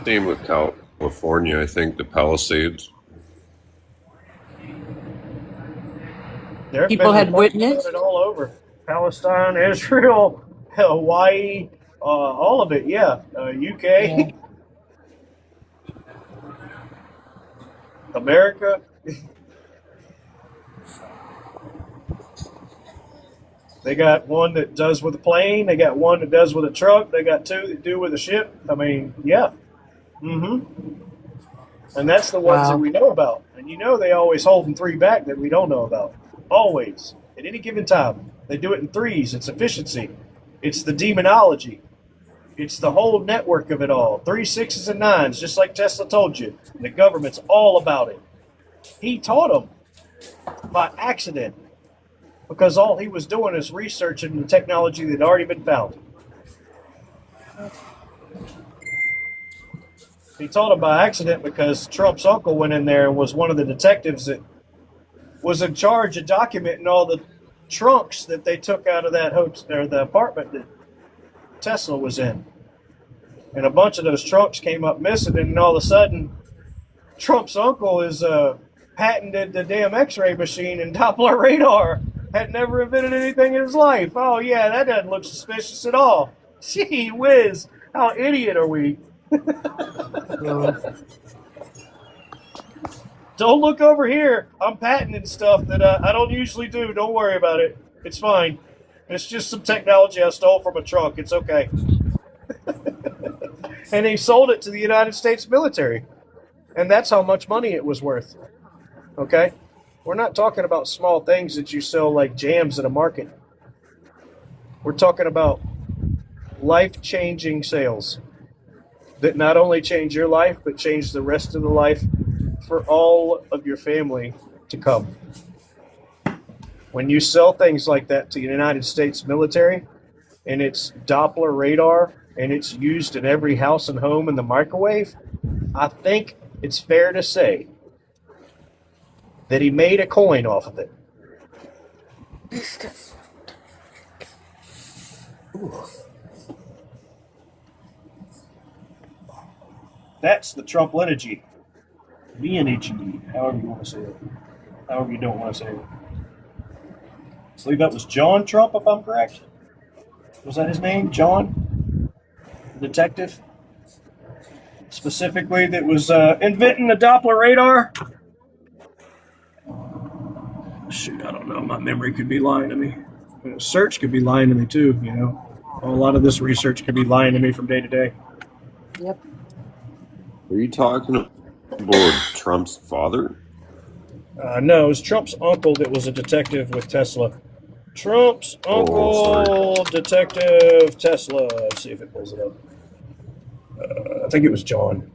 Same with California, I think, the Palisades. There People had witnessed? it all over. Palestine, Israel, Hawaii, all of it, yeah. UK, America. They got one that does with a plane. They got one that does with a truck. They got two that do with a ship. I mean, yeah. Mm-hmm. And that's the ones that we know about. And they always holding three back that we don't know about. Always. At any given time. They do it in threes. It's efficiency. It's the demonology. It's the whole network of it all. 3 6s and 9s, just like Tesla told you. The government's all about it. He taught them by accident because all he was doing is researching the technology that had already been found. He taught them by accident because Trump's uncle went in there and was one of the detectives that was in charge of documenting all the trunks that they took out of that hotel or the apartment that Tesla was in. And a bunch of those trunks came up missing, and all of a sudden, Trump's uncle is patented the damn X-ray machine and Doppler radar. Had never invented anything in his life. Oh yeah, that doesn't look suspicious at all. Gee whiz, how idiot are we? Don't look over here. I'm patenting stuff that I don't usually do. Don't worry about it. It's fine. It's just some technology I stole from a trunk. It's okay. And he sold it to the United States military. And that's how much money it was worth. Okay? We're not talking about small things that you sell like jams at a market. We're talking about life-changing sales that not only change your life, but change the rest of the life for all of your family to come. When you sell things like that to the United States military, and it's Doppler radar, and it's used in every house and home in the microwave, I think it's fair to say that he made a coin off of it. That's the Trump lineage. Lineage, however you want to say it. However you don't want to say it. I believe that was John Trump, if I'm correct. Was that his name? John? The detective? Specifically, that was inventing the Doppler radar? Shoot, I don't know. My memory could be lying to me. Search could be lying to me, too, you know. A lot of this research could be lying to me from day to day. Yep. Are you talking about Trump's father? No, it was Trump's uncle that was a detective with Tesla. Trump's uncle, Detective Tesla. Let's see if it pulls it up. I think it was John.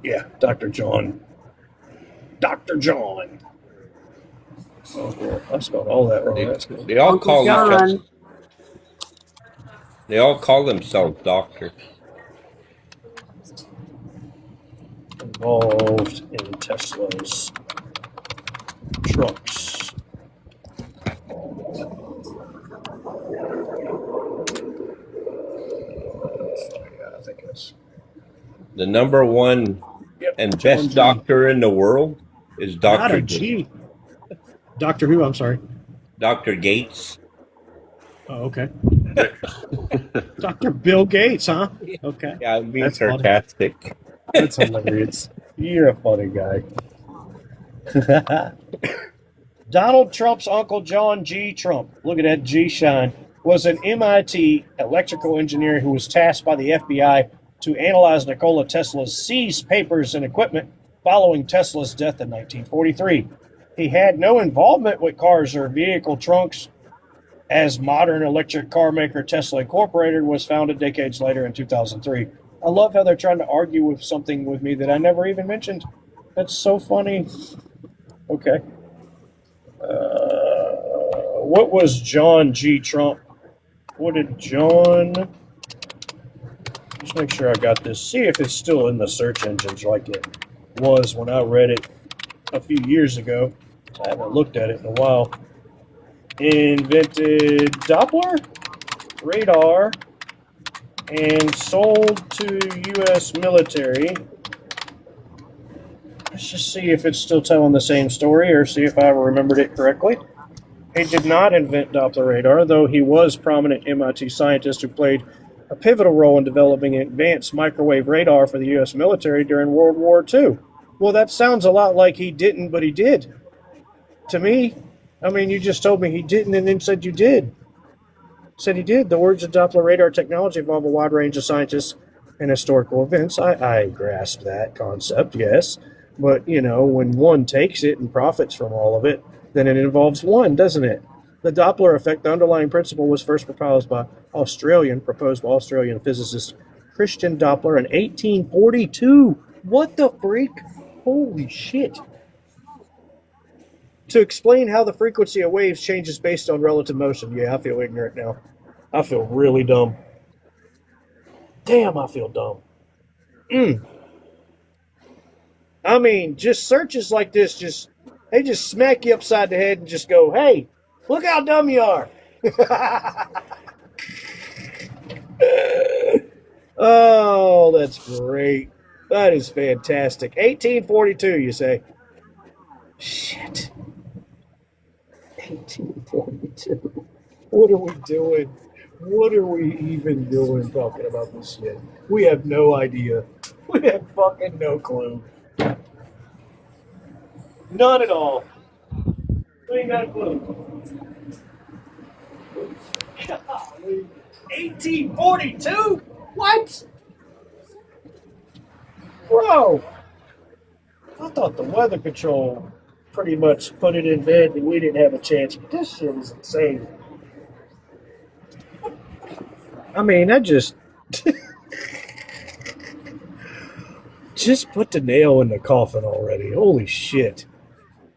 Yeah, Dr. John. Dr. John. Oh, well, I spelled all that wrong. That's good. They all call each other. They all call themselves doctor. Involved in Tesla's trucks. I think it's the number one and best doctor in the world is Dr. G. Doctor who? I'm sorry. Dr. Gates. Oh, okay. Dr. Bill Gates, huh? Okay. Yeah, I'm being sarcastic. Funny. That's hilarious. You're a funny guy. Donald Trump's uncle, John G. Trump, look at that G shine, was an MIT electrical engineer who was tasked by the FBI to analyze Nikola Tesla's seized papers and equipment following Tesla's death in 1943. He had no involvement with cars or vehicle trunks, as modern electric car maker Tesla Incorporated was founded decades later in 2003. I love how they're trying to argue with something with me that I never even mentioned. That's so funny. Okay. What was John G. Trump? What did John... Just make sure I got this. See if it's still in the search engines like it was when I read it a few years ago. I haven't looked at it in a while. Invented Doppler radar and sold to U.S. military. Let's just see if it's still telling the same story or see if I remembered it correctly. He did not invent Doppler radar, though he was a prominent MIT scientist who played a pivotal role in developing advanced microwave radar for the U.S. military during World War II. Well, that sounds a lot like he didn't, but he did. To me, I mean, you just told me he didn't and then said you did. Said he did. The words of Doppler radar technology involve a wide range of scientists and historical events. I grasp that concept, yes. But, you know, when one takes it and profits from all of it, then it involves one, doesn't it? The Doppler effect, the underlying principle, was first proposed by Australian physicist Christian Doppler in 1842. What the freak? Holy shit. To explain how the frequency of waves changes based on relative motion. Yeah, I feel ignorant now. I feel really dumb. Damn, I feel dumb. I mean, just searches like this, they just smack you upside the head and just go, hey, Look how dumb you are. Oh, that's great. That is fantastic. 1842, you say? Shit. 1842. What are we doing? What are we even doing talking about this shit? We have no idea. We have fucking no clue. None at all. We ain't got a clue. Golly. 1842? What? Bro, I thought the weather control pretty much put it in bed and we didn't have a chance, but this shit is insane. I mean, I just put the nail in the coffin already. Holy shit.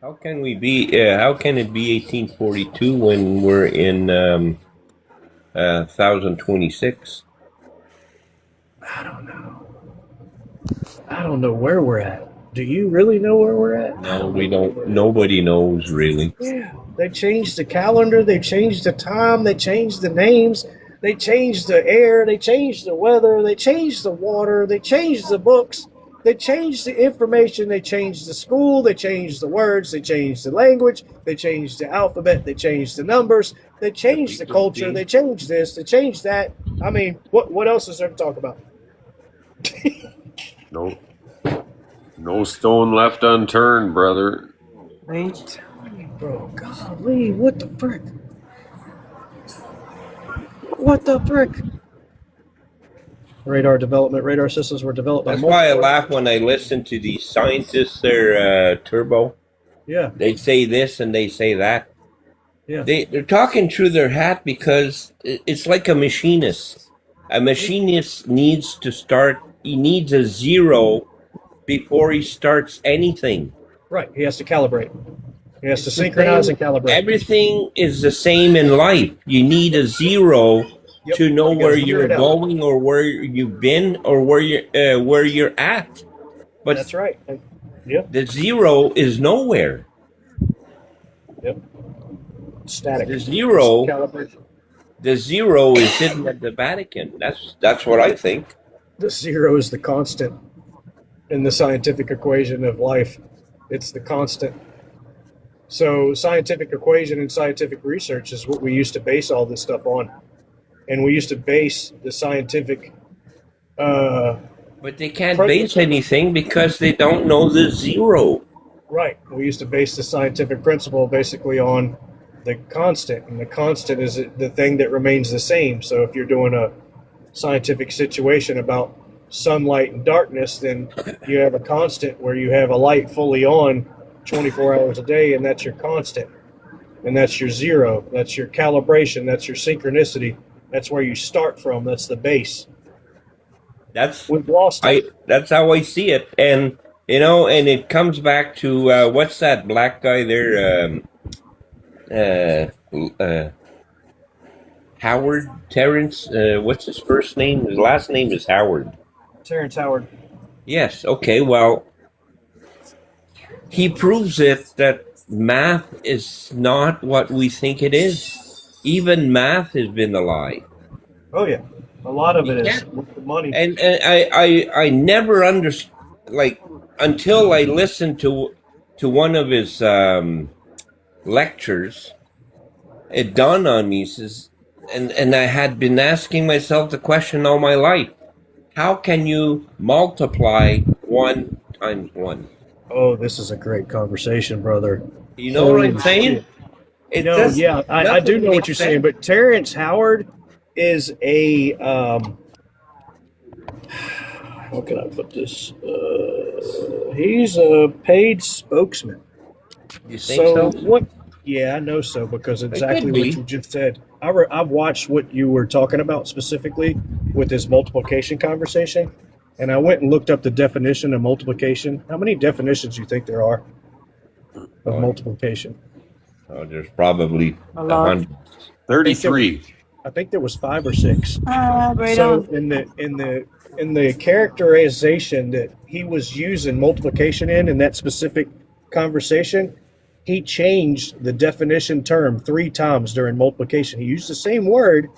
How can we be? How can it be 1842 when we're in 1026? I don't know where we're at. Do you really know where we're at? No, we don't. Nobody knows really. Yeah, they changed the calendar. They changed the time. They changed the names. They changed the air. They changed the weather. They changed the water. They changed the books. They changed the information. They changed the school. They changed the words. They changed the language. They changed the alphabet. They changed the numbers. They changed the culture. They changed this. They changed that. I mean, what else is there to talk about? No stone left unturned, brother. I'm telling you, bro. Golly, what the frick? What the frick? Radar systems were developed by That's why I laugh when I listen to these scientists, they're turbo. Yeah. They say this and they say that. Yeah. They're talking through their hat because it's like a machinist. A machinist needs to start, he needs a zero before he starts anything. Right. He has to calibrate. He has to synchronize and calibrate. Everything is the same in life. You need a zero to know where you're going or where you've been or where you're at. But that's right. Yep. The zero is nowhere. Yep. Static. The zero is hidden at the Vatican. That's what I think. The zero is the constant in the scientific equation of life. It's the constant. So scientific equation and scientific research is what we used to base all this stuff on. And we used to base the scientific but they can't base anything because they don't know the zero. Right. We used to base the scientific principle basically on the constant. And the constant is the thing that remains the same. So if you're doing a scientific situation about sunlight and darkness, then you have a constant where you have a light fully on 24 hours a day, and that's your constant. And that's your zero. That's your calibration. That's your synchronicity. That's where you start from. That's the base. We've lost it. That's how I see it. And, you know, and it comes back to, what's that black guy there? Howard, Terrance, what's his first name? His last name is Howard. Terrance Howard. Yes, okay, well, he proves it that math is not what we think it is. Even math has been a lie. Oh, yeah. A lot of it is with the money. And I never understood, like, until I listened to one of his lectures, it dawned on me, and I had been asking myself the question all my life. How can you multiply 1 times 1? Oh, this is a great conversation, brother. You know what I'm saying? Yeah, I do know what you're saying, but Terrance Howard is a, how can I put this? He's a paid spokesman. You think so? What? Yeah, I know so, because exactly what you just said. I've watched what you were talking about specifically with this multiplication conversation, and I went and looked up the definition of multiplication. How many definitions do you think there are of multiplication? Oh, there's probably 100. 33. I think there was 5 or 6. Right So on. in the characterization that he was using multiplication in that specific conversation, he changed the definition term 3 times during multiplication. He used the same word,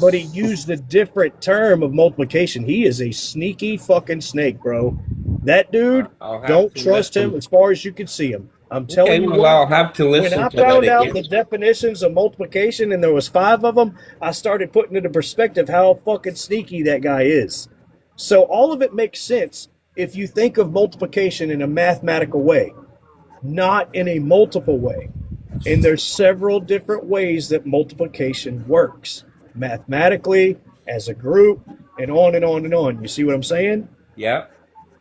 but he used a different term of multiplication. He is a sneaky fucking snake, bro. That dude, I'll have don't to trust him listen. as far as you can see him. I'm telling Okay, you well, what, I'll have to when listen I to that found out again. the definitions of multiplication and there was 5 of them, I started putting into perspective how fucking sneaky that guy is. So all of it makes sense if you think of multiplication in a mathematical way, not in a multiple way. And there's several different ways that multiplication works, mathematically, as a group, and on and on and on. You see what I'm saying? Yeah.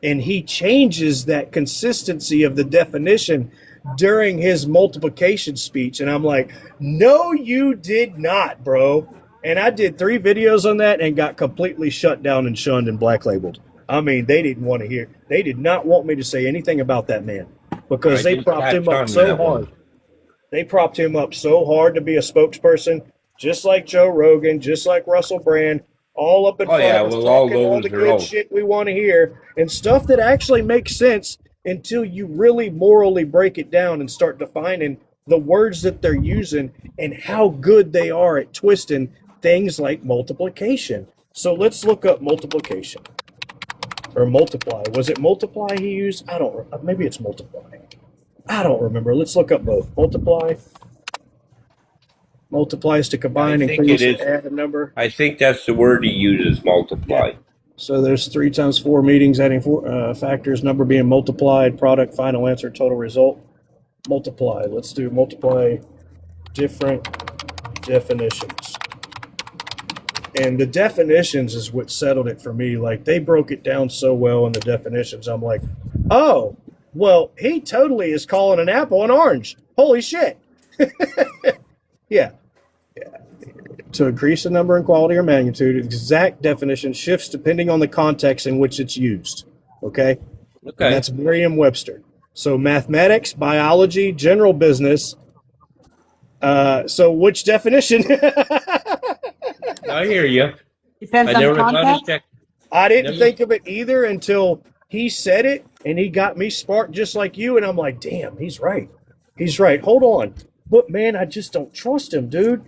And he changes that consistency of the definition during his multiplication speech. And I'm like, no, you did not, bro. And I did 3 videos on that and got completely shut down and shunned and black labeled. I mean, they didn't want to hear. They did not want me to say anything about that man because they propped him up so hard. They propped him up so hard to be a spokesperson, just like Joe Rogan, just like Russell Brand, all up in front of us, talking all the good shit we want to hear and stuff that actually makes sense until you really morally break it down and start defining the words that they're using and how good they are at twisting things like multiplication. So let's look up multiplication or multiply. Was it multiply he used? I don't. Maybe it's multiply. I don't remember. Let's look up both. Multiply. Multiply is to combine, increase, and add a number. I think that's the word he uses, multiply. Yeah. So there's 3 times 4 meetings, adding 4 factors, number being multiplied, product, final answer, total result. Multiply. Let's do multiply different definitions. And the definitions is what settled it for me. Like, they broke it down so well in the definitions. I'm like, oh, well, he totally is calling an apple an orange. Holy shit. Yeah. To increase the number in quality or magnitude, exact definition shifts depending on the context in which it's used. Okay? Okay. And that's Merriam-Webster. So mathematics, biology, general business. So which definition? I hear you. Depends on context. I didn't think of it either until he said it, and he got me sparked just like you, and I'm like, damn, he's right. He's right. Hold on. But, man, I just don't trust him, dude.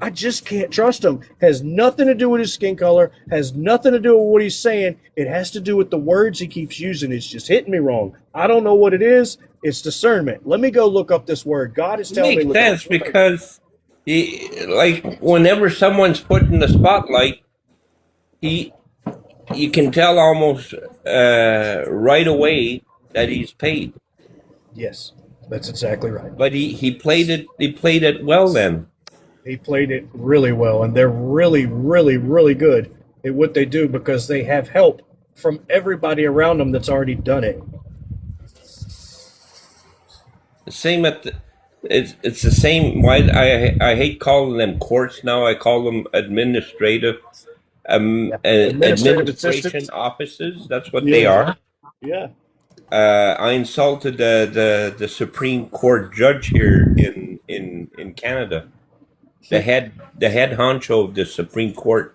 I just can't trust him. Has nothing to do with his skin color. Has nothing to do with what he's saying. It has to do with the words he keeps using. It's just hitting me wrong. I don't know what it is. It's discernment. Let me go look up this word. God is telling me. It makes sense because, like, whenever someone's put in the spotlight, you can tell almost right away that he's paid. Yes, that's exactly right. But he played it well then. He played it really well, and they're really, really, really good at what they do because they have help from everybody around them that's already done it. The same it's the same. Why I hate calling them courts now. I call them administration offices. That's what they are. Yeah. I insulted the Supreme Court judge here in Canada. The head honcho of the Supreme Court.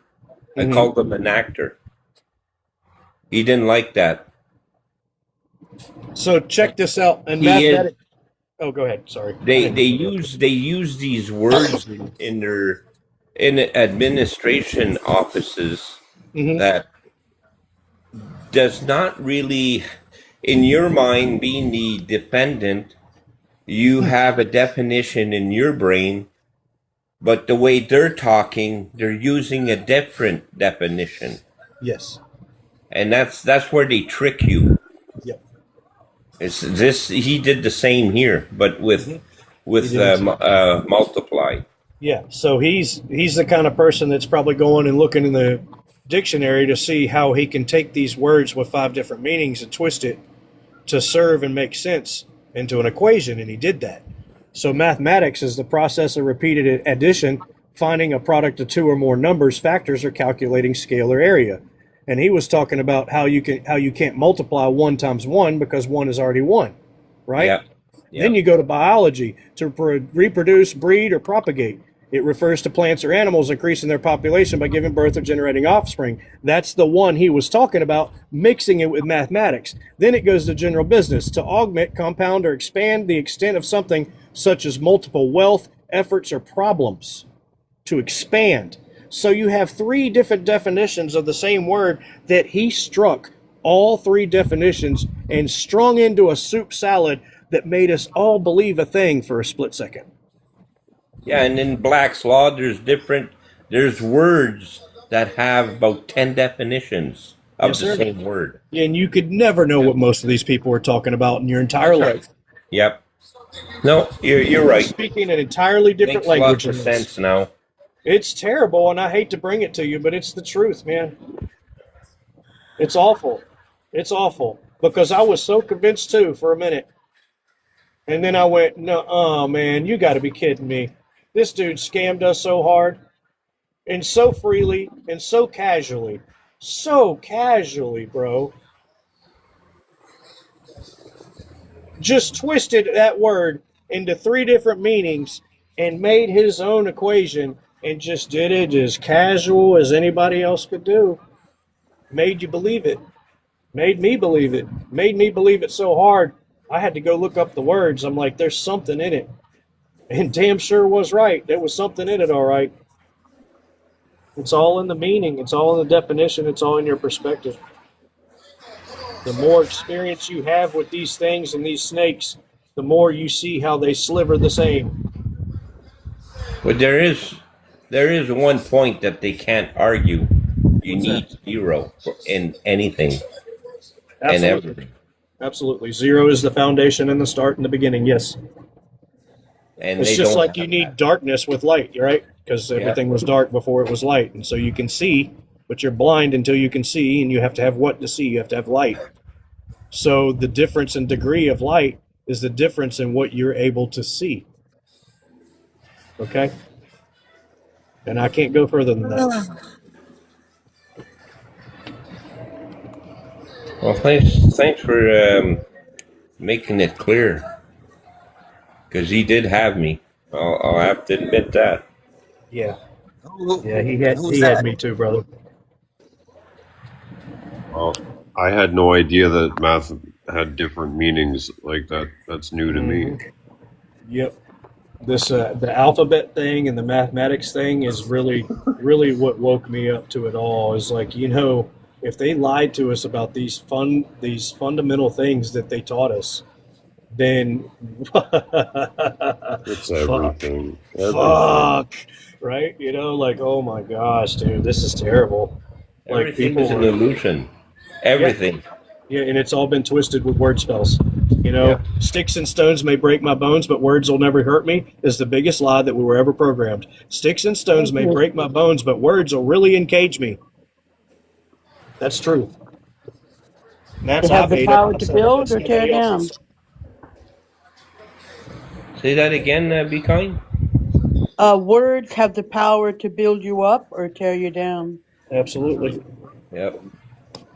I called him an actor. He didn't like that. So check this out. And oh, go ahead. Sorry. They use these words in administration offices that does not really, in your mind, being the defendant, you have a definition in your brain. But the way they're talking, they're using a different definition. Yes. And that's where they trick you. Yep. He did the same here, but with multiply. Yeah. So he's the kind of person that's probably going and looking in the dictionary to see how he can take these words with 5 different meanings and twist it to serve and make sense into an equation, and he did that. So mathematics is the process of repeated addition, finding a product of 2 or more numbers, factors, or calculating scalar area. And he was talking about how you can't multiply 1 times 1 because 1 is already 1, right? Yeah. Then you go to biology to reproduce, breed, or propagate. It refers to plants or animals increasing their population by giving birth or generating offspring. That's the one he was talking about, mixing it with mathematics. Then it goes to general business, to augment, compound, or expand the extent of something such as multiple wealth, efforts, or problems. To expand. So you have three different definitions of the same word that he struck all three definitions and strung into a soup salad that made us all believe a thing for a split second. Yeah, and in Black's Law, there's words that have about 10 definitions of Yes, the sir. same word. And you could never know what most of these people were talking about in your entire life. Yep. No, you're right. Speaking an entirely different Makes language. lots of sense now. It's terrible, and I hate to bring it to you, but it's the truth, man. It's awful. It's awful. Because I was so convinced, too, for a minute. And then I went, no, man, you got to be kidding me. This dude scammed us so hard and so freely and so casually. So casually, bro. Just twisted that word into three different meanings and made his own equation and just did it as casual as anybody else could do. Made you believe it. Made me believe it. Made me believe it so hard, I had to go look up the words. I'm like, there's something in it. And damn sure was right. There was something in it, all right. It's all in the meaning. It's all in the definition. It's all in your perspective. The more experience you have with these things and these snakes, the more you see how they sliver the same. But there is one point that they can't argue. You need zero in anything and everything. Absolutely. Zero is the foundation and the start and the beginning, yes. And it's just like you need darkness with light, right? Because everything was dark before it was light. And so you can see, but you're blind until you can see, and you have to have what to see? You have to have light. So the difference in degree of light is the difference in what you're able to see. Okay? And I can't go further than that. Well, thanks for making it clear. Because he did have me. I'll have to admit that. Yeah. Yeah, he had me too, brother. Well, I had no idea that math had different meanings like that. That's new to me. Yep. This the alphabet thing and the mathematics thing is really what woke me up to it all. Is like, if they lied to us about these fundamental things that they taught us, then it's everything. Fuck. Right? Like, oh my gosh, dude, this is terrible. Like, Everything is an illusion. Everything. Yeah, and it's all been twisted with word spells. Sticks and stones may break my bones, but words will never hurt me is the biggest lie that we were ever programmed. Sticks and stones may break my bones, but words will really encage me. That's truth. And that's They have the power to build or tear down. Say that again, be kind. Words have the power to build you up or tear you down. Absolutely. Yep.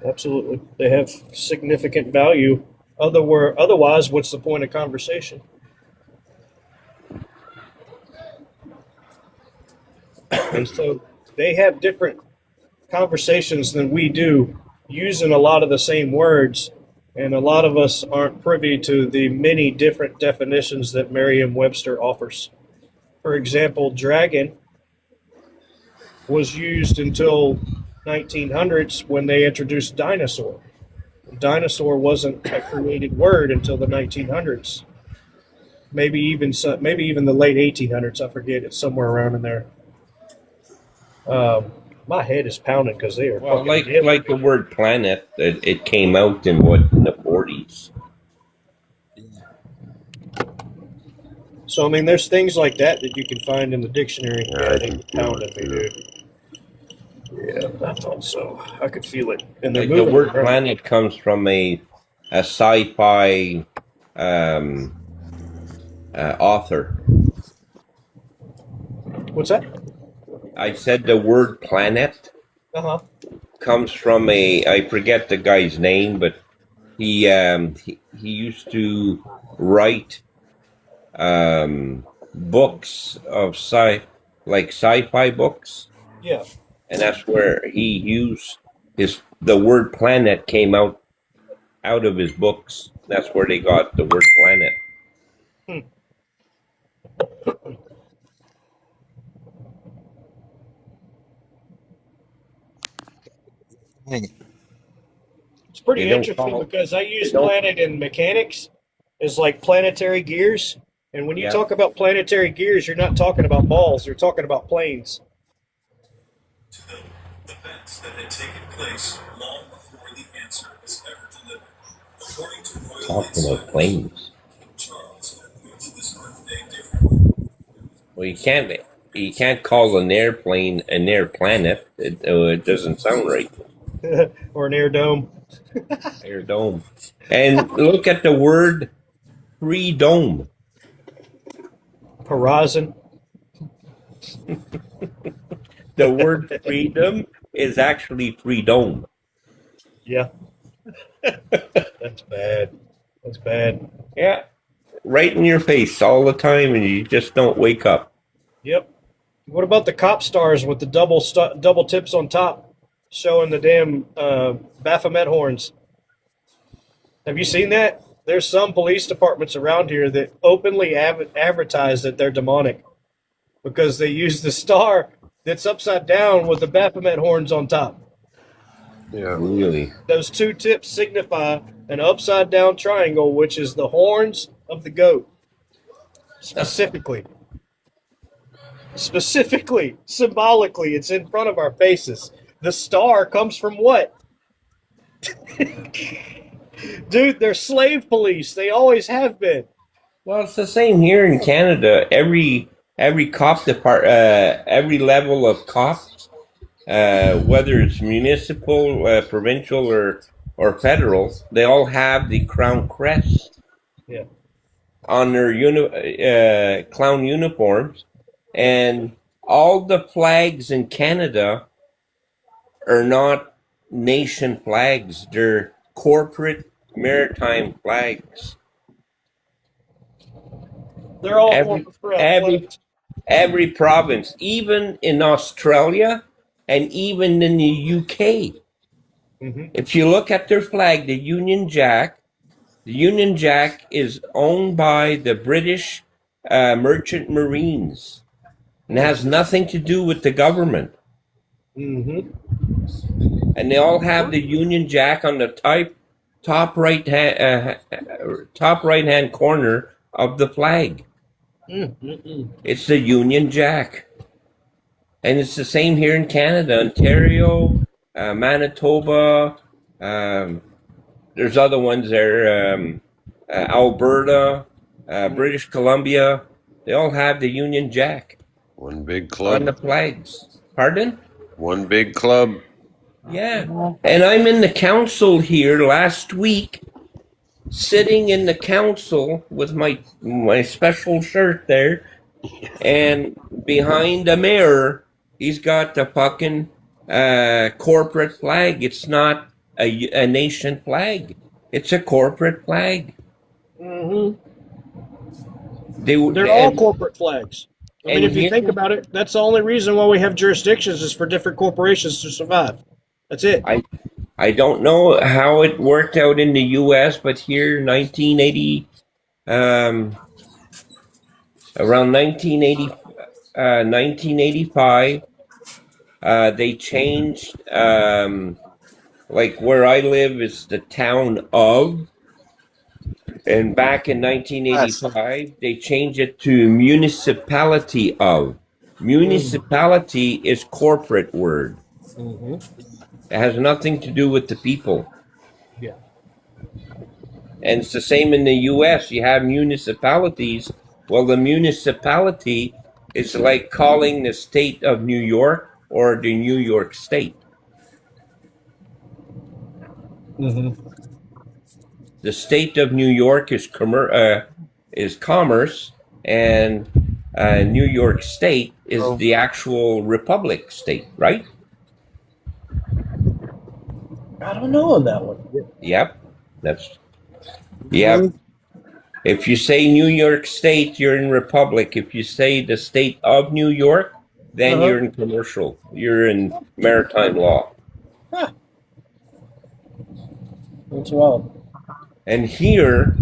Absolutely. They have significant value. Otherwise, what's the point of conversation? And so they have different conversations than we do, using a lot of the same words, and a lot of us aren't privy to the many different definitions that Merriam-Webster offers. For example, dragon was used until 1900s when they introduced dinosaur. Dinosaur wasn't a created word until the 1900s. Maybe even the late 1800s. I forget. It's somewhere around in there. My head is pounding because they are. Well, like the word planet, it came out in the 40s. So I mean, there's things like that you can find in the dictionary. Yeah, they pounded me, dude. Yeah, I thought so. I could feel it. And Like the word planet comes from a sci-fi author. What's that? I said the word planet comes from I forget the guy's name, but he used to write books of like sci-fi books, Yeah. and that's where he used the word planet came out of his books. That's where they got the word planet. It's pretty interesting because I use planet in mechanics as like planetary gears. And when you talk about planetary gears, you're not talking about balls, you're talking about planes. Events that had taken place long before the answer was ever delivered. According to royal Talking about planes. Charles had moved this birthday differently. Well, you can't call an airplane an air planet. It doesn't sound right. Or an air dome. Air dome. And look at the word free dome. Horizon. The word freedom is actually freedom. Yeah. That's bad. That's bad. Yeah. Right in your face all the time, and you just don't wake up. Yep. What about the cop stars with the double tips on top, showing the damn Baphomet horns? Have you seen that? There's some police departments around here that openly advertise that they're demonic because they use the star that's upside down with the Baphomet horns on top. Yeah, really. Those two tips signify an upside down triangle, which is the horns of the goat. Specifically, symbolically, it's in front of our faces. The star comes from what? Dude, they're slave police. They always have been. Well, it's the same here in Canada. Every cop department, every level of cops, whether it's municipal, provincial, or federal, they all have the crown crest. Yeah. On their clown uniforms, and all the flags in Canada are not nation flags. They're corporate maritime flags. They're all every province, even in Australia and even in the UK. Mm-hmm. If you look at their flag, the Union Jack is owned by the British Merchant Marines and has nothing to do with the government. Mm-hmm. And they all have the Union Jack on the top right hand corner of the flag. Mm-hmm. It's the Union Jack. And it's the same here in Canada, Ontario, Manitoba, there's other ones there, Alberta, British Columbia. They all have the Union Jack. One big club. On the flags. Pardon? One big club. Yeah. And I'm in the council here last week, sitting in the council with my special shirt there, and behind the mayor, he's got the fucking corporate flag. It's not a nation flag. It's a corporate flag. Mm-hmm. They're all corporate flags. I mean, if you think about it, that's the only reason why we have jurisdictions is for different corporations to survive. That's it. I don't know how it worked out in the U.S., but here, around 1985, they changed, like where I live is the town of, and back in 1985, they changed it to municipality of. Municipality is corporate word. Mm-hmm. It has nothing to do with the people. Yeah. And it's the same in the U.S. You have municipalities. Well, the municipality is like calling the state of New York or the New York State. Mm-hmm. The state of New York is commerce, and New York State is the actual republic state, right? I don't know on that one. Yep. Yep. If you say New York State, you're in republic. If you say the state of New York, then you're in commercial. You're in maritime law. Huh. That's wild. And here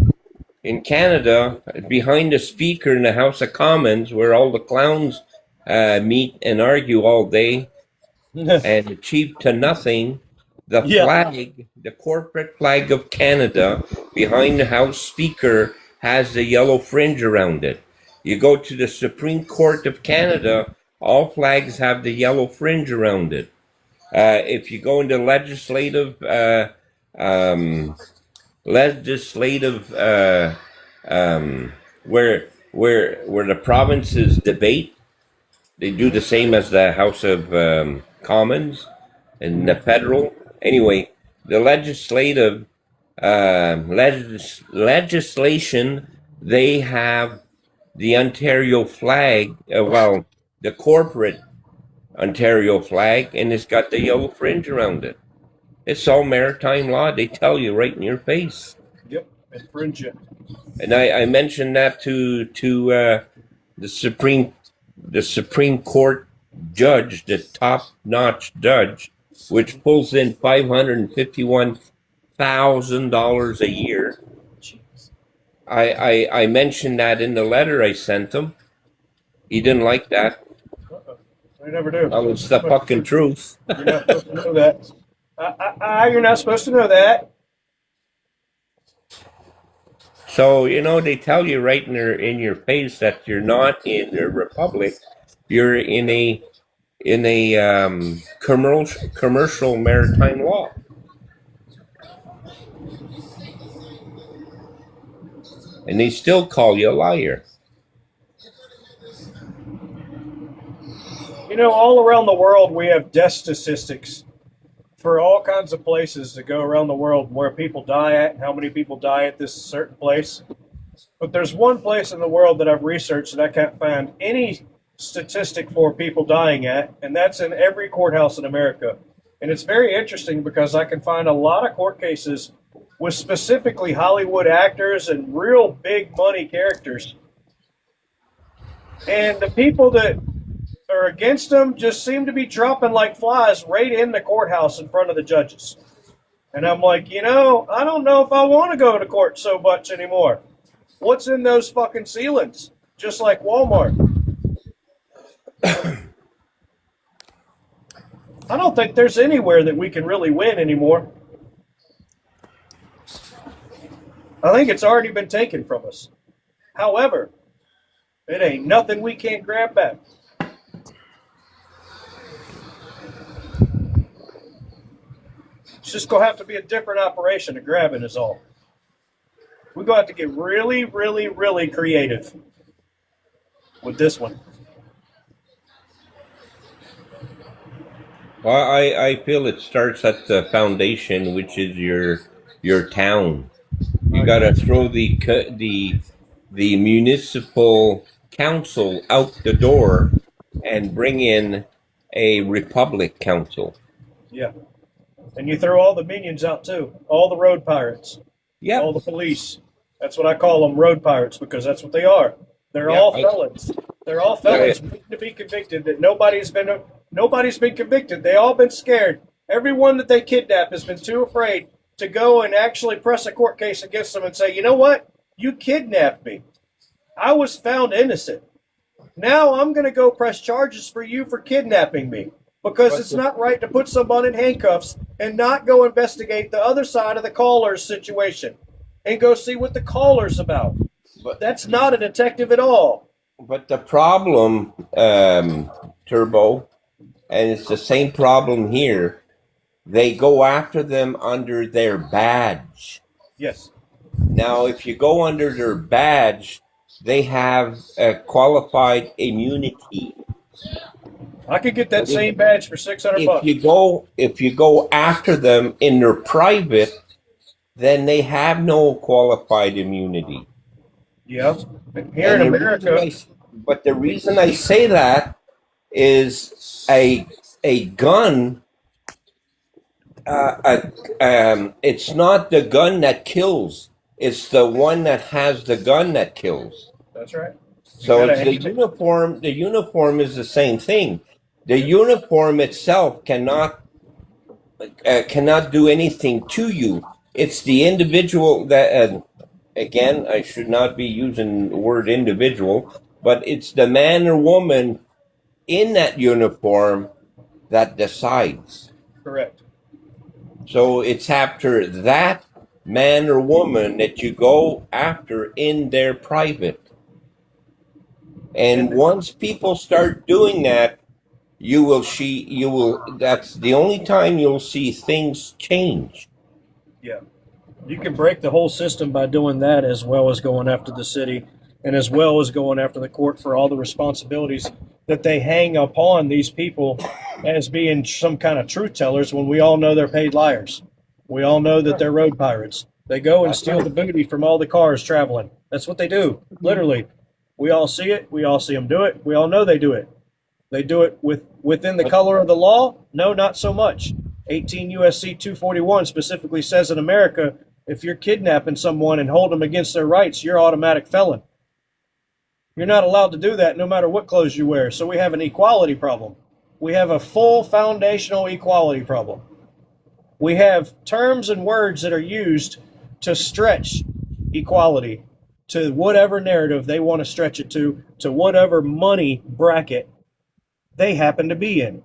in Canada, behind the speaker in the House of Commons, where all the clowns meet and argue all day and achieve to nothing, the flag, the corporate flag of Canada, behind the House Speaker has the yellow fringe around it. You go to the Supreme Court of Canada, all flags have the yellow fringe around it. If you go into legislative where the provinces debate, they do the same as the House of Commons and the federal. Anyway, the legislative legislation, they have the Ontario flag, the corporate Ontario flag, and it's got the yellow fringe around it. It's all maritime law. They tell you right in your face. Yep, infringe it. And I mentioned that to the Supreme Court judge, the top-notch judge, which pulls in $551,000 a year. I mentioned that in the letter I sent him. He didn't like that. I never do. Well, it's the fucking truth. You're not supposed to know that. You're not supposed to know that. So, they tell you right in your face that you're not in a republic. You're in a commercial maritime law. And they still call you a liar. All around the world, we have death statistics for all kinds of places that go around the world where people die at and how many people die at this certain place. But there's one place in the world that I've researched that I can't find any statistic for people dying at, and that's in every courthouse in America. And it's very interesting because I can find a lot of court cases with specifically Hollywood actors and real big money characters. And the people that are against them just seem to be dropping like flies right in the courthouse in front of the judges. And I'm like, I don't know if I want to go to court so much anymore. What's in those fucking ceilings? Just like Walmart. I don't think there's anywhere that we can really win anymore. I think it's already been taken from us. However, it ain't nothing we can't grab back. It's just going to have to be a different operation to grabbing is all. We're going to have to get really, really, really creative with this one. Well, I feel it starts at the foundation, which is your town. You got to throw the municipal council out the door and bring in a republic council. Yeah. And you throw all the minions out too. All the road pirates. Yeah. All the police. That's what I call them, road pirates, because that's what they are. They're all felons. They're all felons waiting to be convicted. That nobody's been convicted. They all been scared. Everyone that they kidnap has been too afraid to go and actually press a court case against them and say, you know what? You kidnapped me. I was found innocent. Now I'm going to go press charges for you for kidnapping me. Because it's not right to put someone in handcuffs and not go investigate the other side of the caller's situation and go see what the caller's about. But that's not a detective at all. But the problem, Turbo, and it's the same problem here, they go after them under their badge. Yes. Now, if you go under their badge, they have a qualified immunity. I could get that same badge for $600. If you go after them in their private, then they have no qualified immunity. Yeah. Here in America. But the reason I say that is a gun. It's not the gun that kills. It's the one that has the gun that kills. That's right. So gotta it's the uniform. The uniform is the same thing. The uniform itself cannot do anything to you. It's the individual that. Again, I should not be using the word individual, but it's the man or woman in that uniform that decides. Correct. So it's after that man or woman that you go after in their private. And once people start doing that, that's the only time you'll see things change. Yeah. You can break the whole system by doing that, as well as going after the city and as well as going after the court for all the responsibilities that they hang upon these people as being some kind of truth tellers, when we all know they're paid liars. We all know that they're road pirates. They go and steal the booty from all the cars traveling. That's what they do, literally. We all see it. We all see them do it. We all know they do it. They do it within the color of the law? No, not so much. 18 U.S.C. 241 specifically says in America, if you're kidnapping someone and hold them against their rights, you're automatic felon. You're not allowed to do that no matter what clothes you wear. So we have an equality problem. We have a full foundational equality problem. We have terms and words that are used to stretch equality to whatever narrative they want to stretch it to whatever money bracket they happen to be in.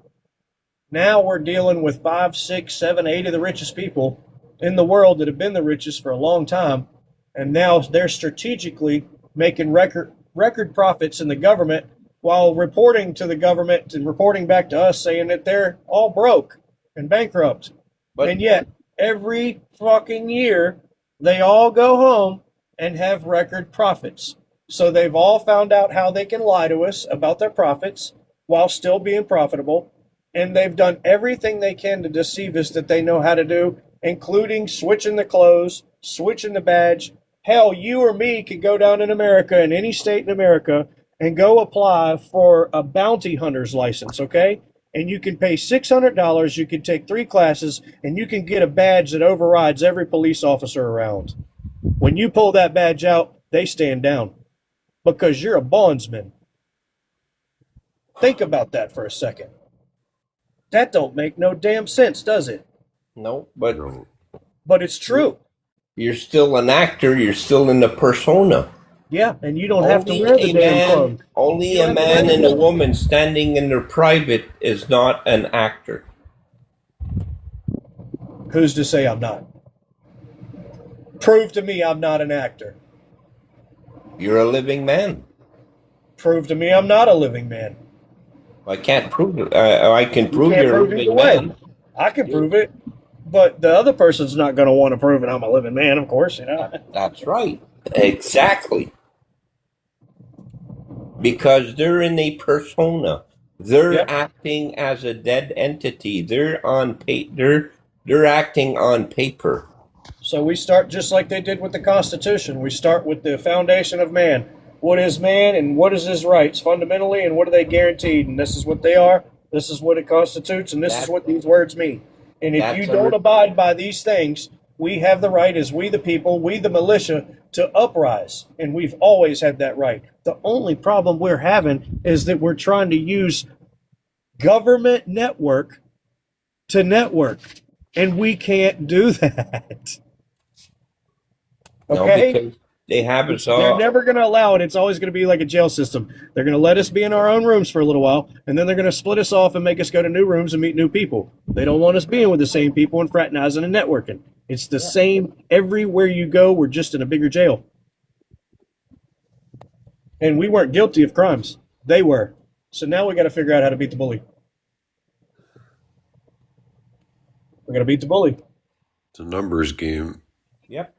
Now we're dealing with 5, 6, 7, 8 of the richest people in the world that have been the richest for a long time, and now they're strategically making record profits in the government while reporting to the government and reporting back to us saying that they're all broke and bankrupt. And yet, every fucking year, they all go home and have record profits. So they've all found out how they can lie to us about their profits while still being profitable. And they've done everything they can to deceive us that they know how to do, including switching the clothes, switching the badge. Hell, you or me could go down in America, in any state in America, and go apply for a bounty hunter's license, okay? And you can pay $600, you can take 3 classes, and you can get a badge that overrides every police officer around. When you pull that badge out, they stand down because you're a bondsman. Think about that for a second. That don't make no damn sense, does it? No, but it's true. You're still an actor. You're still in the persona. Yeah, and you don't have to wear the damn clothes. Only a man and a woman standing in their private is not an actor. Who's to say I'm not? Prove to me I'm not an actor. You're a living man. Prove to me I'm not a living man. I can't prove it. I can prove you're a living man. I can prove it, but the other person's not going to want to prove it I'm a living man, of course. You know. That's right. Exactly. Because they're in a persona. They're acting as a dead entity. They're on they're acting on paper. So we start just like they did with the Constitution. We start with the foundation of man. What is man and what is his rights fundamentally, and what are they guaranteed? And this is what they are. This is what it constitutes, and this is what these words mean. And if you don't abide by these things, we have the right, as we the people, we the militia, to uprise. And we've always had that right. The only problem we're having is that we're trying to use government network to network. And we can't do that. Okay? No, because they have us all. They're never going to allow it. It's always going to be like a jail system. They're going to let us be in our own rooms for a little while, and then they're going to split us off and make us go to new rooms and meet new people. They don't want us being with the same people and fraternizing and networking. It's the same everywhere you go. We're just in a bigger jail. And we weren't guilty of crimes. They were. So now we got to figure out how to beat the bully. We're going to beat the bully. It's a numbers game. Yep.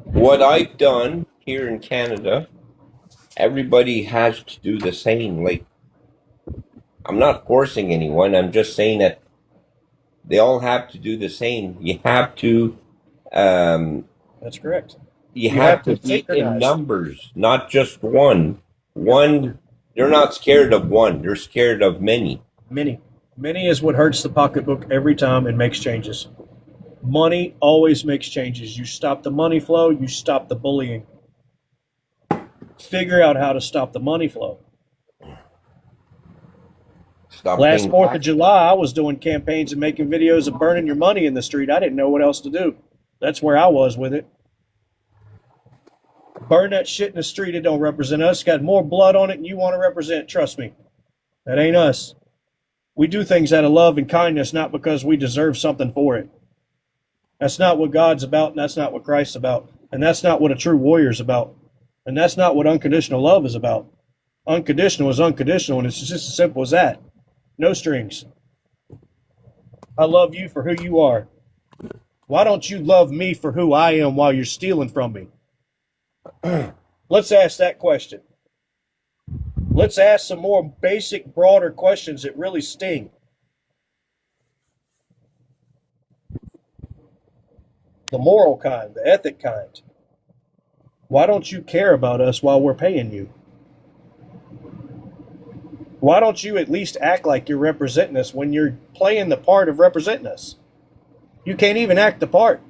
What I've done here in Canada, everybody has to do the same. Like, I'm not forcing anyone. I'm just saying that they all have to do the same. You have to. That's correct. You have to be in numbers, not just one. One. They're not scared of one. They're scared of many. Many. Many is what hurts the pocketbook every time and makes changes. Money always makes changes. You stop the money flow, you stop the bullying. figure out how to stop the money flow. Stop Last paying 4th of tax. July, I was doing campaigns and making videos of burning your money in the street. I didn't know what else to do. That's where I was with it. Burn that shit in the street. It don't represent us. Got more blood on it than you want to represent. Trust me. That ain't us. We do things out of love and kindness, not because we deserve something for it. That's not what God's about, and that's not what Christ's about. And that's not what a true warrior's about. And that's not what unconditional love is about. Unconditional is unconditional, and it's just as simple as that. No strings. I love you for who you are. Why don't you love me for who I am while you're stealing from me? Let's ask that question. Let's ask some more basic, broader questions that really sting. The moral kind, the ethic kind. Why don't you care about us while we're paying you? Why don't you at least act like you're representing us when you're playing the part of representing us? You can't even act the part.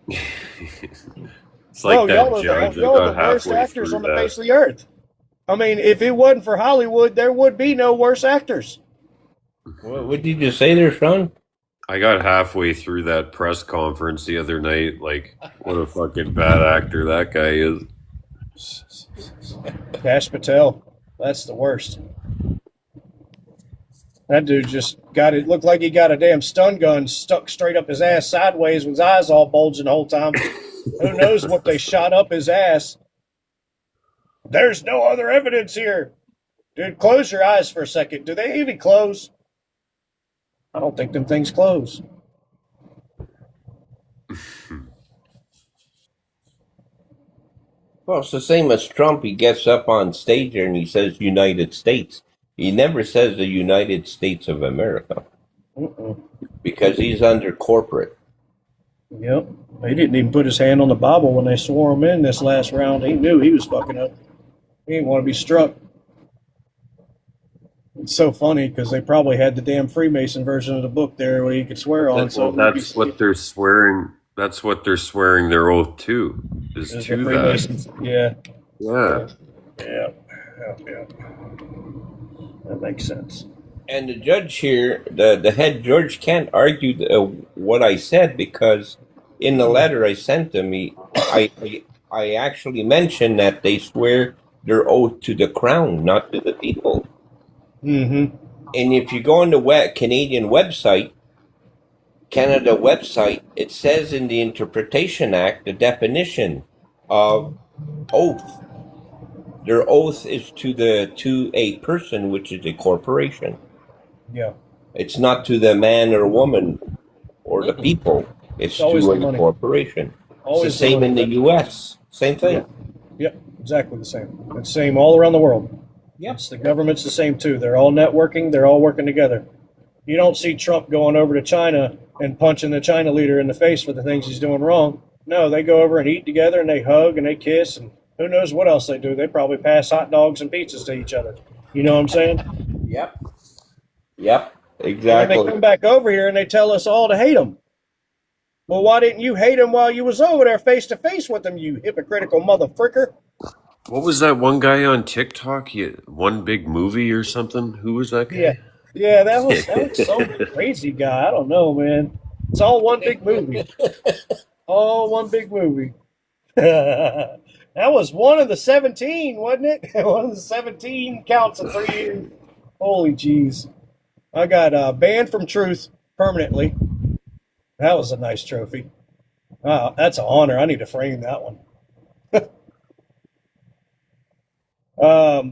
It's like that judge. Y'all are the worst actors on the face of the earth. I mean, if it wasn't for Hollywood, there would be no worse actors. What did you say there, Sean? I got halfway through that press conference the other night. Like, what a fucking bad actor that guy is. Dash Patel. That's the worst. That dude just got it. Looked like he got a damn stun gun stuck straight up his ass sideways with his eyes all bulging the whole time. Who knows what they shot up his ass? There's no other evidence here. Dude, close your eyes for a second. Do they even close? I don't think them things close. Well, it's the same as Trump. He gets up on stage there and he says United States. He never says the United States of America. Because he's under corporate. Yep. He didn't even put his hand on the Bible when they swore him in this last round. He knew he was fucking up. He didn't want to be struck. It's so funny because they probably had the damn Freemason version of the book there where you could swear on. That's what they're swearing. That's what they're swearing their oath to. Is to that. Yeah. Yeah. Yeah. That makes sense. And the judge here, the head judge, can't argue what I said because in the letter I sent him, I actually mentioned that they swear their oath to the crown, not to the people. Mm-hmm. And if you go on the Canadian website, Canada website, it says in the Interpretation Act the definition of oath. Their oath is to a person, which is a corporation. Yeah. It's not to the man or woman or the people. It's to a corporation. It's the same in the U.S. Same thing. Yep, exactly the same. It's the same all around the world. Yep. The government's the same too. They're all networking. They're all working together. You don't see Trump going over to China and punching the China leader in the face for the things he's doing wrong. No, they go over and eat together and they hug and they kiss and who knows what else they do. They probably pass hot dogs and pizzas to each other. You know what I'm saying? Yep. Yep, exactly. And they come back over here and they tell us all to hate them. Well, why didn't you hate them while you was over there face to face with them, you hypocritical motherfricker? What was that one guy on TikTok? One Big Movie or something? Who was that guy? Yeah, that was some crazy guy. I don't know, man. It's all one big movie. All one big movie. That was one of the 17, wasn't it? One of the 17 counts in 3 years. Holy jeez. I got banned from Truth permanently. That was a nice trophy. Wow, that's an honor. I need to frame that one.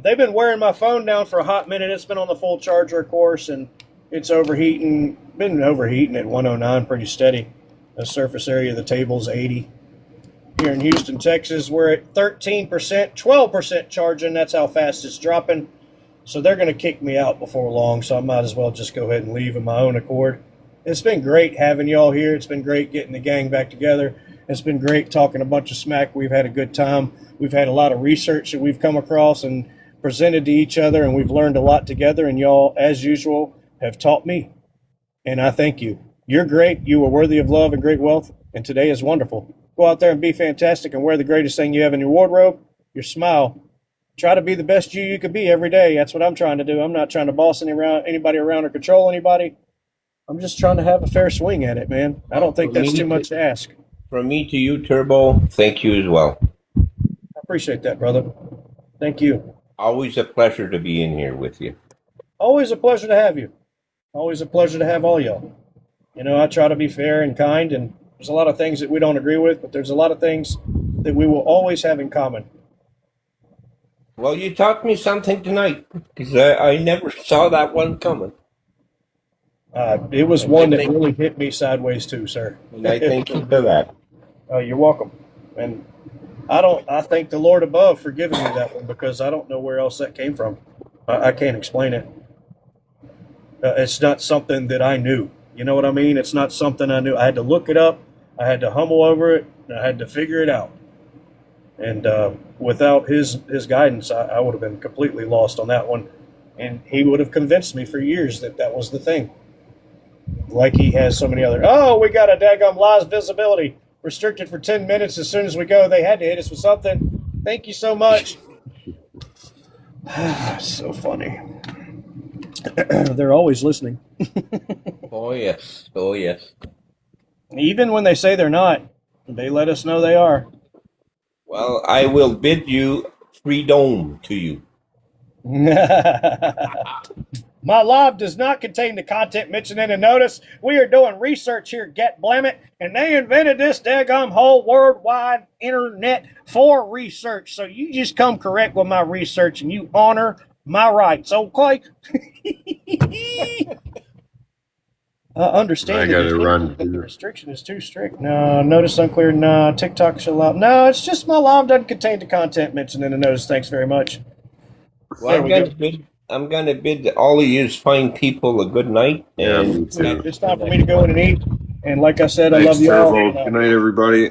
They've been wearing my phone down for a hot minute. It's been on the full charger, of course, and it's overheating. Been overheating at 109 pretty steady. The surface area of the table's 80. Here in Houston, Texas, we're at 13%, 12% charging. That's how fast it's dropping. So they're going to kick me out before long, so I might as well just go ahead and leave of my own accord. It's been great having y'all here. It's been great getting the gang back together. It's been great talking a bunch of smack. We've had a good time. We've had a lot of research that we've come across and presented to each other, and we've learned a lot together, and y'all, as usual, have taught me. And I thank you. You're great. You are worthy of love and great wealth, and today is wonderful. Go out there and be fantastic and wear the greatest thing you have in your wardrobe, your smile. Try to be the best you could be every day. That's what I'm trying to do. I'm not trying to boss anybody around or control anybody. I'm just trying to have a fair swing at it, man. I don't think that's too much to ask. From me to you, Turbo, thank you as well. I appreciate that, brother. Thank you. Always a pleasure to be in here with you. Always a pleasure to have you. Always a pleasure to have all y'all. You know, I try to be fair and kind, and there's a lot of things that we don't agree with, but there's a lot of things that we will always have in common. Well, you taught me something tonight, because I never saw that one coming. It was one that really hit me sideways too, sir. And I thank you for that. Oh, you're welcome. And I thank the Lord above for giving me that one, because I don't know where else that came from. I can't explain it. It's not something that I knew. You know what I mean? It's not something I knew. I had to look it up. I had to humble over it. And I had to figure it out. And without his guidance, I would have been completely lost on that one. And he would have convinced me for years that that was the thing. Like he has so many other. Oh, we got a daggum live visibility restricted for 10 minutes as soon as we go. They had to hit us with something. Thank you so much. So funny. They're always listening. Oh, yes. Oh, yes. Even when they say they're not, they let us know they are. Well, I will bid you freedom to you. My live does not contain the content mentioned in the notice. We are doing research here, get blam it, and they invented this daggum whole worldwide internet for research. So you just come correct with my research and you honor my rights, okay? Understand. I gotta run. The restriction is too strict. No, notice unclear. No, TikTok should allow. No, it's just my live doesn't contain the content mentioned in the notice. Thanks very much. Well, I'm gonna bid all of you fine people a good night. And it's time for me to go in and eat. And like I said, I love you all. Good night, everybody.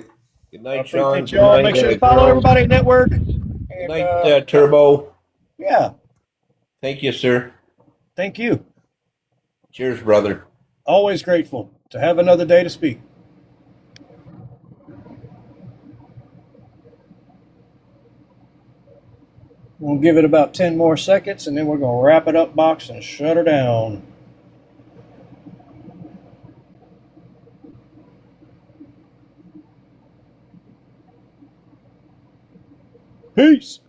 Good night, Sean. Good night, make sure you follow everybody at Network. Good night, Turbo. Yeah. Thank you, sir. Thank you. Cheers, brother. Always grateful to have another day to speak. We'll give it about 10 more seconds, and then we're going to wrap it up, box, and shut her down. Peace.